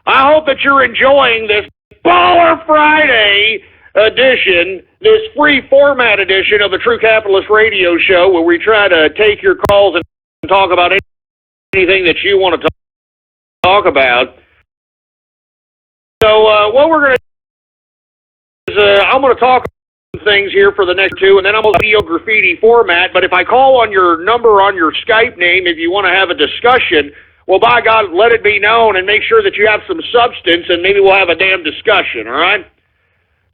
I hope that you're enjoying this Baller Friday edition, this free format edition of the True Capitalist Radio Show, where we try to take your calls and talk about anything that you want to talk about. So what we're going to do is I'm going to talk things here for the next two, and then I'm going to video graffiti format. But if I call on your number on your Skype name, if you want to have a discussion, well, by God, let it be known and make sure that you have some substance, and maybe we'll have a damn discussion, all right?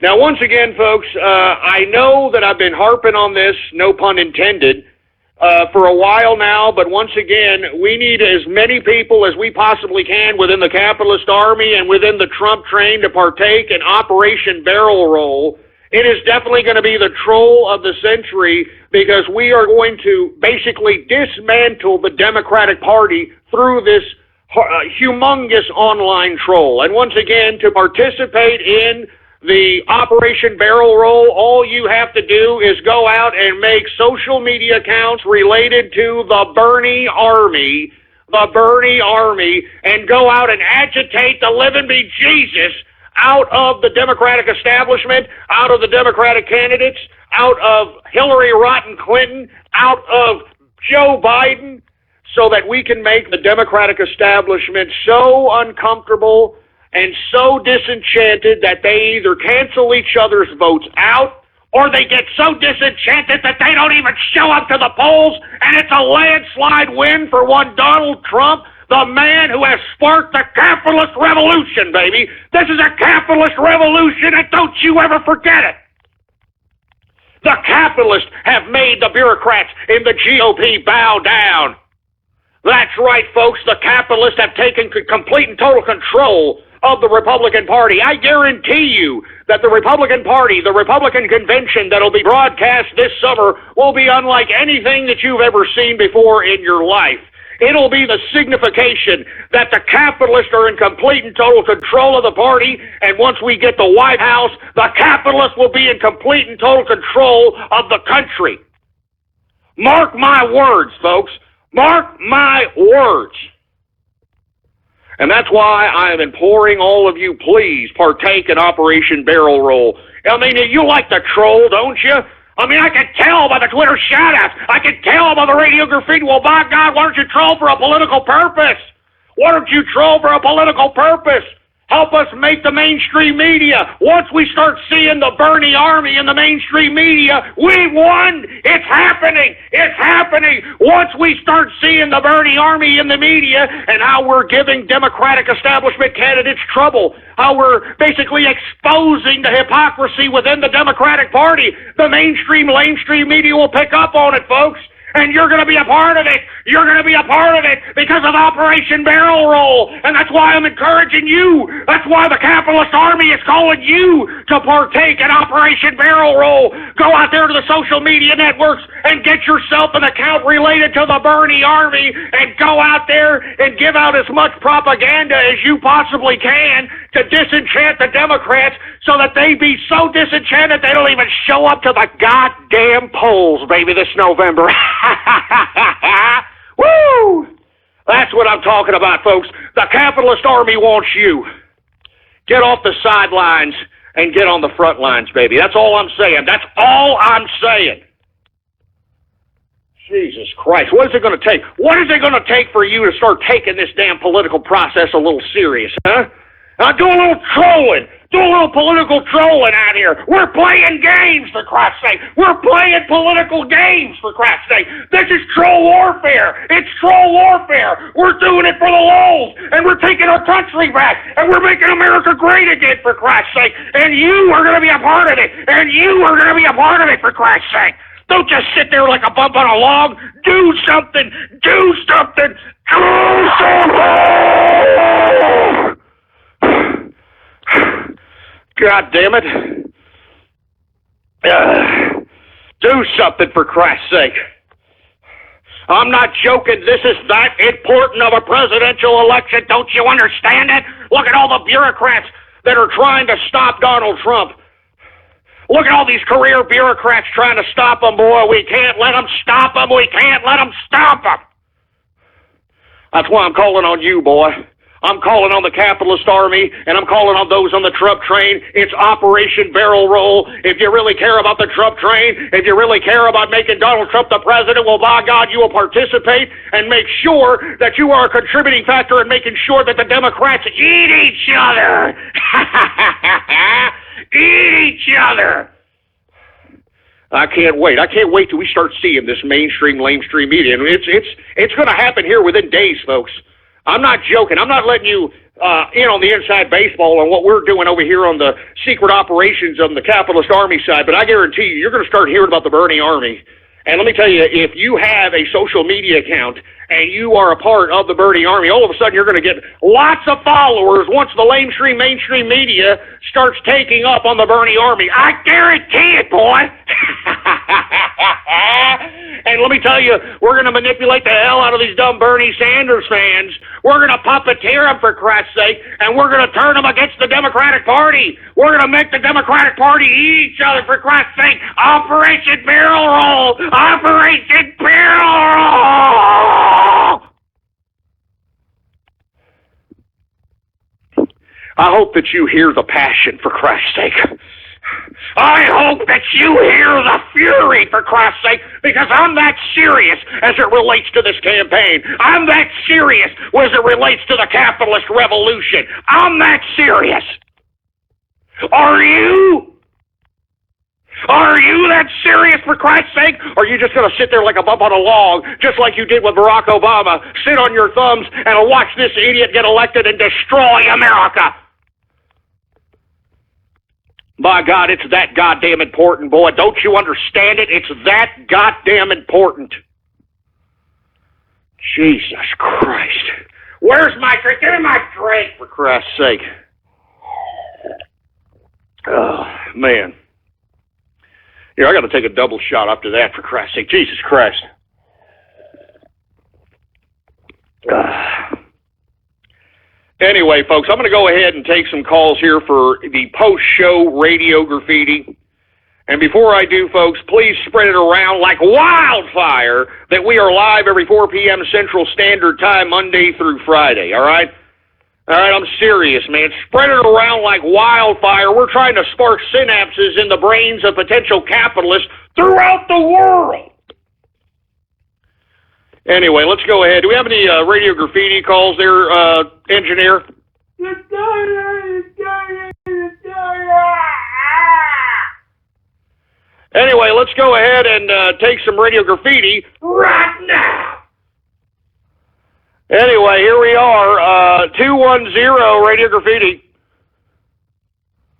Now, once again, folks, I know that I've been harping on this, no pun intended, for a while now, but once again, we need as many people as we possibly can within the capitalist army and within the Trump train to partake in Operation Barrel Roll. It is definitely going to be the troll of the century, because we are going to basically dismantle the Democratic Party through this humongous online troll. And once again, to participate in the Operation Barrel Roll, all you have to do is go out and make social media accounts related to the Bernie Army, and go out and agitate the living bejesus out of the Democratic establishment, out of the Democratic candidates, out of Hillary Rotten Clinton, out of Joe Biden, so that we can make the Democratic establishment so uncomfortable and so disenchanted that they either cancel each other's votes out, or they get so disenchanted that they don't even show up to the polls, and it's a landslide win for one Donald Trump, the man who has sparked the capitalist revolution, baby. This is a capitalist revolution, and don't you ever forget it. The capitalists have made the bureaucrats in the GOP bow down. That's right, folks. The capitalists have taken complete and total control of the Republican Party. I guarantee you that the Republican Party, the Republican convention that'll be broadcast this summer, will be unlike anything that you've ever seen before in your life. It'll be the signification that the capitalists are in complete and total control of the party, and once we get the White House, the capitalists will be in complete and total control of the country. Mark my words, folks. Mark my words. And that's why I am imploring all of you, please partake in Operation Barrel Roll. I mean, you like the troll, don't you? I mean, I can tell by the Twitter shout-outs. I can tell by the radio graffiti. Well, by God, why don't you troll for a political purpose? Why don't you troll for a political purpose? Help us make the mainstream media. Once we start seeing the Bernie Army in the mainstream media, we won. It's happening. It's happening. Once we start seeing the Bernie Army in the media and how we're giving Democratic establishment candidates trouble, how we're basically exposing the hypocrisy within the Democratic Party, the mainstream media will pick up on it, folks. And you're going to be a part of it. You're going to be a part of it because of Operation Barrel Roll. And that's why I'm encouraging you. That's why the capitalist army is calling you to partake in Operation Barrel Roll. Go out there to the social media networks and get yourself an account related to the Bernie Army and go out there and give out as much propaganda as you possibly can to disenchant the Democrats so that they be so disenchanted they don't even show up to the goddamn polls, baby, this November. Woo! That's what I'm talking about, folks. The capitalist army wants you. Get off the sidelines and get on the front lines, baby. That's all I'm saying. That's all I'm saying. Jesus Christ, what is it going to take? What is it going to take for you to start taking this damn political process a little serious, huh? Do a little trolling. Do a little political trolling out here. We're playing games, for Christ's sake. We're playing political games, for Christ's sake. This is troll warfare. It's troll warfare. We're doing it for the lulz, and we're taking our country back, and we're making America great again, for Christ's sake. And you are going to be a part of it. And you are going to be a part of it, for Christ's sake. Don't just sit there like a bump on a log. Do something. Do something. Do something. God damn it. Do something, for Christ's sake. I'm not joking. This is that important of a presidential election. Don't you understand it? Look at all the bureaucrats that are trying to stop Donald Trump. Look at all these career bureaucrats trying to stop him, boy. We can't let them stop him. We can't let them stop him. That's why I'm calling on you, boy. I'm calling on the capitalist army, and I'm calling on those on the Trump train. It's Operation Barrel Roll. If you really care about the Trump train, if you really care about making Donald Trump the president, well, by God, you will participate and make sure that you are a contributing factor in making sure that the Democrats eat each other. Eat each other. I can't wait. I can't wait till we start seeing this mainstream, lamestream media. And it's going to happen here within days, folks. I'm not joking. I'm not letting you in on the inside baseball on what we're doing over here on the secret operations on the capitalist army side, but I guarantee you're going to start hearing about the Bernie Army. And let me tell you, if you have a social media account and you are a part of the Bernie Army, all of a sudden you're going to get lots of followers once the mainstream media starts taking up on the Bernie Army. I guarantee it, boy. And let me tell you, we're going to manipulate the hell out of these dumb Bernie Sanders fans. We're going to puppeteer them, for Christ's sake, and we're going to turn them against the Democratic Party. We're going to make the Democratic Party eat each other, for Christ's sake. Operation Barrel Roll! Operation Barrel Roll! I hope that you hear the passion, for Christ's sake. I hope that you hear the fury, for Christ's sake, because I'm that serious as it relates to this campaign. I'm that serious as it relates to the capitalist revolution. I'm that serious. Are you? Are you that serious, for Christ's sake? Or are you just going to sit there like a bump on a log, just like you did with Barack Obama, sit on your thumbs and watch this idiot get elected and destroy America? My God, it's that goddamn important, boy. Don't you understand it? It's that goddamn important. Jesus Christ. Where's my drink? Give me my drink, for Christ's sake. Oh, man. Here, I got to take a double shot after that, for Christ's sake. Jesus Christ. Anyway, folks, I'm going to go ahead and take some calls here for the post-show radio graffiti. And before I do, folks, please spread it around like wildfire that we are live every 4 p.m. Central Standard Time, Monday through Friday, all right? All right, I'm serious, man. Spread it around like wildfire. We're trying to spark synapses in the brains of potential capitalists throughout the world. Anyway, let's go ahead. Do we have any radio graffiti calls there, engineer? Anyway, let's go ahead and take some radio graffiti right now. Anyway, here we are, 210 radio graffiti.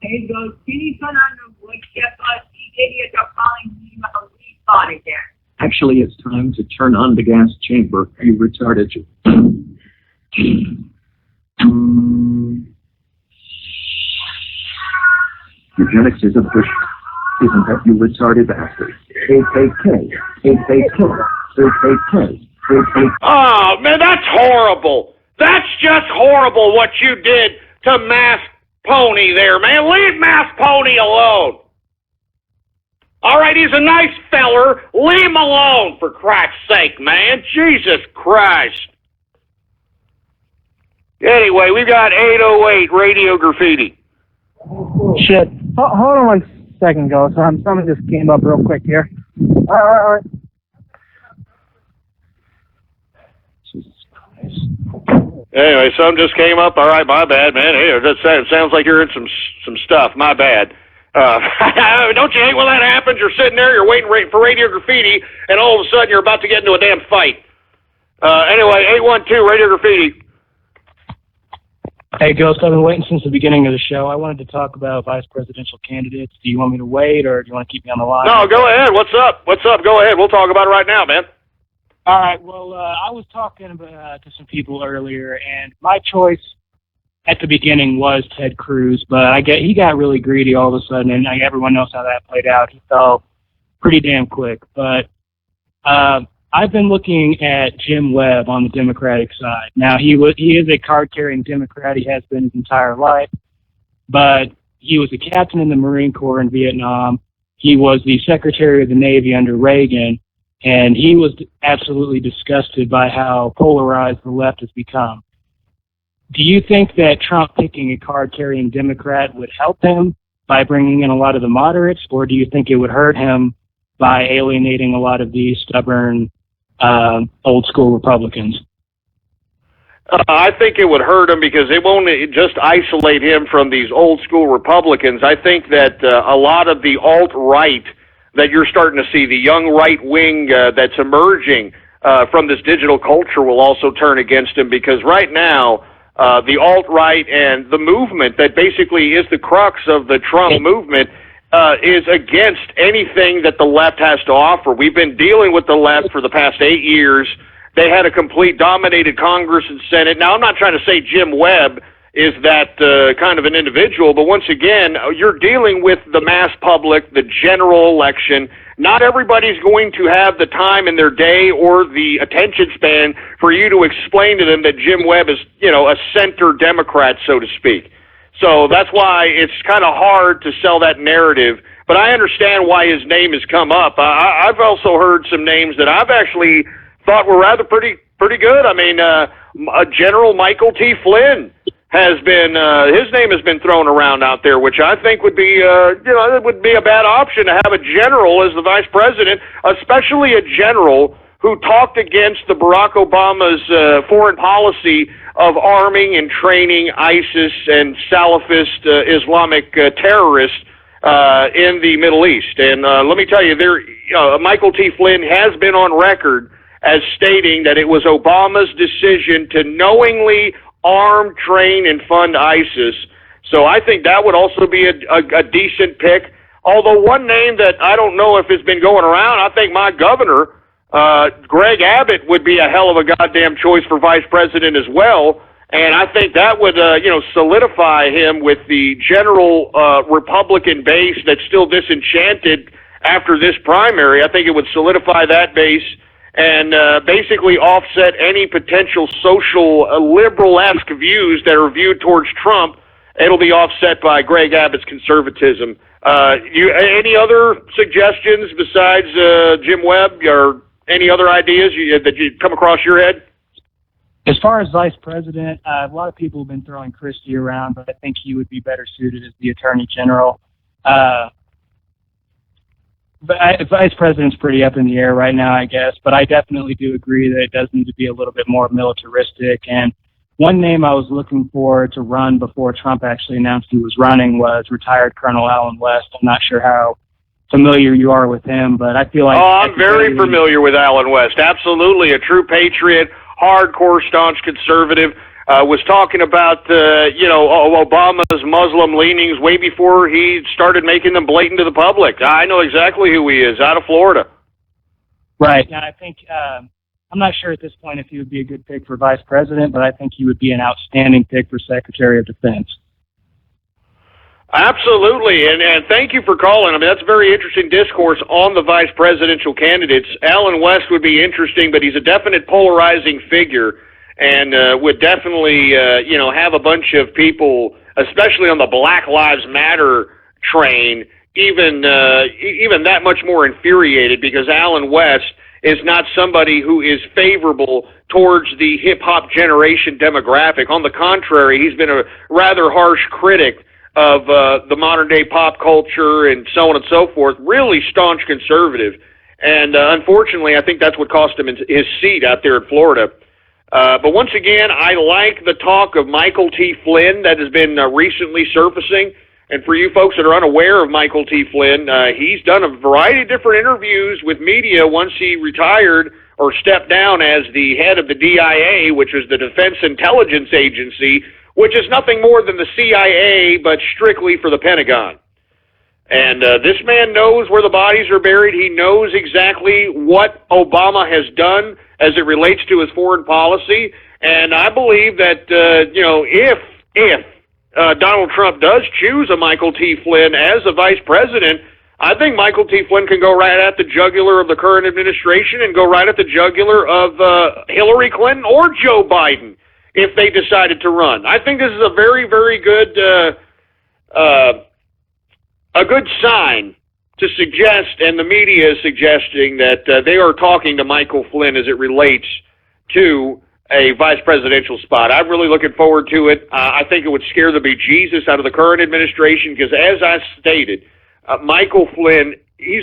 Hey, Ghost, can you turn on the voice check us? These idiots are calling me a retard again. Actually, it's time to turn on the gas chamber. You retarded. Eugenics is a push. Isn't that, you retarded bastard? KKK. Oh, man, that's horrible. That's just horrible what you did to Mask Pony there, man. Leave Mask Pony alone. All right, he's a nice feller. Leave him alone, for Christ's sake, man. Jesus Christ. Anyway, we've got 808 radio graffiti. Shit. Hold on 1 second, Ghost. Something just came up real quick here. All right. Anyway, something just came up. All right, my bad, man. Hey, it sounds like you're in some stuff. My bad. Don't you hate when that happens? You're sitting there, you're waiting for Radio Graffiti, and all of a sudden you're about to get into a damn fight. Anyway, 812 Radio Graffiti. Hey, Ghost, I've been waiting since the beginning of the show. I wanted to talk about vice presidential candidates. Do you want me to wait, or do you want to keep me on the line? No, go ahead. What's up? Go ahead. We'll talk about it right now, man. All right. Well, I was talking to some people earlier, and my choice at the beginning was Ted Cruz, but he got really greedy all of a sudden, and everyone knows how that played out. He fell pretty damn quick. But I've been looking at Jim Webb on the Democratic side. Now, he is a card-carrying Democrat. He has been his entire life, but he was a captain in the Marine Corps in Vietnam. He was the Secretary of the Navy under Reagan, and he was absolutely disgusted by how polarized the left has become. Do you think that Trump picking a card-carrying Democrat would help him by bringing in a lot of the moderates, or do you think it would hurt him by alienating a lot of these stubborn, old-school Republicans? I think it would hurt him because it won't just isolate him from these old-school Republicans. I think that a lot of the alt-right that you're starting to see, the young right wing that's emerging from this digital culture will also turn against him, because right now the alt-right and the movement that basically is the crux of the Trump movement is against anything that the left has to offer. We've been dealing with the left for the past 8 years. They had a complete dominated Congress and Senate. Now, I'm not trying to say Jim Webb is that kind of an individual, but once again, you're dealing with the mass public, the general election. Not everybody's going to have the time in their day or the attention span for you to explain to them that Jim Webb is, a center Democrat, so to speak. So that's why it's kind of hard to sell that narrative. But I understand why his name has come up. I've also heard some names that I've actually thought were rather pretty good. I mean, General Michael T. Flynn has been his name has been thrown around out there, which I think would be it would be a bad option to have a general as the vice president, especially a general who talked against the Barack Obama's foreign policy of arming and training ISIS and Salafist Islamic terrorists in the Middle East. And let me tell you, Michael T. Flynn has been on record as stating that it was Obama's decision to knowingly arm, train, and fund ISIS. So I think that would also be a decent pick. Although one name that I don't know if it's been going around, I think my governor, Greg Abbott, would be a hell of a goddamn choice for vice president as well. And I think that would, solidify him with the general Republican base that's still disenchanted after this primary. I think it would solidify that base and basically offset any potential social liberal-esque views that are viewed towards Trump. It'll be offset by Greg Abbott's conservatism. Any other suggestions besides Jim Webb, or any other ideas that you come across your head? As far as vice president, a lot of people have been throwing Christie around, but I think he would be better suited as the attorney general. But vice president's pretty up in the air right now, I guess. But I definitely do agree that it does need to be a little bit more militaristic. And one name I was looking for to run before Trump actually announced he was running was retired Colonel Allen West. I'm not sure how familiar you are with him, but I feel like... Oh, I'm very familiar with Allen West. Absolutely. A true patriot, hardcore, staunch conservative. Was talking about, Obama's Muslim leanings way before he started making them blatant to the public. I know exactly who he is, out of Florida. Right. And I think, I'm not sure at this point if he would be a good pick for vice president, but I think he would be an outstanding pick for Secretary of Defense. Absolutely, and thank you for calling. I mean, that's a very interesting discourse on the vice presidential candidates. Allen West would be interesting, but he's a definite polarizing figure, and would definitely, have a bunch of people, especially on the Black Lives Matter train, even that much more infuriated, because Allen West is not somebody who is favorable towards the hip-hop generation demographic. On the contrary, he's been a rather harsh critic of the modern-day pop culture and so on and so forth, really staunch conservative. And unfortunately, I think that's what cost him his seat out there in Florida. But once again, I like the talk of Michael T. Flynn that has been recently surfacing. And for you folks that are unaware of Michael T. Flynn, he's done a variety of different interviews with media once he retired or stepped down as the head of the DIA, which is the Defense Intelligence Agency, which is nothing more than the CIA, but strictly for the Pentagon. And this man knows where the bodies are buried. He knows exactly what Obama has done as it relates to his foreign policy. And I believe that, if Donald Trump does choose a Michael T. Flynn as a vice president, I think Michael T. Flynn can go right at the jugular of the current administration and go right at the jugular of Hillary Clinton or Joe Biden if they decided to run. I think this is a very, very good sign to suggest, and the media is suggesting, that they are talking to Michael Flynn as it relates to a vice presidential spot. I'm really looking forward to it. I think it would scare the bejesus out of the current administration because, as I stated, Michael Flynn, he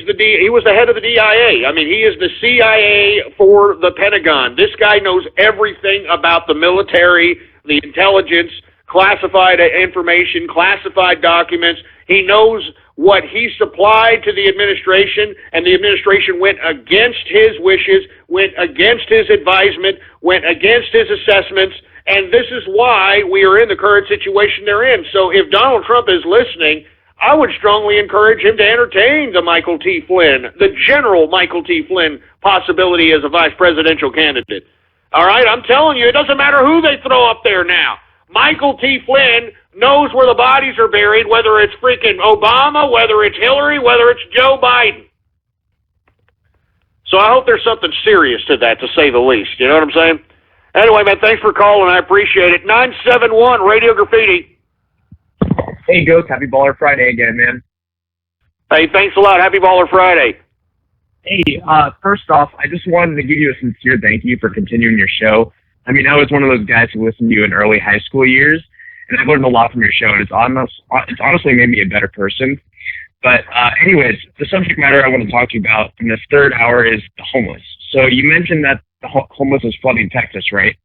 was the head of the DIA. I mean, he is the CIA for the Pentagon. This guy knows everything about the military, the intelligence, classified information, classified documents. He knows what he supplied to the administration, and the administration went against his wishes, went against his advisement, went against his assessments, and this is why we are in the current situation they're in. So if Donald Trump is listening, I would strongly encourage him to entertain the Michael T. Flynn, the general Michael T. Flynn possibility as a vice presidential candidate. All right, I'm telling you, it doesn't matter who they throw up there now. Michael T. Flynn knows where the bodies are buried, whether it's freaking Obama, whether it's Hillary, whether it's Joe Biden. So I hope there's something serious to that, to say the least. You know what I'm saying? Anyway, man, thanks for calling. I appreciate it. 971 Radio Graffiti. Hey, Ghost. Happy Baller Friday again, man. Hey, thanks a lot. Happy Baller Friday. Hey, first off, I just wanted to give you a sincere thank you for continuing your show. I mean, I was one of those guys who listened to you in early high school years, and I've learned a lot from your show, and it's honestly made me a better person. But anyways, the subject matter I want to talk to you about in this third hour is the homeless. So you mentioned that the homeless is flooding Texas, right?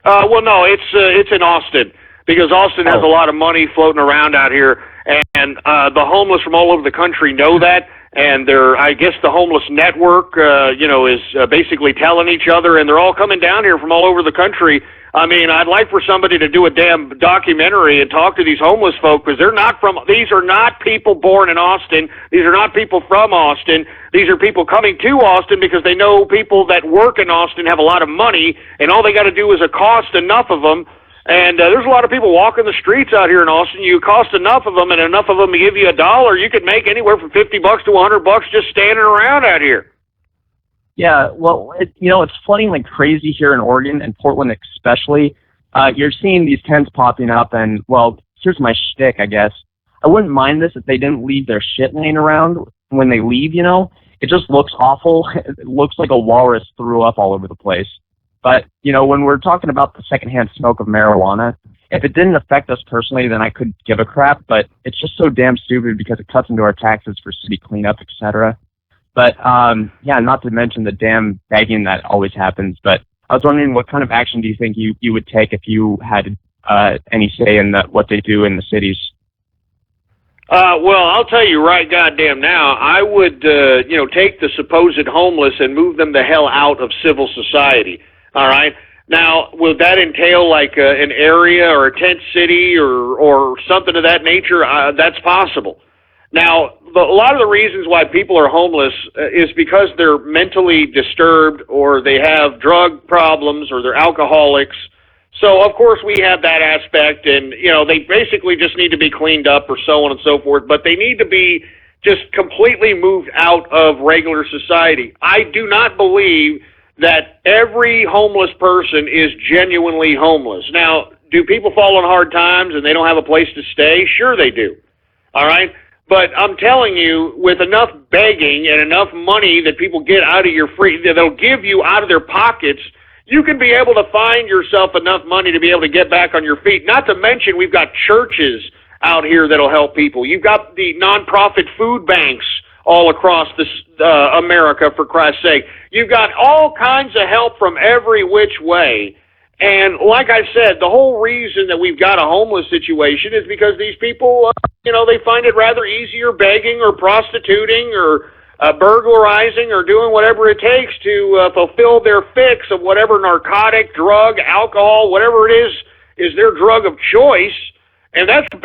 Well, no, it's in Austin, because Austin has a lot of money floating around out here, and the homeless from all over the country know that. And I guess the homeless network, is basically telling each other, and they're all coming down here from all over the country. I mean, I'd like for somebody to do a damn documentary and talk to these homeless folk, because these are not people born in Austin. These are not people from Austin. These are people coming to Austin because they know people that work in Austin have a lot of money, and all they got to do is accost enough of them. And there's a lot of people walking the streets out here in Austin. You cost enough of them, and enough of them to give you $1. You could make anywhere from $50 to $100 just standing around out here. Yeah, well, it's flooding like crazy here in Oregon and Portland especially. You're seeing these tents popping up, and, well, here's my shtick, I guess. I wouldn't mind this if they didn't leave their shit laying around when they leave, It just looks awful. It looks like a walrus threw up all over the place. But, when we're talking about the secondhand smoke of marijuana, if it didn't affect us personally, then I could give a crap, but it's just so damn stupid because it cuts into our taxes for city cleanup, etc. But, not to mention the damn begging that always happens. But I was wondering, what kind of action do you think you would take if you had any say in what they do in the cities? Well, I'll tell you right goddamn now, I would, take the supposed homeless and move them the hell out of civil society. All right. Now, would that entail like an area or a tent city or something of that nature? That's possible. Now, a lot of the reasons why people are homeless is because they're mentally disturbed, or they have drug problems, or they're alcoholics. So, of course, we have that aspect, and, they basically just need to be cleaned up or so on and so forth, but they need to be just completely moved out of regular society. I do not believe that every homeless person is genuinely homeless. Now, do people fall on hard times and they don't have a place to stay? Sure they do. All right? But I'm telling you, with enough begging and enough money that people get out of they'll give you out of their pockets, you can be able to find yourself enough money to be able to get back on your feet. Not to mention, we've got churches out here that'll help people. You've got the nonprofit food banks all across this America, for Christ's sake. You've got all kinds of help from every which way. And like I said, the whole reason that we've got a homeless situation is because these people, they find it rather easier begging or prostituting or burglarizing or doing whatever it takes to fulfill their fix of whatever narcotic, drug, alcohol, whatever it is their drug of choice. And that's the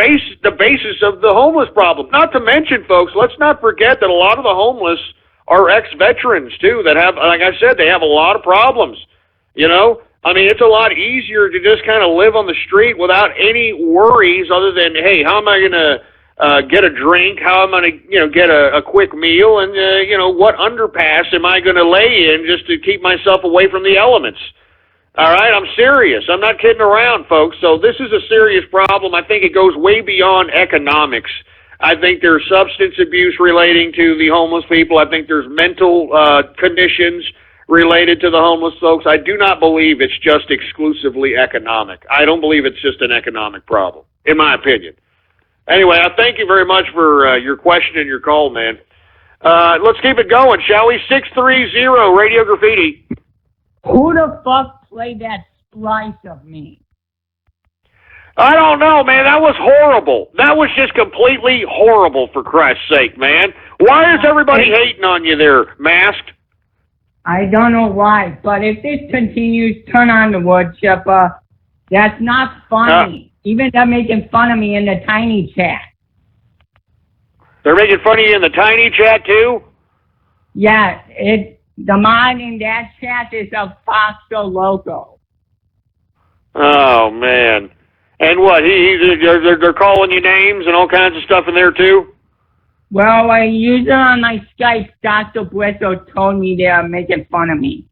basis of the homeless problem. Not to mention, folks, let's not forget that a lot of the homeless are ex-veterans, too, that have, like I said, they have a lot of problems, I mean, it's a lot easier to just kind of live on the street without any worries other than, hey, how am I going to get a drink? How am I going to, get a quick meal? And, what underpass am I going to lay in just to keep myself away from the elements? All right, I'm serious. I'm not kidding around, folks. So this is a serious problem. I think it goes way beyond economics. I think there's substance abuse relating to the homeless people. I think there's mental conditions related to the homeless folks. I do not believe it's just exclusively economic. I don't believe it's just an economic problem, in my opinion. Anyway, I thank you very much for your question and your call, man. Let's keep it going, shall we? 630 Radio Graffiti. Who the fuck played that splice of me? I don't know, man. That was horrible. That was just completely horrible, for Christ's sake, man. Why is everybody hating on you there, Masked? I don't know why, but if this continues, turn on the wood chipper. That's not funny. Even they're making fun of me in the tiny chat. They're making fun of you in the tiny chat, too? Yeah, the mod in that chat is a Foxo logo. Oh, man. And what, they're calling you names and all kinds of stuff in there, too? Well, a user on my Skype, Dr. Briscoe, told me they are making fun of me.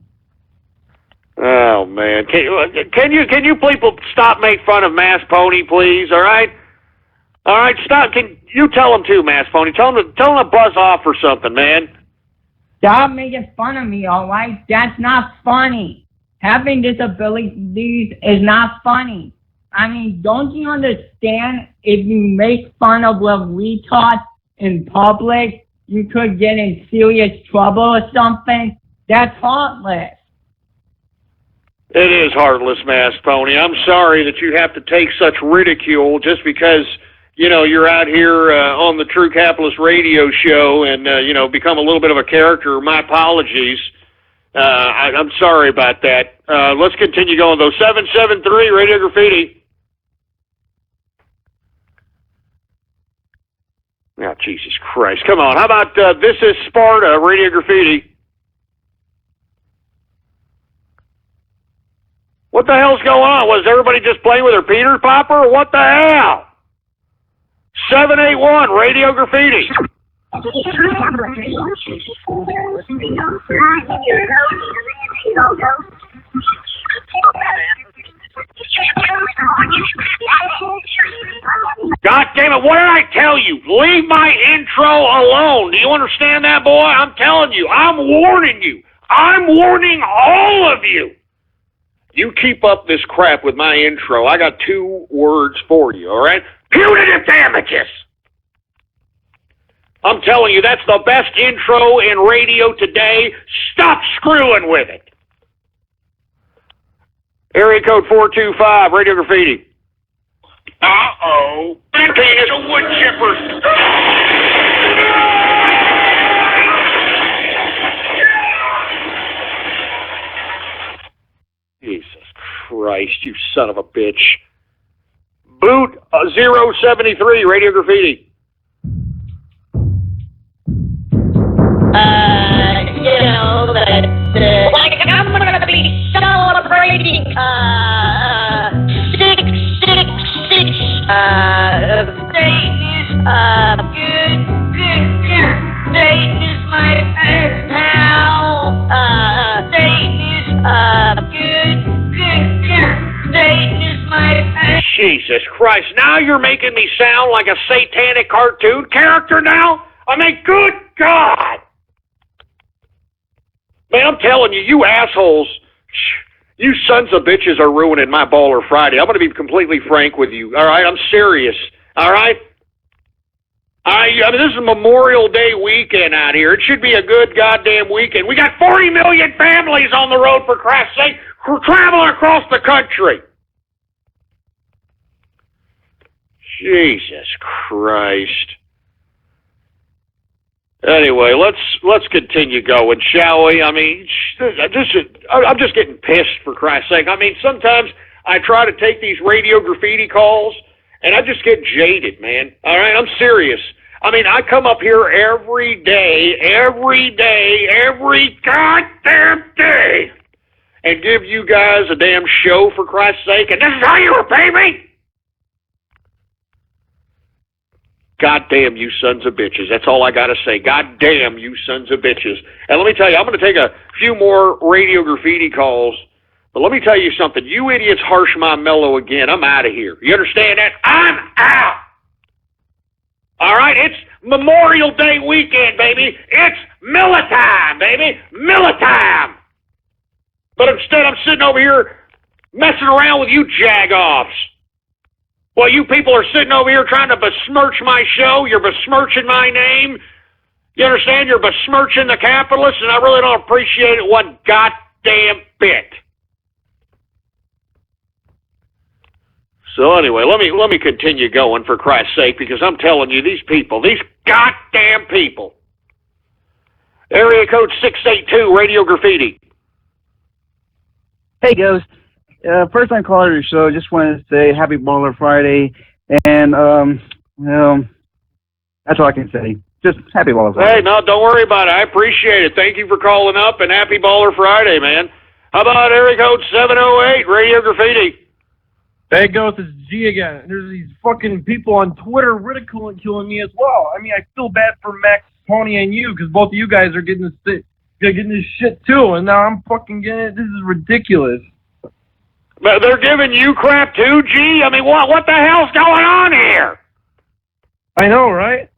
Oh, man. Can you people stop making fun of Mass Pony, please, all right? All right, stop. Can you tell them, too, Mass Pony? Tell them to buzz off or something, man. Stop making fun of me, all right? That's not funny. Having disabilities is not funny. I mean, don't you understand if you make fun of a retard in public, you could get in serious trouble or something? That's heartless. It is heartless, Masked Pony. I'm sorry that you have to take such ridicule just because, you're out here on the True Capitalist radio show and, become a little bit of a character. My apologies. I'm sorry about that. Let's continue going, though. 773 Radio Graffiti. Oh, Jesus Christ. Come on. How about This is Sparta, Radio Graffiti? What the hell's going on? Was everybody just playing with their Peter Popper, or what the hell? 781, Radio Graffiti. God damn it, what did I tell you? Leave my intro alone. Do you understand that, boy? I'm telling you. I'm warning you. I'm warning all of you. You keep up this crap with my intro. I got 2 words for you, all right? Punitive damages. I'm telling you, that's the best intro in radio today. Stop screwing with it. Area code 425, Radio Graffiti. Uh-oh. It's a wood chipper. Jesus Christ, you son of a bitch. Boot 073, Radio Graffiti. Like I'm gonna be celebrating 666 days good Dayton is my pal. Dayton is good Dayton is my Jesus Christ, now you're making me sound like a satanic cartoon character now? I mean, good God! Man, I'm telling you, you assholes, you sons of bitches are ruining my Baller Friday. I'm going to be completely frank with you, all right? I'm serious, all right? I mean, this is Memorial Day weekend out here. It should be a good goddamn weekend. We got 40 million families on the road, for Christ's sake, traveling across the country. Jesus Christ. Anyway, let's continue going, shall we? I mean, I'm just getting pissed, for Christ's sake. I mean, sometimes I try to take these radio graffiti calls, and I just get jaded, man. All right, I'm serious. I mean, I come up here every goddamn day, and give you guys a damn show, for Christ's sake, and this is how you repay me? God damn you sons of bitches. That's all I got to say. God damn you sons of bitches. And let me tell you, I'm going to take a few more radio graffiti calls. But let me tell you something. You idiots harsh my mellow again. I'm out of here. You understand that? I'm out. All right? It's Memorial Day weekend, baby. It's Miller time, baby. Miller time. But instead, I'm sitting over here messing around with you jag-offs. Well, you people are sitting over here trying to besmirch my show. You're besmirching my name. You understand? You're besmirching the capitalists, and I really don't appreciate it one goddamn bit. So anyway, let me continue going, for Christ's sake, because I'm telling you, these people, these goddamn people. Area code 682, Radio Graffiti. Hey, Ghost. First time caller to your show. Just wanted to say Happy Baller Friday, and that's all I can say. Just Happy Baller Friday. Hey, no, don't worry about it. I appreciate it. Thank you for calling up, and Happy Baller Friday, man. How about area code 708, Radio Graffiti? Hey, Ghost, it's G again. There's these fucking people on Twitter ridiculing killing me as well. I mean, I feel bad for Max, Tony, and you, because both of you guys are getting this shit too, and now I'm fucking getting it. This is ridiculous. But they're giving you crap too, G? I mean, what the hell's going on here? I know, right?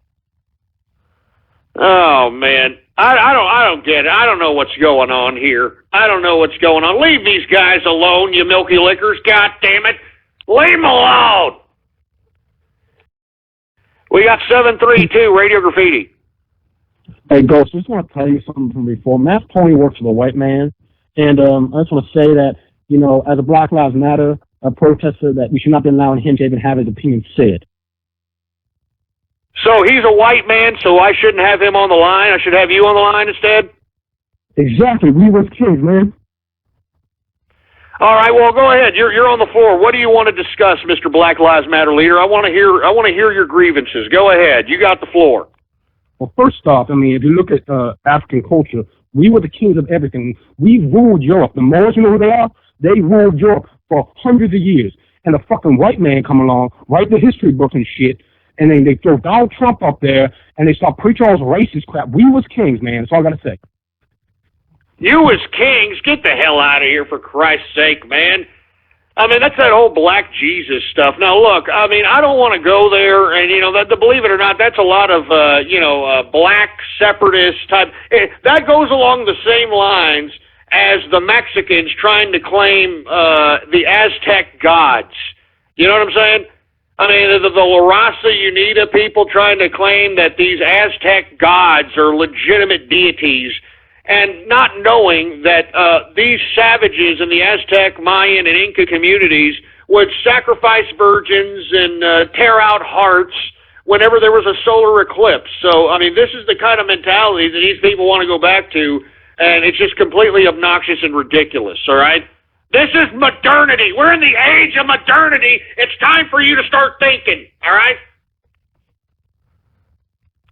Oh, man. I don't get it. I don't know what's going on here. I don't know what's going on. Leave these guys alone, you milky lickers. God damn it. Leave them alone. We got 732, Radio Graffiti. Hey, Ghost, I just want to tell you something from before. Matt Pony works for the white man, and I just want to say that, you know, as a Black Lives Matter protester, that we should not be allowing him to even have his opinion said. So he's a white man, so I shouldn't have him on the line? I should have you on the line instead? Exactly. We was kids, man. All right, well, go ahead. You're on the floor. What do you want to discuss, Mr. Black Lives Matter leader? I want to hear your grievances. Go ahead. You got the floor. Well, first off, I mean, if you look at African culture, we were the kings of everything. We ruled Europe. The Moors, you know who they are? They ruled Europe for hundreds of years. And a fucking white man come along, write the history book and shit, and then they throw Donald Trump up there, and they start preaching all this racist crap. We was kings, man. That's all I got to say. You as kings? Get the hell out of here, for Christ's sake, man. I mean, that's that whole black Jesus stuff. Now, look, I mean, I don't want to go there, and, you know, believe it or not, that's a lot of, black separatist type. That goes along the same lines as the Mexicans trying to claim the Aztec gods. You know what I'm saying? I mean, the La Raza Unida people trying to claim that these Aztec gods are legitimate deities, and not knowing that these savages in the Aztec, Mayan, and Inca communities would sacrifice virgins and tear out hearts whenever there was a solar eclipse. So, I mean, this is the kind of mentality that these people want to go back to, and it's just completely obnoxious and ridiculous, all right? This is modernity. We're in the age of modernity. It's time for you to start thinking, all right?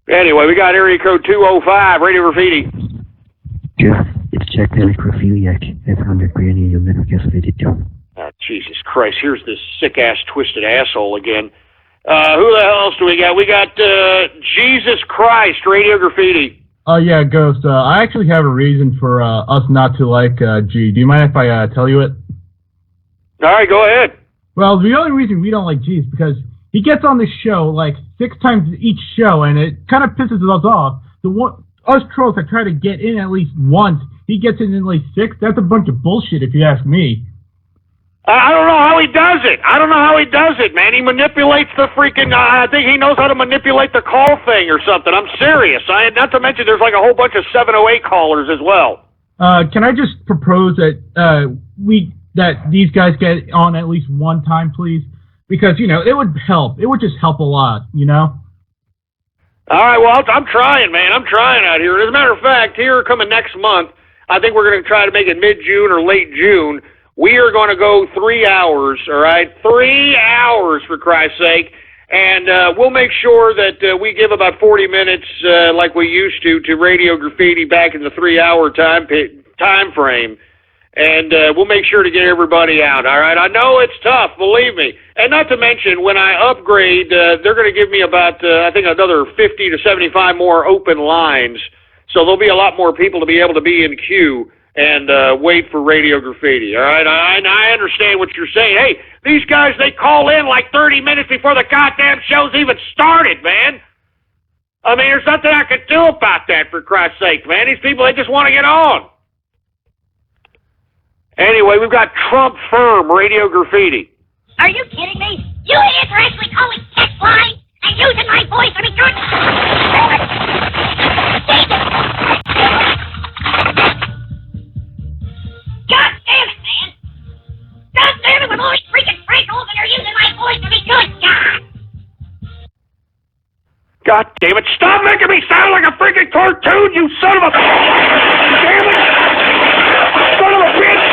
Anyway, we got area code 205, Radio Graffiti. Yeah, it's Jack the Necrophiliac. I found a granny you'll never guess what I did to. Oh, Jesus Christ, here's this sick-ass, twisted asshole again. Who the hell else do we got? We got Jesus Christ, Radio Graffiti. Yeah, Ghost. I actually have a reason for us not to like G. Do you mind if I tell you it? All right, go ahead. Well, the only reason we don't like G is because he gets on this show like 6 times each show, and it kind of pisses us off. Us trolls that try to get in at least once, he gets in at least 6. That's a bunch of bullshit, if you ask me. I don't know how he does it. I don't know how he does it, man. He manipulates the freaking, I think he knows how to manipulate the call thing or something. I'm serious. Not to mention there's like a whole bunch of 708 callers as well. Can I just propose that that these guys get on at least one time, please? Because, it would help. It would just help a lot, All right, well, I'm trying, man. I'm trying out here. As a matter of fact, here coming next month, I think we're going to try to make it mid-June or late June. We are going to go 3 hours, all right? 3 hours, for Christ's sake. And we'll make sure that we give about 40 minutes, like we used to Radio Graffiti back in the 3-hour time frame. And we'll make sure to get everybody out, all right? I know it's tough, believe me. And not to mention, when I upgrade, they're going to give me about, I think, another 50 to 75 more open lines. So there'll be a lot more people to be able to be in queue and wait for Radio Graffiti, all right? I understand what you're saying. Hey, these guys, they call in like 30 minutes before the goddamn show's even started, man. I mean, there's nothing I can do about that, for Christ's sake, man. These people, they just want to get on. Anyway, we've got Trump Firm Radio Graffiti. Are you kidding me? You idiots are actually calling text line and using my voice to be good. God damn it, man! God damn it, with all these freaking freckles and you're using my voice to be good, God! God damn it, stop making me sound like a freaking cartoon, you son of a... Damn it! Son of a bitch!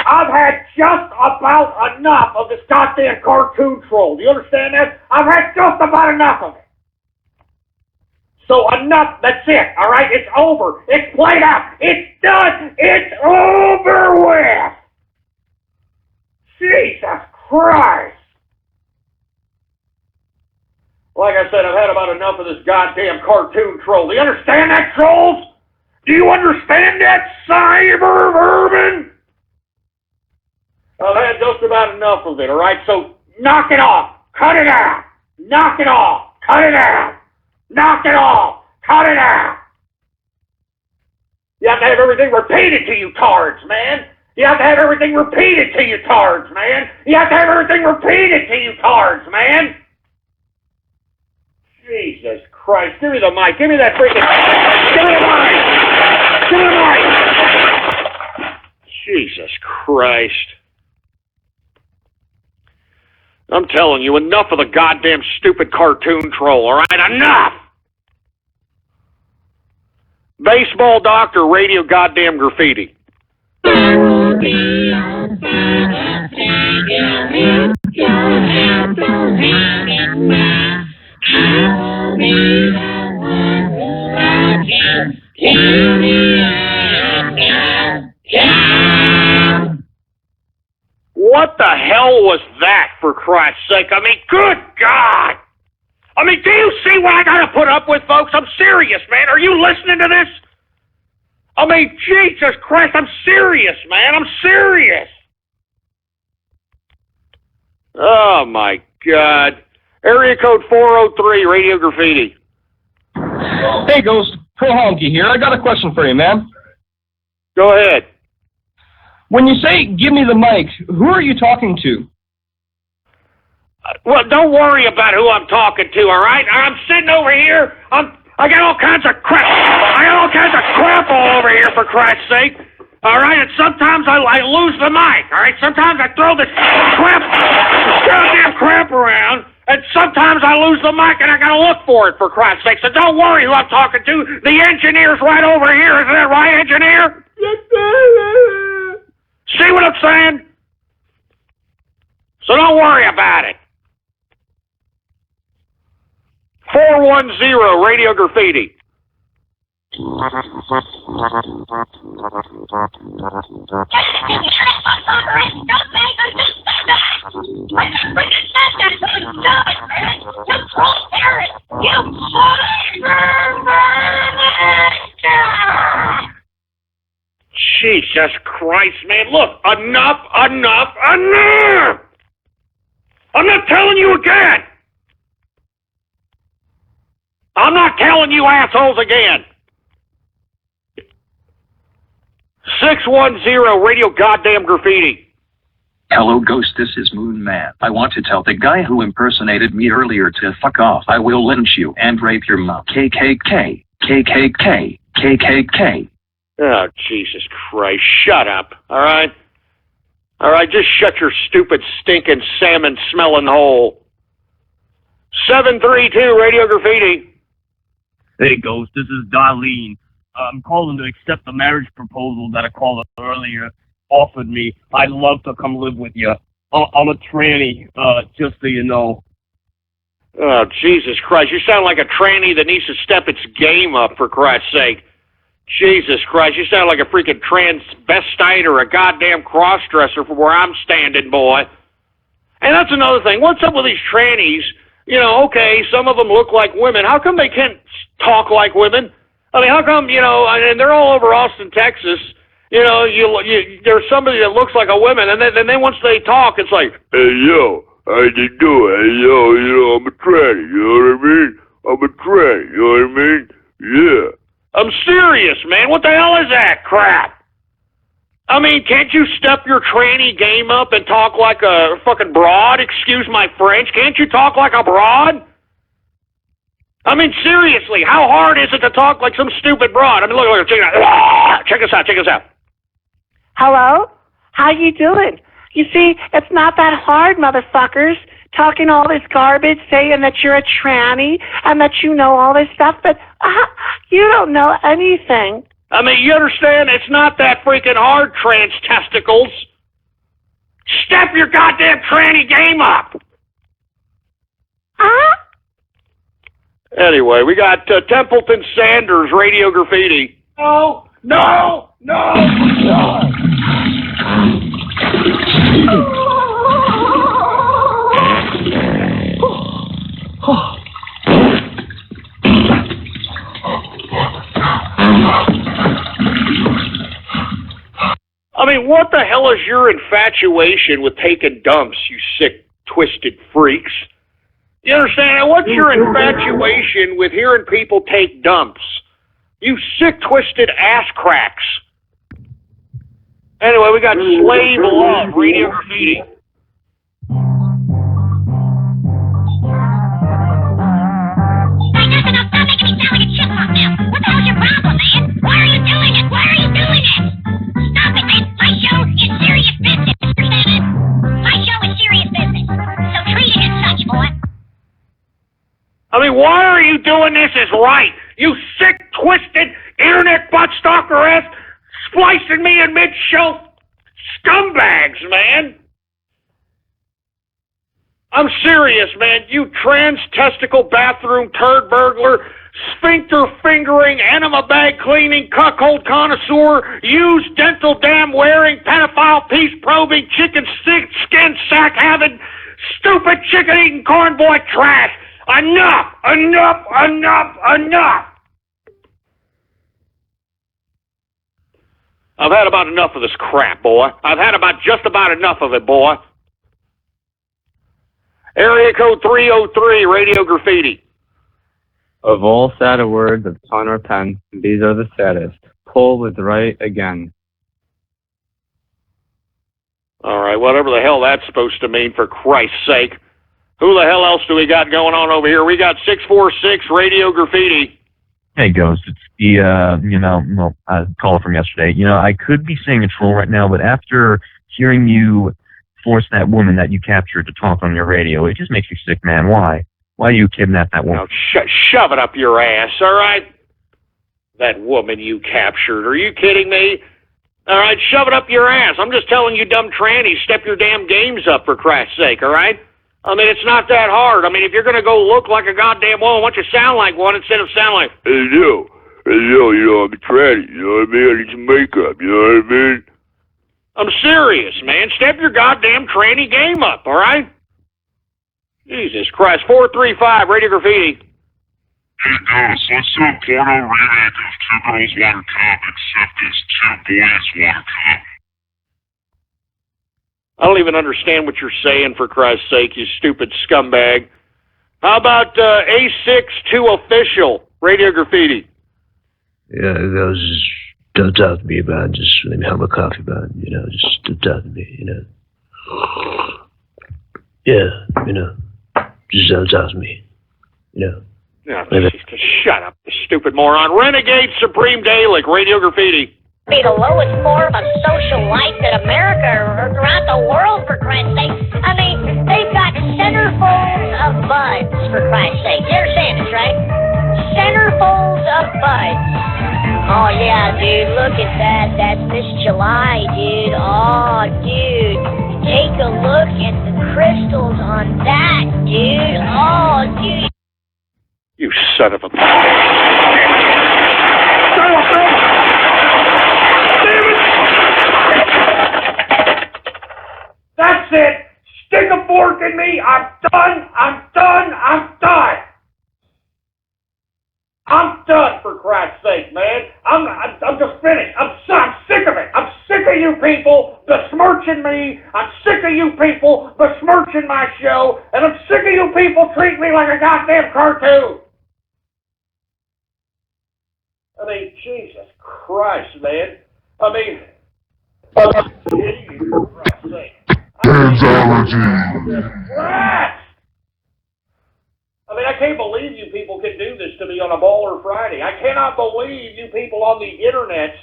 I've had just about enough of this goddamn cartoon troll. Do you understand that? I've had just about enough of it. So enough, that's it, all right? It's over. It's played out. It's done. It's over with. Jesus Christ. Like I said, I've had about enough of this goddamn cartoon troll. Do you understand that, trolls? Do you understand that, cyber vermin? I've had just about enough of it, all right? So knock it off. Cut it out. Knock it off. Cut it out. Knock it off! Cut it out! You have to have everything repeated to you tards, man! You have to have everything repeated to you tards, man! You have to have everything repeated to you tards, man! Jesus Christ, give me the mic, give me that freaking... Give me the mic! Give me the mic! Jesus Christ. I'm telling you, enough of the goddamn stupid cartoon troll, alright? Enough! Baseball Doctor, Radio Goddamn Graffiti. What the hell was that, for Christ's sake? I mean, good God! I mean, do you see what I gotta put up with, folks? I'm serious, man. Are you listening to this? I mean, Jesus Christ, I'm serious, man. I'm serious. Oh, my God. Area code 403, Radio Graffiti. Hey, Ghost. Pro Honky here. I got a question for you, man. Go ahead. When you say, give me the mic, who are you talking to? Well, don't worry about who I'm talking to, all right? I'm sitting over here. I got all kinds of crap. I got all kinds of crap all over here, for Christ's sake. All right? And sometimes I lose the mic, all right? Sometimes I throw this goddamn crap around, and sometimes I lose the mic, and I got to look for it, for Christ's sake. So don't worry who I'm talking to. The engineer's right over here. Isn't that right, engineer? See what I'm saying? So don't worry about it. 410 Radio Graffiti. Jesus Christ, man. Look, enough. I'm not telling you again. I'm not telling you assholes again. 610 Radio Goddamn Graffiti. Hello, Ghost. This is Moon Man. I want to tell the guy who impersonated me earlier to fuck off. I will lynch you and rape your mom. KKK. KKK. KKK. Oh, Jesus Christ. Shut up, all right? All right, just shut your stupid, stinking, salmon-smelling hole. 732 Radio Graffiti. Hey, Ghost, this is Darlene. I'm calling to accept the marriage proposal that a caller earlier offered me. I'd love to come live with you. I'm a tranny, just so you know. Oh, Jesus Christ. You sound like a tranny that needs to step its game up, for Christ's sake. Jesus Christ, you sound like a freaking transvestite or a goddamn crossdresser from where I'm standing, boy. And that's another thing. What's up with these trannies? You know, okay, some of them look like women. How come they can't talk like women? I mean, how come, you know, and they're all over Austin, Texas. You know, there's somebody that looks like a woman, and then once they talk, it's like, hey, yo, how you doing? Hey, yo, you know, I'm a tranny, you know what I mean? I'm a tranny, you know what I mean? Yeah. I'm serious, man. What the hell is that crap? I mean, can't you step your tranny game up and talk like a fucking broad? Excuse my French. Can't you talk like a broad? I mean, seriously, how hard is it to talk like some stupid broad? I mean, look, check it out. Check this out. Hello? How you doing? You see, it's not that hard, motherfuckers, talking all this garbage, saying that you're a tranny and that you know all this stuff, but you don't know anything. I mean, you understand? It's not that freaking hard, trans testicles. Step your goddamn tranny game up. Anyway, we got Templeton Sanders, Radio Graffiti. No. I mean, what the hell is your infatuation with taking dumps, you sick, twisted freaks? You understand? What's your infatuation with hearing people take dumps? You sick, twisted ass cracks. Anyway, we got Slave Love, Radio Graffiti. I mean, why are you doing this as right? You sick, twisted, internet butt stalker ass, splicing me in mid-show scumbags, man. I'm serious, man. You trans-testicle bathroom turd burglar, sphincter fingering, enema bag cleaning, cuckold connoisseur, used dental dam wearing, pedophile piece probing, chicken skin sack having, stupid chicken eating corn boy trash. Enough! I've had about enough of this crap, boy. I've had just about enough of it, boy. Area code 303, Radio Graffiti. Of all sadder words of ton or pen, these are the saddest. Pull was right again. All right, whatever the hell that's supposed to mean, for Christ's sake. Who the hell else do we got going on over here? We got 646 Radio Graffiti. Hey, Ghost. It's the, caller from yesterday. You know, I could be saying a troll right now, but after hearing you force that woman that you captured to talk on your radio, it just makes me sick, man. Why? Why do you kidnap that woman? Now, shove it up your ass, all right? That woman you captured. Are you kidding me? All right, shove it up your ass. I'm just telling you dumb trannies, step your damn games up, for Christ's sake, all right? I mean, it's not that hard. I mean, if you're going to go look like a goddamn woman, why don't you sound like one instead of sound like... Hey, yo, you know, I'm a tranny, you know what I mean? I need some makeup, you know what I mean? I'm serious, man. Step your goddamn tranny game up, all right? Jesus Christ. 435, Radio Graffiti. Hey, Ghost, let's do a porno remake of Two Girls, One Cup, except it's Two Boys, One Cup. I don't even understand what you're saying, for Christ's sake, you stupid scumbag. How about A6 2 Official, Radio Graffiti? Yeah, those don't talk to me about it. Just let me have my coffee about it, just don't talk to me, Yeah, just don't talk to me, No, just shut up, you stupid moron. Renegade Supreme Dalek, Radio Graffiti. Be the lowest form of social life in America or throughout the world, for Christ's sake. I mean, they've got centerfolds of buds, for Christ's sake. You understand this, right? Centerfolds of buds. Oh, yeah, dude, look at that. That's this July, dude. Oh, dude. Take a look at the crystals on that, dude. Oh, dude. You son of a... That's it! Stick a fork in me! I'm done! I'm done, for Christ's sake, man! I'm just finished. I'm sick of it! I'm sick of you people besmirching me! I'm sick of you people besmirching my show! And I'm sick of you people treating me like a goddamn cartoon! I mean, Jesus Christ, man. I mean... Jesus Christ's sake. I mean, I can't believe you people can do this to me on a Baller Friday. I cannot believe you people on the internet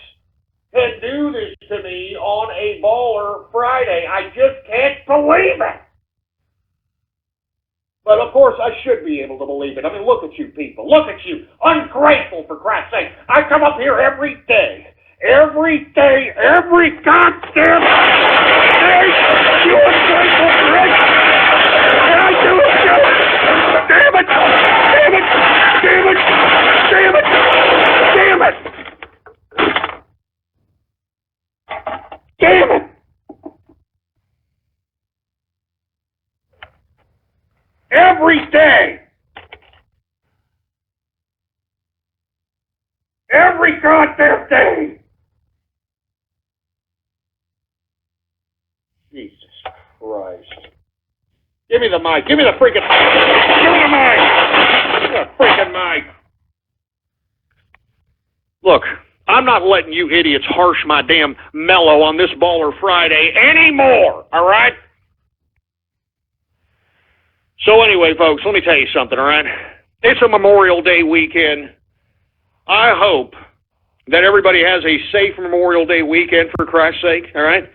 can do this to me on a Baller Friday. I just can't believe it. But of course, I should be able to believe it. I mean, look at you people. Look at you. Ungrateful, for Christ's sake. I come up here every day. Every goddamn day, you ungrateful prick! And I do it too! Damn it! Damn it! Damn it! Damn it! Damn it! Damn it! Every day! Every goddamn day! Jesus Christ. Give me the mic. Give me the freaking mic. Give me the mic. Give me the freaking mic. Look, I'm not letting you idiots harsh my damn mellow on this Baller Friday anymore, all right? So anyway, folks, let me tell you something, all right? It's a Memorial Day weekend. I hope that everybody has a safe Memorial Day weekend, for Christ's sake, all right?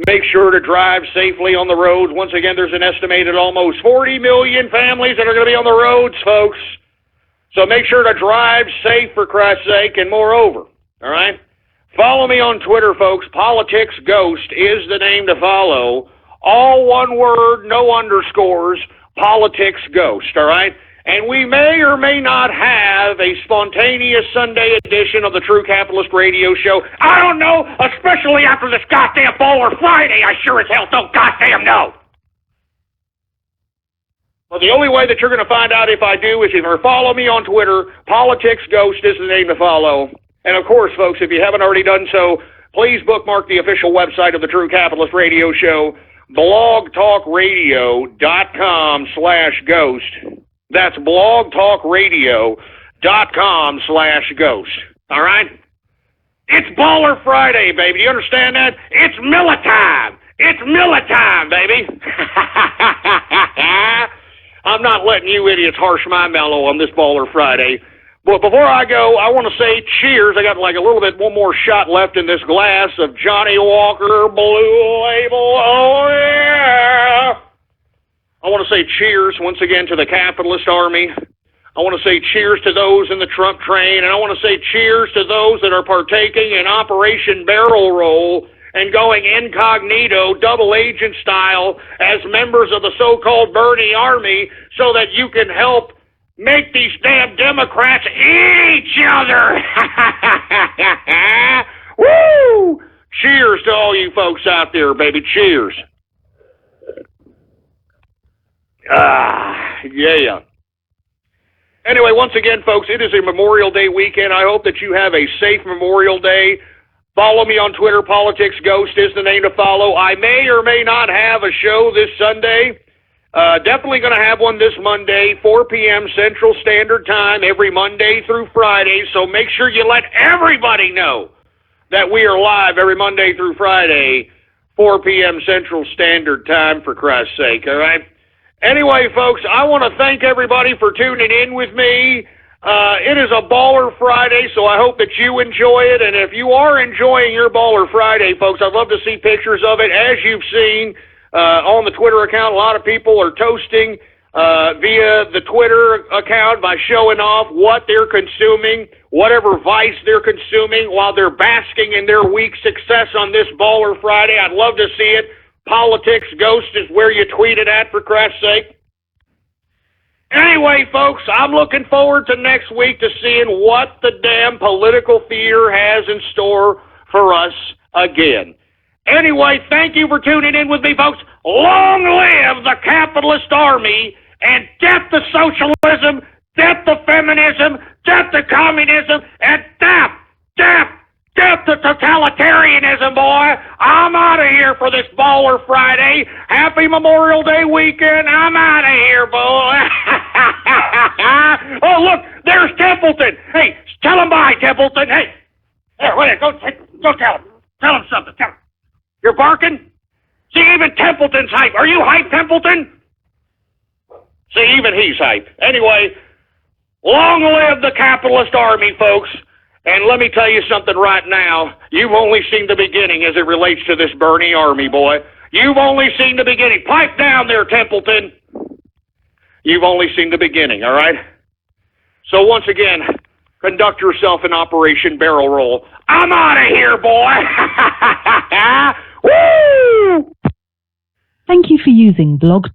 Make sure to drive safely on the roads. Once again, there's an estimated almost 40 million families that are going to be on the roads, folks. So make sure to drive safe, for Christ's sake, and moreover, all right? Follow me on Twitter, folks. Politics Ghost is the name to follow. All one word, no underscores, Politics Ghost, all right? And we may or may not have a spontaneous Sunday edition of the True Capitalist Radio Show. I don't know, especially after this goddamn Baller Friday. I sure as hell don't goddamn know. Well, the only way that you're going to find out if I do is either follow me on Twitter. Politics Ghost is the name to follow. And of course, folks, if you haven't already done so, please bookmark the official website of the True Capitalist Radio Show, blogtalkradio.com/ghost. That's blogtalkradio.com/ghost. All right? It's Baller Friday, baby. Do you understand that? It's Miller time. It's Miller time, baby. I'm not letting you idiots harsh my mellow on this Baller Friday. But before I go, I want to say cheers. I got like a little bit, one more shot left in this glass of Johnny Walker Blue Label. Oh, yeah. I want to say cheers once again to the capitalist army. I want to say cheers to those in the Trump train, and I want to say cheers to those that are partaking in Operation Barrel Roll and going incognito, double agent style, as members of the so-called Bernie army so that you can help make these damn Democrats eat each other. Woo! Cheers to all you folks out there, baby. Cheers. Yeah. Anyway, once again, folks, it is a Memorial Day weekend. I hope that you have a safe Memorial Day. Follow me on Twitter. Politics Ghost is the name to follow. I may or may not have a show this Sunday. Definitely going to have one this Monday, 4 p.m. Central Standard Time, every Monday through Friday. So make sure you let everybody know that we are live every Monday through Friday, 4 p.m. Central Standard Time, for Christ's sake, all right? Anyway, folks, I want to thank everybody for tuning in with me. It is a Baller Friday, so I hope that you enjoy it. And if you are enjoying your Baller Friday, folks, I'd love to see pictures of it. As you've seen on the Twitter account, a lot of people are toasting via the Twitter account by showing off what they're consuming, whatever vice they're consuming, while they're basking in their weak success on this Baller Friday. I'd love to see it. Politics Ghost is where you tweet it at, for Christ's sake. Anyway, folks, I'm looking forward to next week to seeing what the damn political theater has in store for us again. Anyway, thank you for tuning in with me, folks. Long live the capitalist army, and death to socialism, death to feminism, death to communism, and death to totalitarianism, boy. I'm out of here for this Baller Friday. Happy Memorial Day weekend. I'm out of here, boy. Oh, look, there's Templeton. Hey, tell him bye, Templeton. Hey, there, wait, go tell him. Tell him something. Tell him. You're barking? See, even Templeton's hype. Are you hype, Templeton? See, even he's hype. Anyway, long live the capitalist army, folks. And let me tell you something right now. You've only seen the beginning as it relates to this Bernie army, boy. You've only seen the beginning. Pipe down there, Templeton. You've only seen the beginning, all right? So once again, conduct yourself in Operation Barrel Roll. I'm out of here, boy. Woo! Thank you for using Blog